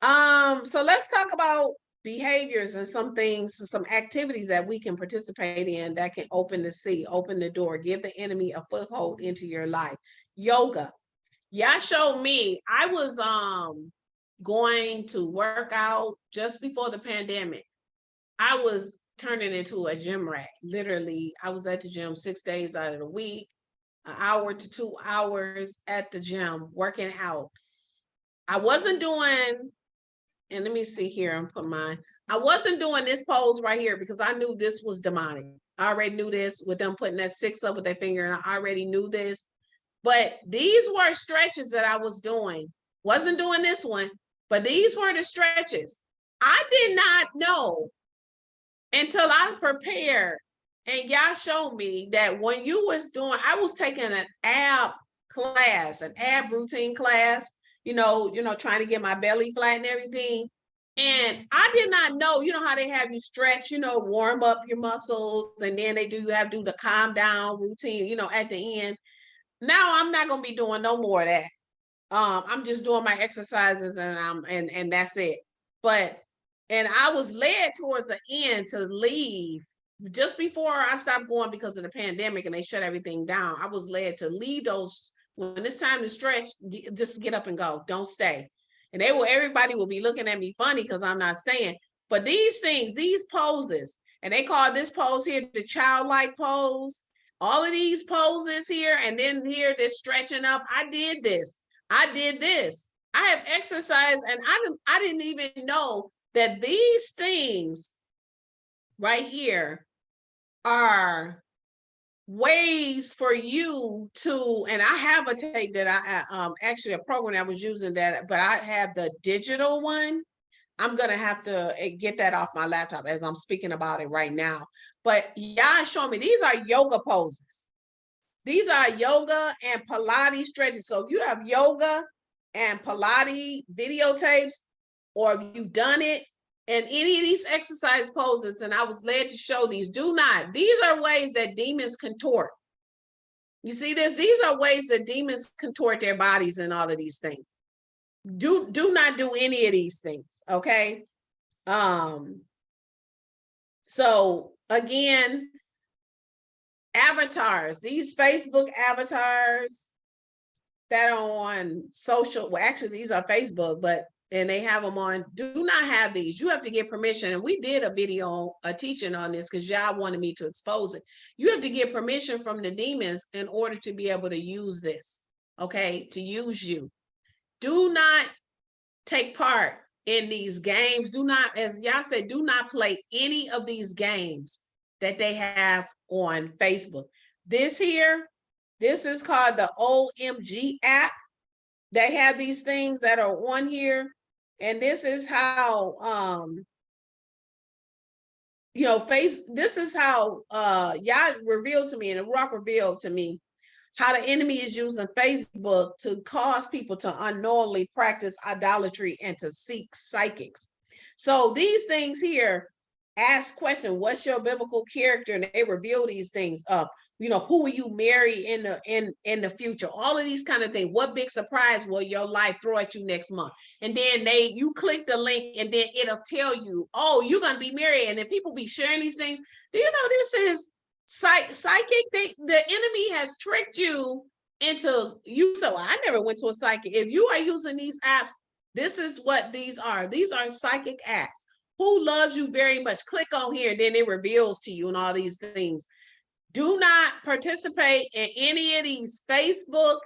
So let's talk about behaviors and some things, some activities that we can participate in that can open the door, give the enemy a foothold into your life. Yoga. Y'all showed me, I was going to work out just before the pandemic. I was turning into a gym rat. Literally, I was at the gym 6 days out of the week, 1 hour to 2 hours at the gym working out. I wasn't doing, and let me see here, I'm putting mine. I wasn't doing this pose right here because I knew this was demonic. I already knew this with them putting that 6 up with their finger, and I already knew this. But these were stretches that I was doing. Wasn't doing this one, but these were the stretches. I did not know until I prepared, and y'all showed me that when you was doing, I was taking an ab class, an ab routine class, trying to get my belly flat and everything. And I did not know, how they have you stretch, warm up your muscles, and then you have to do the calm down routine, at the end. Now I'm not gonna be doing no more of that. I'm just doing my exercises and that's it. And I was led towards the end to leave just before I stopped going because of the pandemic and they shut everything down. I was led to leave those. When it's time to stretch, just get up and go. Don't stay. And everybody will be looking at me funny because I'm not staying. But these things, these poses, and they call this pose here the childlike pose. All of these poses here, and then here, this stretching up. I did this. I have exercised, and I didn't even know that these things right here are ways for you to, and I have a tape that I actually a program I was using that, but I have the digital one I'm going to have to get that off my laptop as I'm speaking about it right now. But y'all show me, these are yoga poses. These are yoga and Pilates stretches. So if you have yoga and Pilates videotapes, or if you've done it, and any of these exercise poses, and I was led to show these, these are ways that demons contort. You see this? These are ways that demons contort their bodies and all of these things. Do not do any of these things, okay? So again, avatars, these Facebook avatars that are on social, well, actually these are Facebook, and they have them on, do not have these. You have to get permission. And we did a video, a teaching on this because y'all wanted me to expose it. You have to get permission from the demons in order to be able to use this, okay? To use you. Do not take part in these games. Do not, as y'all said, do not play any of these games that they have on Facebook. This here, this is called the OMG app. They have these things that are on here. And this is how, this is how Yah revealed to me, and the RUACH revealed to me, how the enemy is using Facebook to cause people to unknowingly practice idolatry and to seek psychics. So these things here ask question, what's your biblical character? And they reveal these things up. Who will you marry in the future? All of these kind of things. What big surprise will your life throw at you next month? And then you click the link, and then it'll tell you, oh, you're gonna be married. And then people be sharing these things. Do you know this is psychic? The enemy has tricked you into you. So I never went to a psychic. If you are using these apps, this is what these are. These are psychic apps. Who loves you very much? Click on here, and then it reveals to you and all these things. Do not participate in any of these Facebook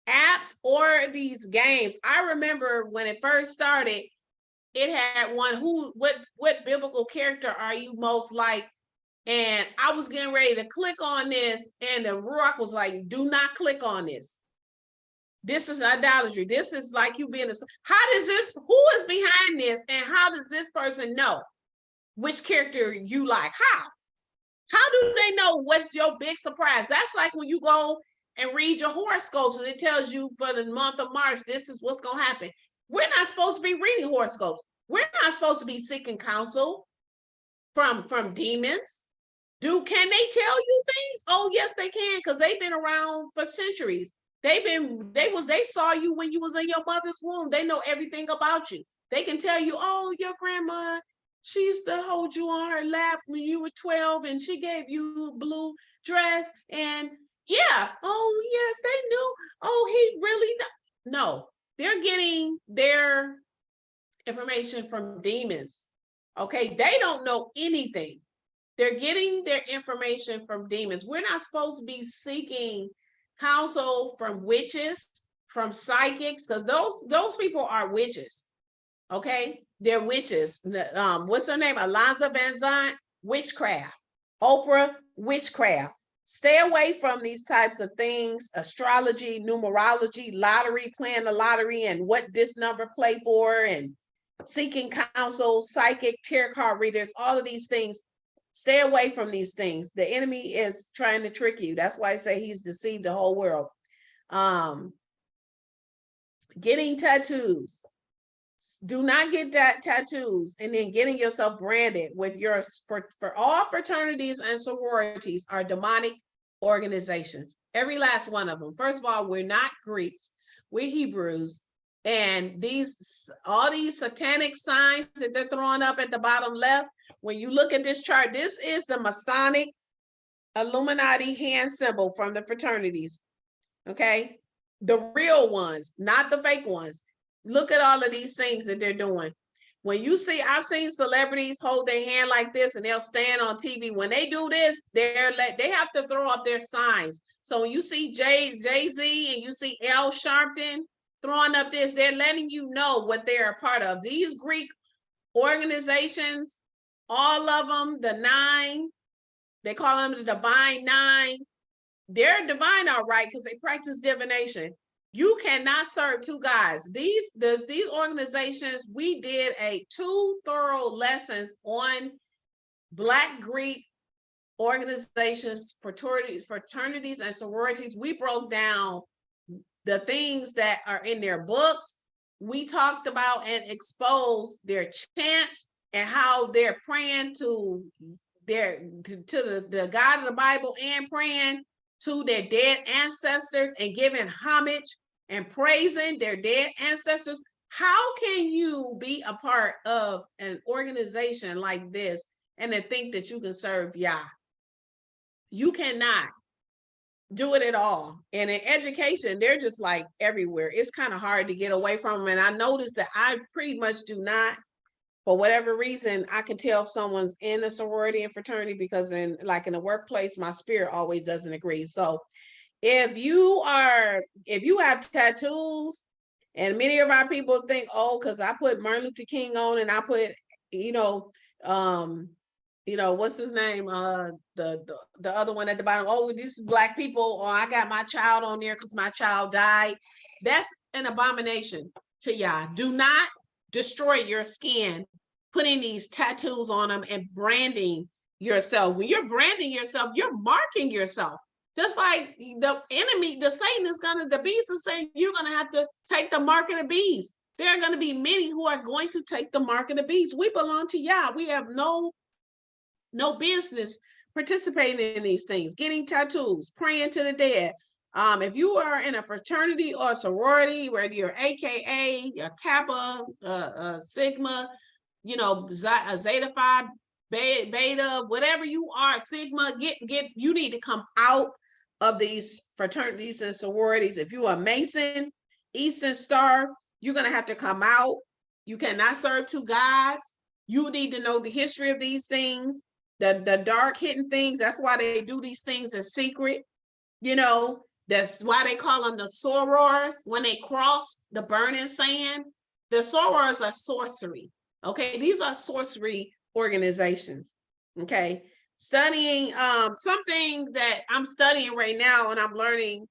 apps or these games. I remember when it first started, it had one, what biblical character are you most like? And I was getting ready to click on this, and the RUACH was like, do not click on this. This is idolatry. This is like you being who is behind this? And how does this person know which character you like? How do they know what's your big surprise? That's like when you go and read your horoscopes and it tells you for the month of March, this is what's going to happen. We're not supposed to be reading horoscopes. We're not supposed to be seeking counsel from demons. Can they tell you things? Oh, yes, they can, because they've been around for centuries. They saw you when you was in your mother's womb. They know everything about you. They can tell you, oh, your grandma, she used to hold you on her lap when you were 12, and she gave you a blue dress. And yeah, oh, yes, they knew. Oh, he really no. They're getting their information from demons. Okay, they don't know anything. They're getting their information from demons. We're not supposed to be seeking counsel from witches, from psychics, because those people are witches. Okay, they're witches. What's her name? Alonzo Van Zant, witchcraft. Oprah, witchcraft. Stay away from these types of things. Astrology, numerology, lottery, playing the lottery, and what this number play for, and seeking counsel, psychic, tarot card readers, all of these things. Stay away from these things. The enemy is trying to trick you. That's why I say he's deceived the whole world. Getting tattoos. Do not get that tattoos and then getting yourself branded with for all fraternities and sororities are demonic organizations. Every last one of them. First of all, we're not Greeks, we're Hebrews. And all these satanic signs that they're throwing up at the bottom left, when you look at this chart, this is the Masonic Illuminati hand symbol from the fraternities. Okay, the real ones, not the fake ones. Look at all of these things that they're doing. When you see, I've seen celebrities hold their hand like this and they'll stand on TV. When they do this, they have to throw up their signs. So when you see Jay-Z and you see Al Sharpton throwing up this, they're letting you know what they're a part of. These Greek organizations, all of them, the 9, they call them the Divine 9. They're divine, all right, because they practice divination. You cannot serve two gods. These organizations, we did 2 thorough lessons on Black Greek organizations, fraternities and sororities. We broke down the things that are in their books. We talked about and exposed their chants and how they're praying to the God of the Bible and praying to their dead ancestors and giving homage and praising their dead ancestors. How can you be a part of an organization like this and then think that you can serve Yah? You cannot do it at all. And in education, they're just like everywhere. It's kind of hard to get away from them. And I noticed that I pretty much do not, for whatever reason, I can tell if someone's in a sorority and fraternity, because in the workplace, my spirit always doesn't agree. So if you have tattoos, and many of our people think, oh, because I put Martin Luther King on, and I put, what's his name? The other one at the bottom. Oh, this is Black people, or I got my child on there because my child died. That's an abomination to Yah. Do not destroy your skin, putting these tattoos on them and branding yourself. When you're branding yourself, you're marking yourself. Just like the enemy, the beast is saying, you're going to have to take the mark of the beast. There are going to be many who are going to take the mark of the beast. We belong to Yah. We have no business participating in these things, getting tattoos, praying to the dead. If you are in a fraternity or a sorority, whether you're AKA, a Kappa, Sigma, Zeta Phi, Beta, whatever you are, Sigma, you need to come out of these fraternities and sororities. If you are Mason, Eastern Star, you're going to have to come out. You cannot serve two gods. You need to know the history of these things, the dark hidden things. That's why they do these things in secret. That's why they call them the sorors. When they cross the burning sand, the sorors are sorcery. Okay, these are sorcery organizations. Okay, studying something that I'm studying right now and I'm learning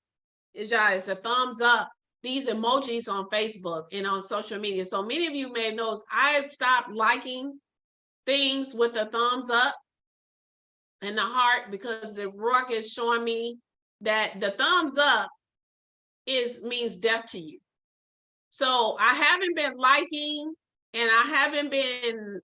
is the thumbs up, these emojis on Facebook and on social media. So many of you may know I've stopped liking things with the thumbs up and the heart, because the RUACH is showing me that the thumbs up means death to you. So I haven't been liking, and I haven't been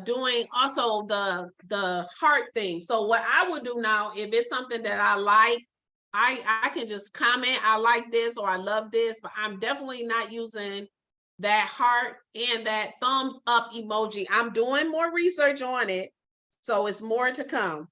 doing also the heart thing. So what I would do now, if it's something that I like, I can just comment, I like this or I love this, but I'm definitely not using that heart and that thumbs up emoji. I'm doing more research on it, so it's more to come.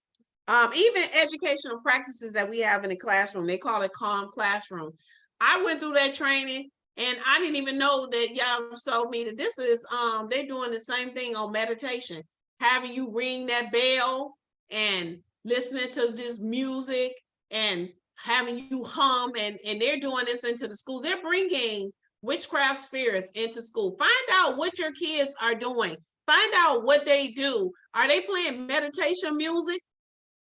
Even educational practices that we have in the classroom, they call it Calm Classroom. I went through that training and I didn't even know that y'all showed me that this is, they're doing the same thing on meditation, having you ring that bell and listening to this music and having you hum, and they're doing this into the schools. They're bringing witchcraft spirits into school. Find out what your kids are doing. Find out what they do. Are they playing meditation music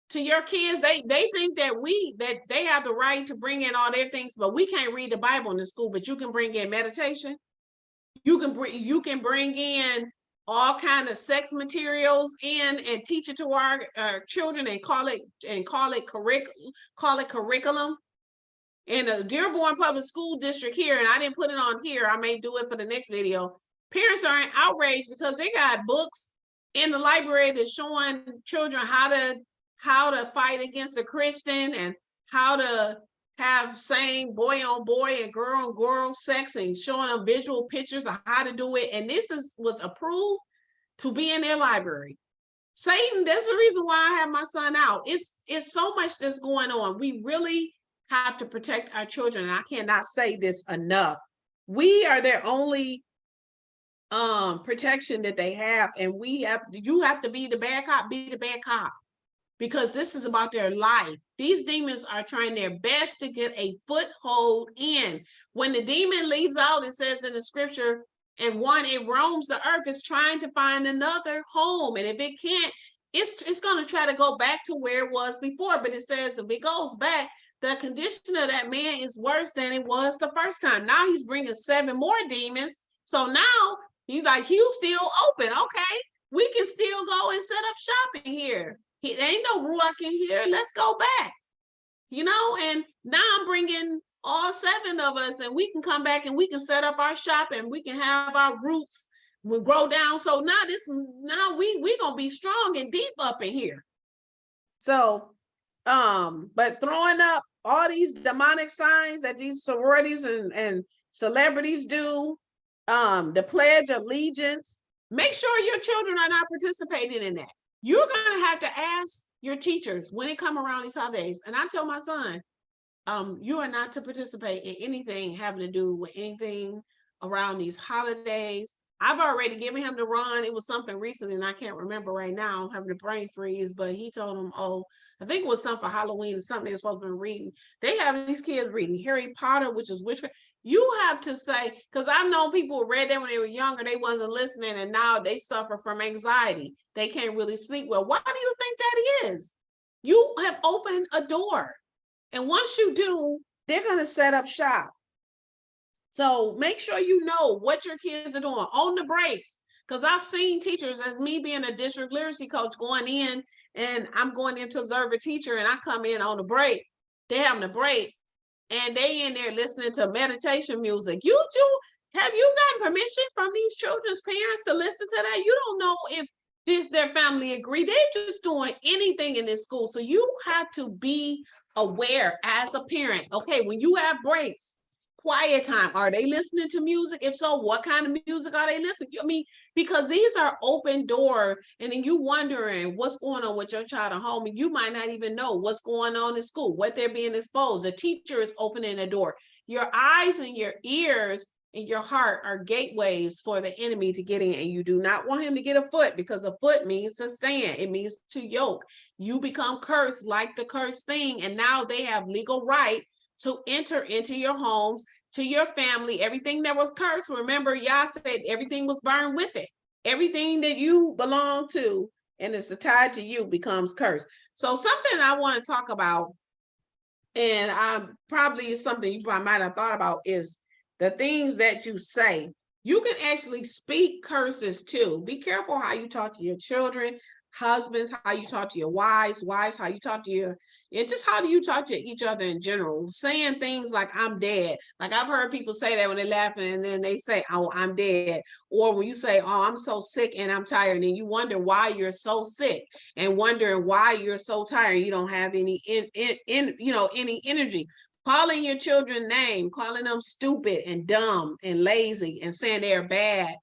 to your kids? They think that they have the right to bring in all their things, but we can't read the Bible in the school, but you can bring in meditation. You can bring in all kinds of sex materials in and teach it to our children and call it curriculum. In the Dearborn Public School District here, and I didn't put it on here, I may do it for the next video. Parents are in outrage because they got books in the library that's showing children how to fight against a Christian and how to have same boy on boy and girl on girl sex, and showing them visual pictures of how to do it. And this was approved to be in their library. Satan, that's the reason why I have my son out. It's so much that's going on. We really have to protect our children, and I cannot say this enough. We are their only protection that they have, and you have to be the bad cop, because this is about their life. These demons are trying their best to get a foothold in. When the demon leaves out, it says in the scripture, and it roams the earth, it's trying to find another home, and if it can't, it's going to try to go back to where it was before. But it says if it goes back, the condition of that man is worse than it was the first time. Now he's bringing 7 more demons. So now he's like, you still open. Okay, we can still go and set up shop in here. There ain't no RUACH in here. Let's go back. You know, and now I'm bringing all 7 of us, and we can come back and we can set up our shop and we can have our roots will grow down. So now we gonna be strong and deep up in here. So, but throwing up all these demonic signs that these sororities and celebrities do, the Pledge of Allegiance, make sure your children are not participating in that. You're gonna have to ask your teachers when it come around these holidays. And I tell my son, you are not to participate in anything having to do with anything around these holidays. I've already given him the run. It was something recently, and I can't remember right now. I'm having a brain freeze, but he told him, oh, I think it was something for Halloween or something they were supposed to be reading. They have these kids reading Harry Potter, which is witchcraft. You have to say, because I've known people who read that when they were younger, they wasn't listening, and now they suffer from anxiety. They can't really sleep well. Why do you think that is? You have opened a door. And once you do, they're going to set up shop. So make sure you know what your kids are doing on the breaks. Because I've seen teachers, as me being a district literacy coach, going in, and I'm going in to observe a teacher, and I come in on the break. They're having a break, and they in there listening to meditation music. Have you gotten permission from these children's parents to listen to that? You don't know if their family agree. They're just doing anything in this school. So you have to be aware as a parent. Okay, when you have breaks, quiet time, are they listening to music? If so, what kind of music are they listening to? I mean, because these are open door, and then you wondering what's going on with your child at home, and you might not even know what's going on in school, what they're being exposed. The teacher is opening the door. Your eyes and your ears and your heart are gateways for the enemy to get in, and you do not want him to get a foot, because a foot means to stand. It means to yoke. You become cursed like the cursed thing, and now they have legal right to enter into your homes, to your family. Everything that was cursed, remember, Yah said everything was burned with it. Everything that you belong to and is tied to you becomes cursed. So something I want to talk about, and probably something you might have thought about, is the things that you say. You can actually speak curses too. Be careful how you talk to your children, husbands, how you talk to your wives, how you talk to and just how do you talk to each other in general? Saying things like, I'm dead. Like I've heard people say that when they're laughing, and then they say, oh, I'm dead. Or when you say, oh, I'm so sick and I'm tired, and you wonder why you're so sick, and wondering why you're so tired. You don't have any any energy. Calling your children names, calling them stupid and dumb and lazy and saying they're bad.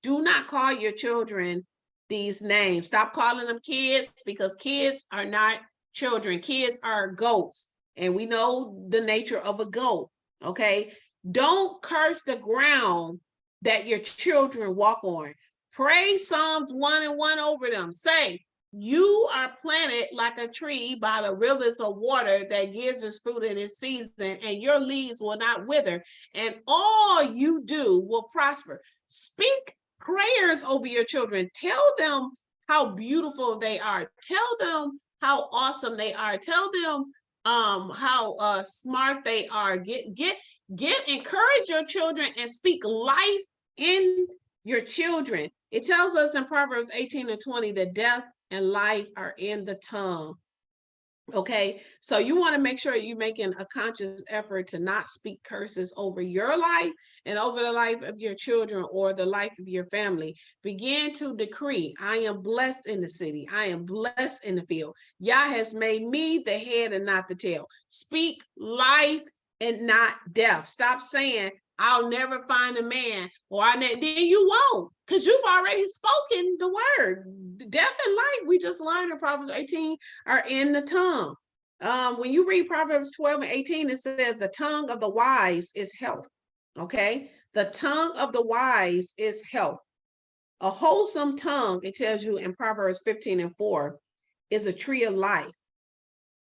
Do not call your children these names. Stop calling them kids, because kids are not children. Kids are goats, and we know the nature of a goat. Okay, don't curse the ground that your children walk on. Pray Psalms 1:1 over them. Say, you are planted like a tree by the rivers of water that gives its fruit in its season, and your leaves will not wither, and all you do will prosper. Speak prayers over your children. Tell them how beautiful they are. Tell them how awesome they are. Tell them how smart they are. Encourage your children and speak life in your children. It tells us in Proverbs 18:20 that death and life are in the tongue. Okay, so you want to make sure you're making a conscious effort to not speak curses over your life and over the life of your children or the life of your family. Begin to decree, I am blessed in the city. I am blessed in the field. Yah has made me the head and not the tail. Speak life and not death. Stop saying, I'll never find a man, or then you won't, because you've already spoken the word. Death and life, we just learned in Proverbs 18, are in the tongue. When you read Proverbs 12:18, it says the tongue of the wise is health. Okay, the tongue of the wise is health. A wholesome tongue, it tells you in Proverbs 15:4, is a tree of life,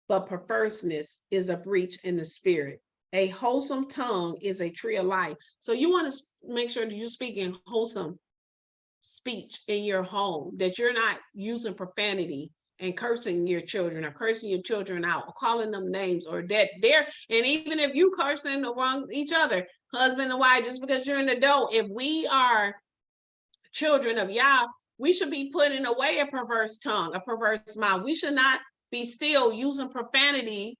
but perverseness is a breach in the spirit. A wholesome tongue is a tree of life. So you want to make sure that you're speaking wholesome speech in your home, that you're not using profanity and cursing your children or cursing your children out or calling them names or that they're, and even if you cursing around each other, husband and wife, just because you're an adult, if we are children of Yah, we should be putting away a perverse tongue, a perverse mouth. We should not be still using profanity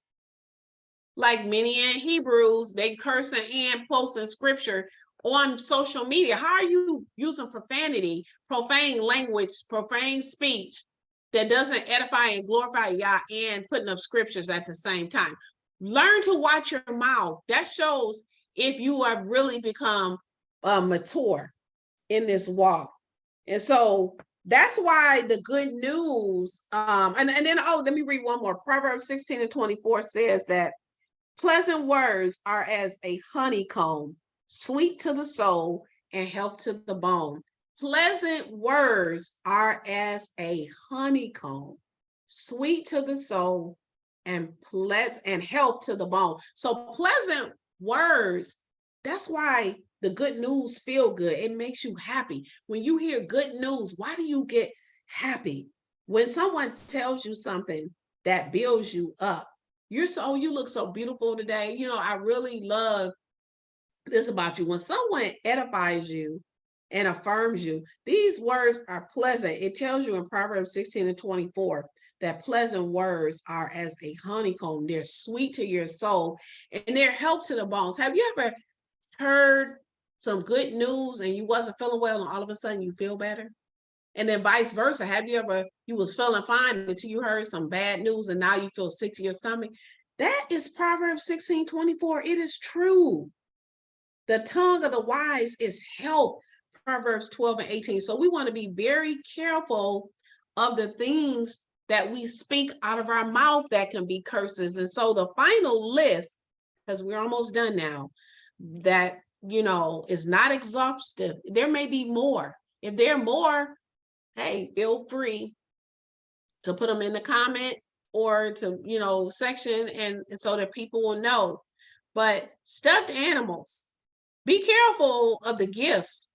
like many in Hebrews, they cursing and posting scripture on social media. How are you using profanity, profane language, profane speech that doesn't edify and glorify Yah and putting up scriptures at the same time? Learn to watch your mouth. That shows if you have really become mature in this walk. And so that's why the good news, and then, let me read one more. Proverbs 16:24 says that pleasant words are as a honeycomb, sweet to the soul and health to the bone. Pleasant words are as a honeycomb, sweet to the soul and health to the bone. So pleasant words, that's why the good news feel good. It makes you happy. When you hear good news, why do you get happy? When someone tells you something that builds you up, you look so beautiful today. I really love this about you. When someone edifies you and affirms you, these words are pleasant. It tells you in Proverbs 16:24 that pleasant words are as a honeycomb. They're sweet to your soul and they're health to the bones. Have you ever heard some good news and you wasn't feeling well and all of a sudden you feel better? And then vice versa. Have you ever, you was feeling fine until you heard some bad news and now you feel sick to your stomach? That is Proverbs 16:24. It is true. The tongue of the wise is health, Proverbs 12:18. So we want to be very careful of the things that we speak out of our mouth that can be curses. And so the final list, because we're almost done now, that, is not exhaustive. There may be more. If there are more, hey, feel free to put them in the comment or to, section and so that people will know. But stuffed animals, be careful of the gifts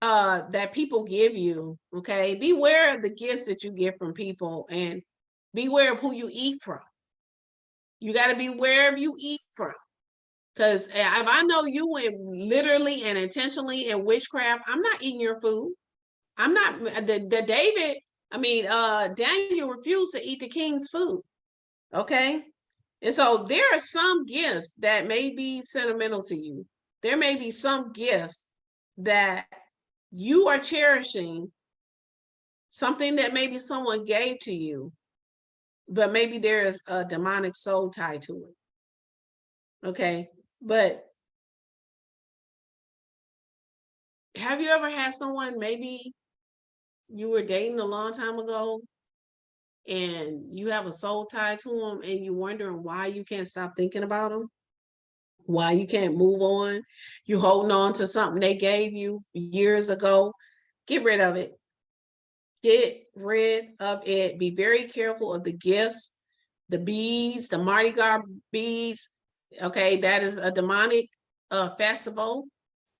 that people give you, okay? Beware of the gifts that you get from people and beware of who you eat from. You got to beware of you eat from. Because if I know you went literally and intentionally in witchcraft, I'm not eating your food. I'm not, Daniel refused to eat the king's food, okay? And so there are some gifts that may be sentimental to you. There may be some gifts that you are cherishing, something that maybe someone gave to you, but maybe there is a demonic soul tied to it, okay? But have you ever had someone, maybe you were dating a long time ago and you have a soul tie to them and you're wondering why you can't stop thinking about them, why you can't move on? You holding on to something they gave you years ago. Get rid of it. Get rid of it. Be very careful of the gifts, the beads, the Mardi Gras beads. Okay, that is a demonic festival.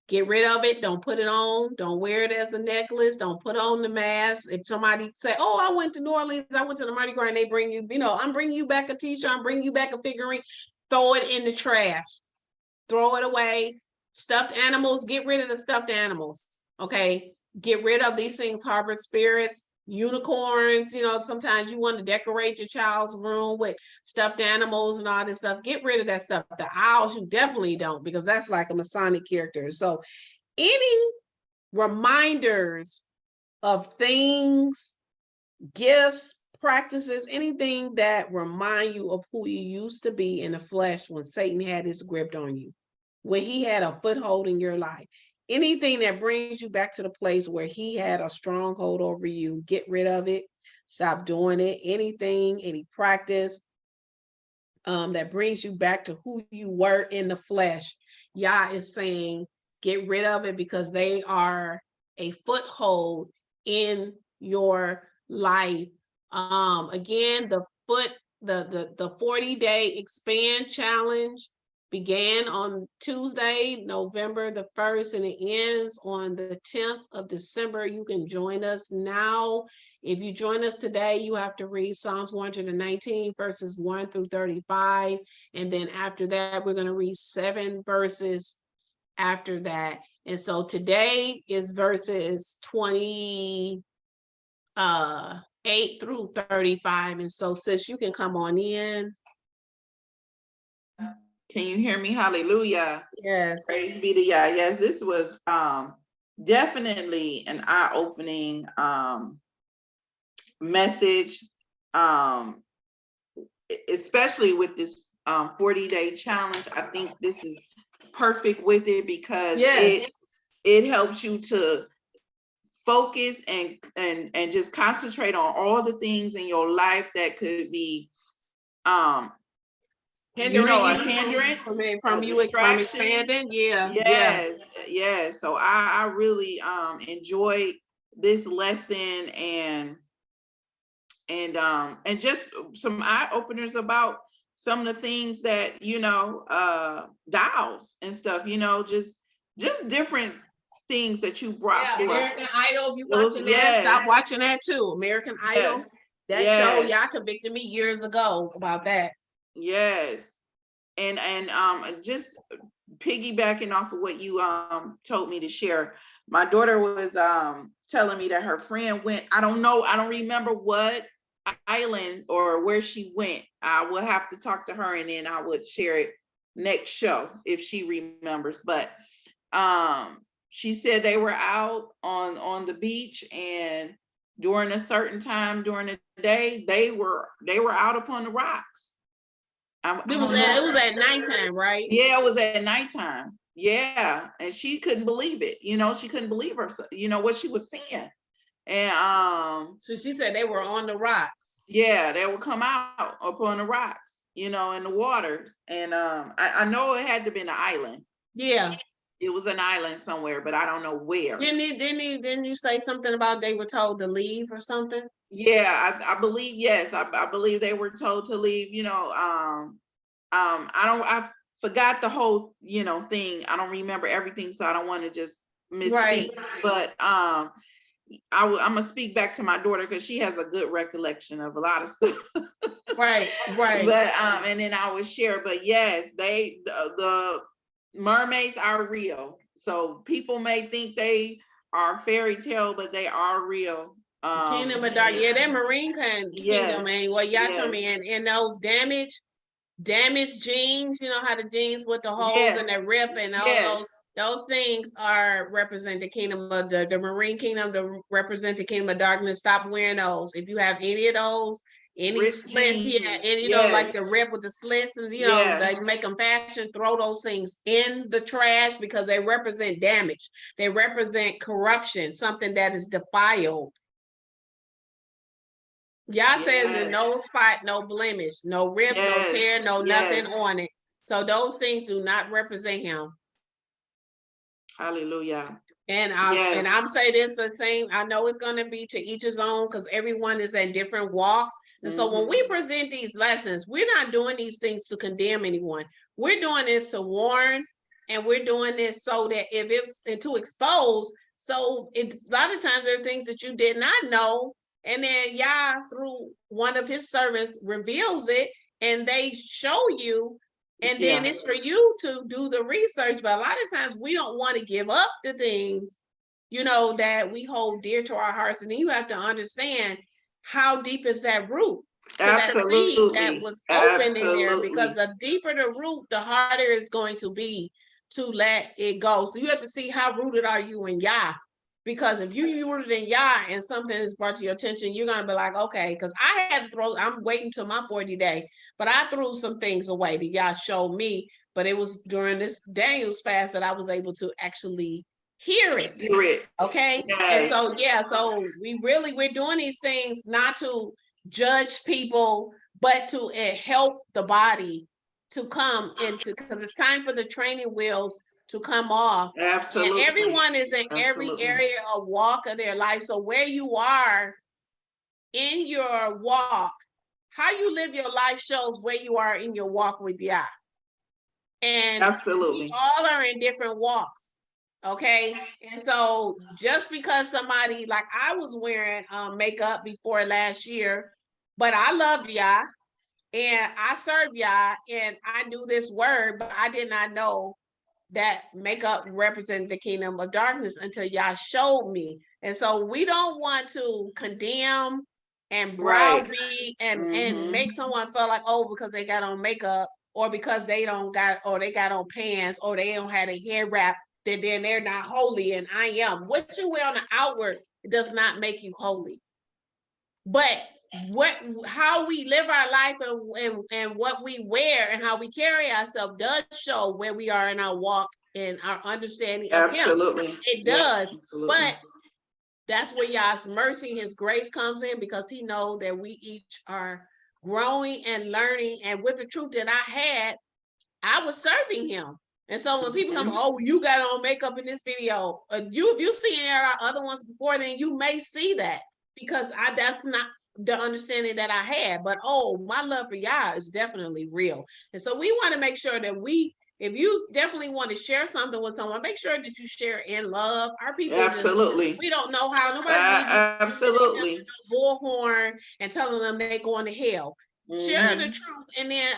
Get rid of it. Don't put it on. Don't wear it as a necklace. Don't put on the mask. If somebody say, oh, I went to New Orleans, I went to the Mardi Gras, and they bring you, I'm bringing you back a t-shirt, I'm bringing you back a figurine, throw it in the trash. Throw it away. Stuffed animals, get rid of the stuffed animals, okay? Get rid of these things, harbor spirits, unicorns. Sometimes you want to decorate your child's room with stuffed animals and all this stuff. Get rid of that stuff. The owls, you definitely don't, because that's like a Masonic character. So any reminders of things, gifts, practices, anything that remind you of who you used to be in the flesh when Satan had his grip on you, when he had a foothold in your life, anything that brings you back to the place where he had a stronghold over you, get rid of it. Stop doing it. Anything, any practice that brings you back to who you were in the flesh, Yah is saying, get rid of it, because they are a foothold in your life. Again, the 40-day expand challenge began on Tuesday, November the 1st, and it ends on the 10th of December. You can join us now If you join us today, you have to read Psalms 119 verses 1 through 35. And then after that, we're going to read 7 verses after that. And so today is verses 28 through 35. And so sis, you can come on in. Can you hear me? Hallelujah. Yes. Praise be to Yah. Yes, this was definitely an eye-opening message, especially with this 40-day challenge. I think this is perfect with it because it helps you to focus and just concentrate on all the things in your life that could be hindering a hindrance from you from expanding. Yes. So I really enjoyed this lesson and just some eye openers about some of the things that dolls and stuff, just different things that you brought forth. American Idol, if you watching that, stop watching that too. American Idol, that show, y'all convicted me years ago about that. Yes. And just piggybacking off of what you told me to share, my daughter was telling me that her friend went, I don't remember what island or where she went. I will have to talk to her and then I would share it next show if she remembers. But she said they were out on the beach, and during a certain time during the day, they were out upon the rocks. It was at nighttime, right? Yeah, it was at nighttime. Yeah, and she couldn't believe it. She couldn't believe herself. What she was seeing. And so she said they were on the rocks. Yeah, they would come out upon the rocks, in the waters. And I know it had to be an island. Yeah. It was an island somewhere, but I don't know where. Didn't you say something about they were told to leave or something? Yeah, I believe, yes. I believe they were told to leave, I forgot the whole, thing. I don't remember everything, so I don't want to just misspeak. Right. But I'm gonna speak back to my daughter because she has a good recollection of a lot of stuff. Right. But and then I would share. But yes, the mermaids are real. So people may think they are fairy tale, but they are real. Kingdom of Dark, that marine kingdom, and what y'all show me, and those damaged jeans, how the jeans with the holes and the rip and all those things are represent the kingdom of the marine kingdom, to represent the kingdom of darkness. Stop wearing those. If you have any of those, any rip slits jeans, and like the rip with the slits, and they make them fashion, throw those things in the trash because they represent damage. They represent corruption, something that is defiled. Yah says in no spot, no blemish, no rip, no tear, no nothing on it. So those things do not represent him. Hallelujah. And I'm saying this the same. I know it's going to be to each his own because everyone is at different walks. And so when we present these lessons, we're not doing these things to condemn anyone. We're doing this to warn, and we're doing this so that if it's to expose. So it's a lot of times there are things that you did not know. And then Yah, through one of his servants, reveals it, and they show you, and then it's for you to do the research. But a lot of times we don't want to give up the things, that we hold dear to our hearts. And then you have to understand how deep is that root to that seed that was opened in there. Because the deeper the root, the harder it's going to be to let it go. So you have to see how rooted are you in Yah. Because if you rooted in Yah and something is brought to your attention, you're going to be like, okay, because I had to I'm waiting till my 40 day, but I threw some things away that Yah showed me, but it was during this Daniel's fast that I was able to actually hear it. Okay. And so, so we're doing these things not to judge people, but to help the body to come into, because it's time for the training wheels to come off. Absolutely. And everyone is in every area of walk of their life. So where you are in your walk, how you live your life shows where you are in your walk with Yah. And we all are in different walks. Okay. And so just because somebody, like I was wearing makeup before last year, but I loved y'all and I served y'all and I knew this word, but I did not know that makeup represented the kingdom of darkness until y'all showed me. And so we don't want to condemn and browbeat and make someone feel like, oh, because they got on makeup or because they don't got, or they got on pants or they don't have a hair wrap, that then they're not holy and I am. What you wear on the outward does not make you holy. But how we live our life and what we wear and how we carry ourselves does show where we are in our walk and our understanding of Absolutely. him. It does. Yes, absolutely. But that's where God's mercy, his grace comes in, because he knows that we each are growing and learning. And with the truth that I had, I was serving him. And so when people come, oh, you got on makeup in this video, if you seen our other ones before, then you may see that, because that's not the understanding that I had. But oh, my love for y'all is definitely real. And so we want to make sure that if you definitely want to share something with someone, make sure that you share in love. Our people absolutely. We don't know how. Nobody absolutely bullhorn and telling them they're going to hell. Share the truth and then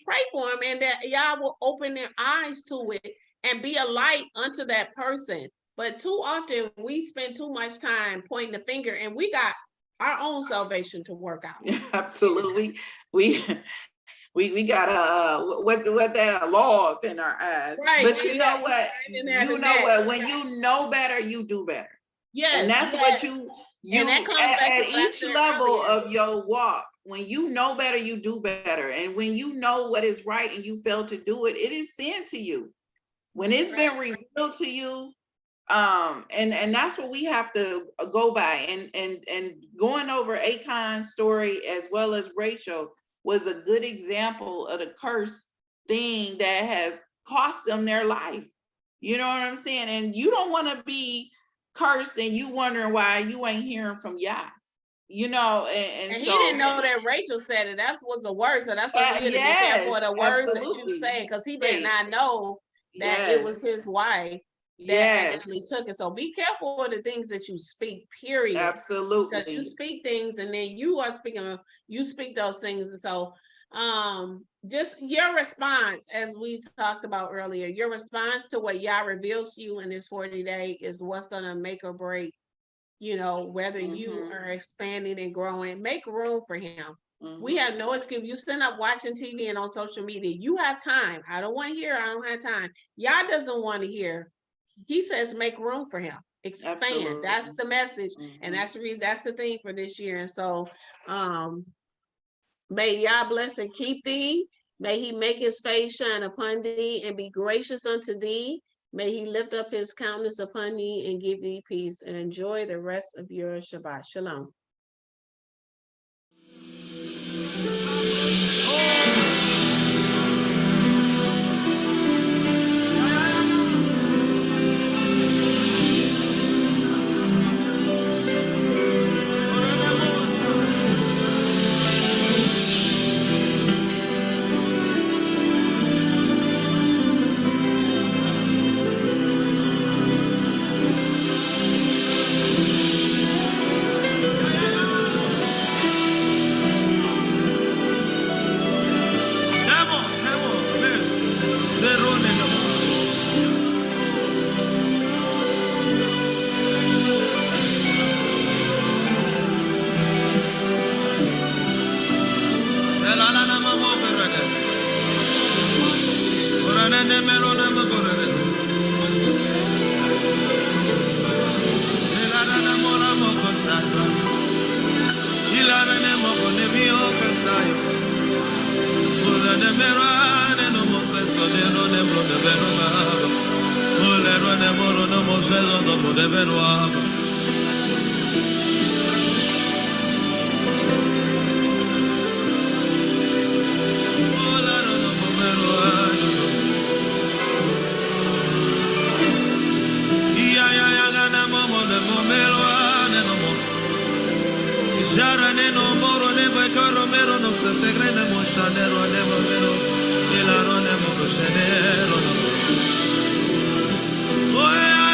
pray for them, and that y'all will open their eyes to it and be a light unto that person. But too often we spend too much time pointing the finger, and we got our own salvation to work out. Absolutely. We got a log in our eyes. Right. But you know what? When you know better, you do better. Yes. And that's what you and that at each level of your walk. When you know better, you do better. And when you know what is right and you fail to do it, it is sin to you. When it's been revealed to you, and that's what we have to go by. And going over Acon's story as well as Rachel was a good example of the curse thing that has cost them their life. You know what I'm saying? And you don't want to be cursed and you wondering why you ain't hearing from Yah. You know, and he so, didn't know that Rachel said it. That was a word. So that's what we need to be careful for the words that you say, because he did not know that it was his wife that actually took it. So be careful of the things that you speak, period. Absolutely. Because you speak things and then you speak those things. And so just your response, as we talked about earlier, your response to what Yah reveals to you in this 40-day is what's going to make or break, you know, whether you are expanding and growing. Make room for him. We have no excuse. You stand up watching TV and on social media, you have time. I don't want to hear, I don't have time. Yah doesn't want to hear. He says make room for him. Expand. Absolutely. That's the message. And that's the thing for this year. And so may Yah bless and keep thee. May he make his face shine upon thee and be gracious unto thee. May he lift up his countenance upon thee and give thee peace, and enjoy the rest of your Shabbat. Shalom. Oh,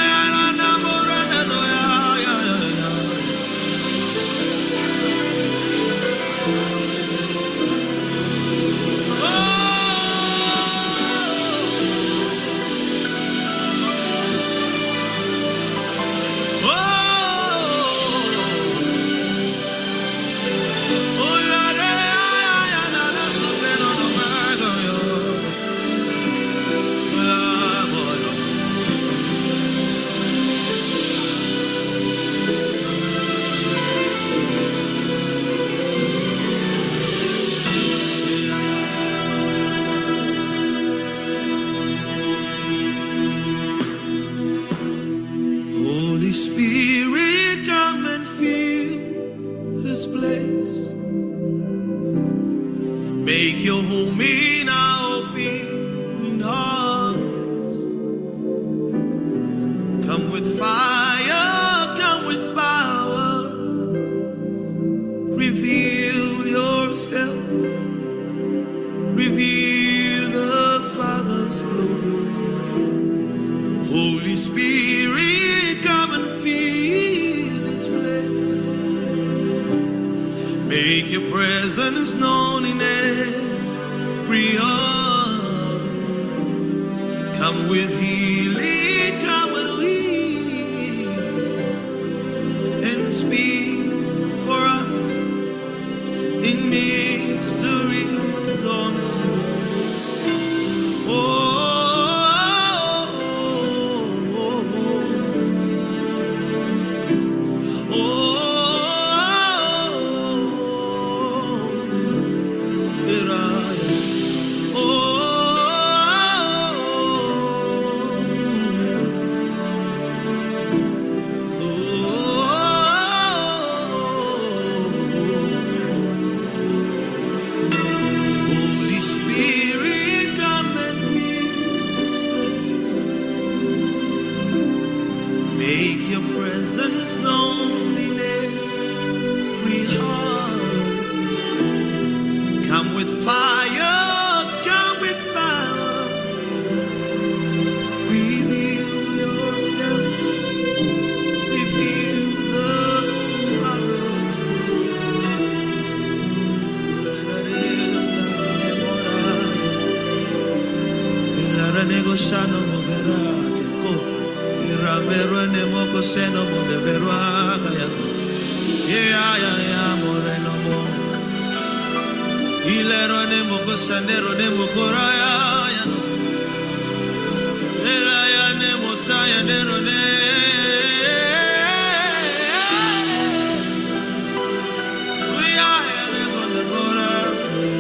place. Make your home in our open hearts. Come with fire, come with power. Reveal yourself. Reveal the Father's glory. Holy Spirit, come and fill this place. Make your presence known in every heart. Come with healing, come with wisdom, and speak for us in mysteries unto us. Holy Spirit, come and fill this place. Make your presence known in every heart. Come with fire, come with power. Reveal yourself, reveal the Father's negotiano moverate ko iramero ne moko seno mo de verwaga yako ya moreno mo ilero ne moko sanero ne moko raya ya no ela ya ne mosaya nero ne ya ne gonde corazón.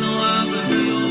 No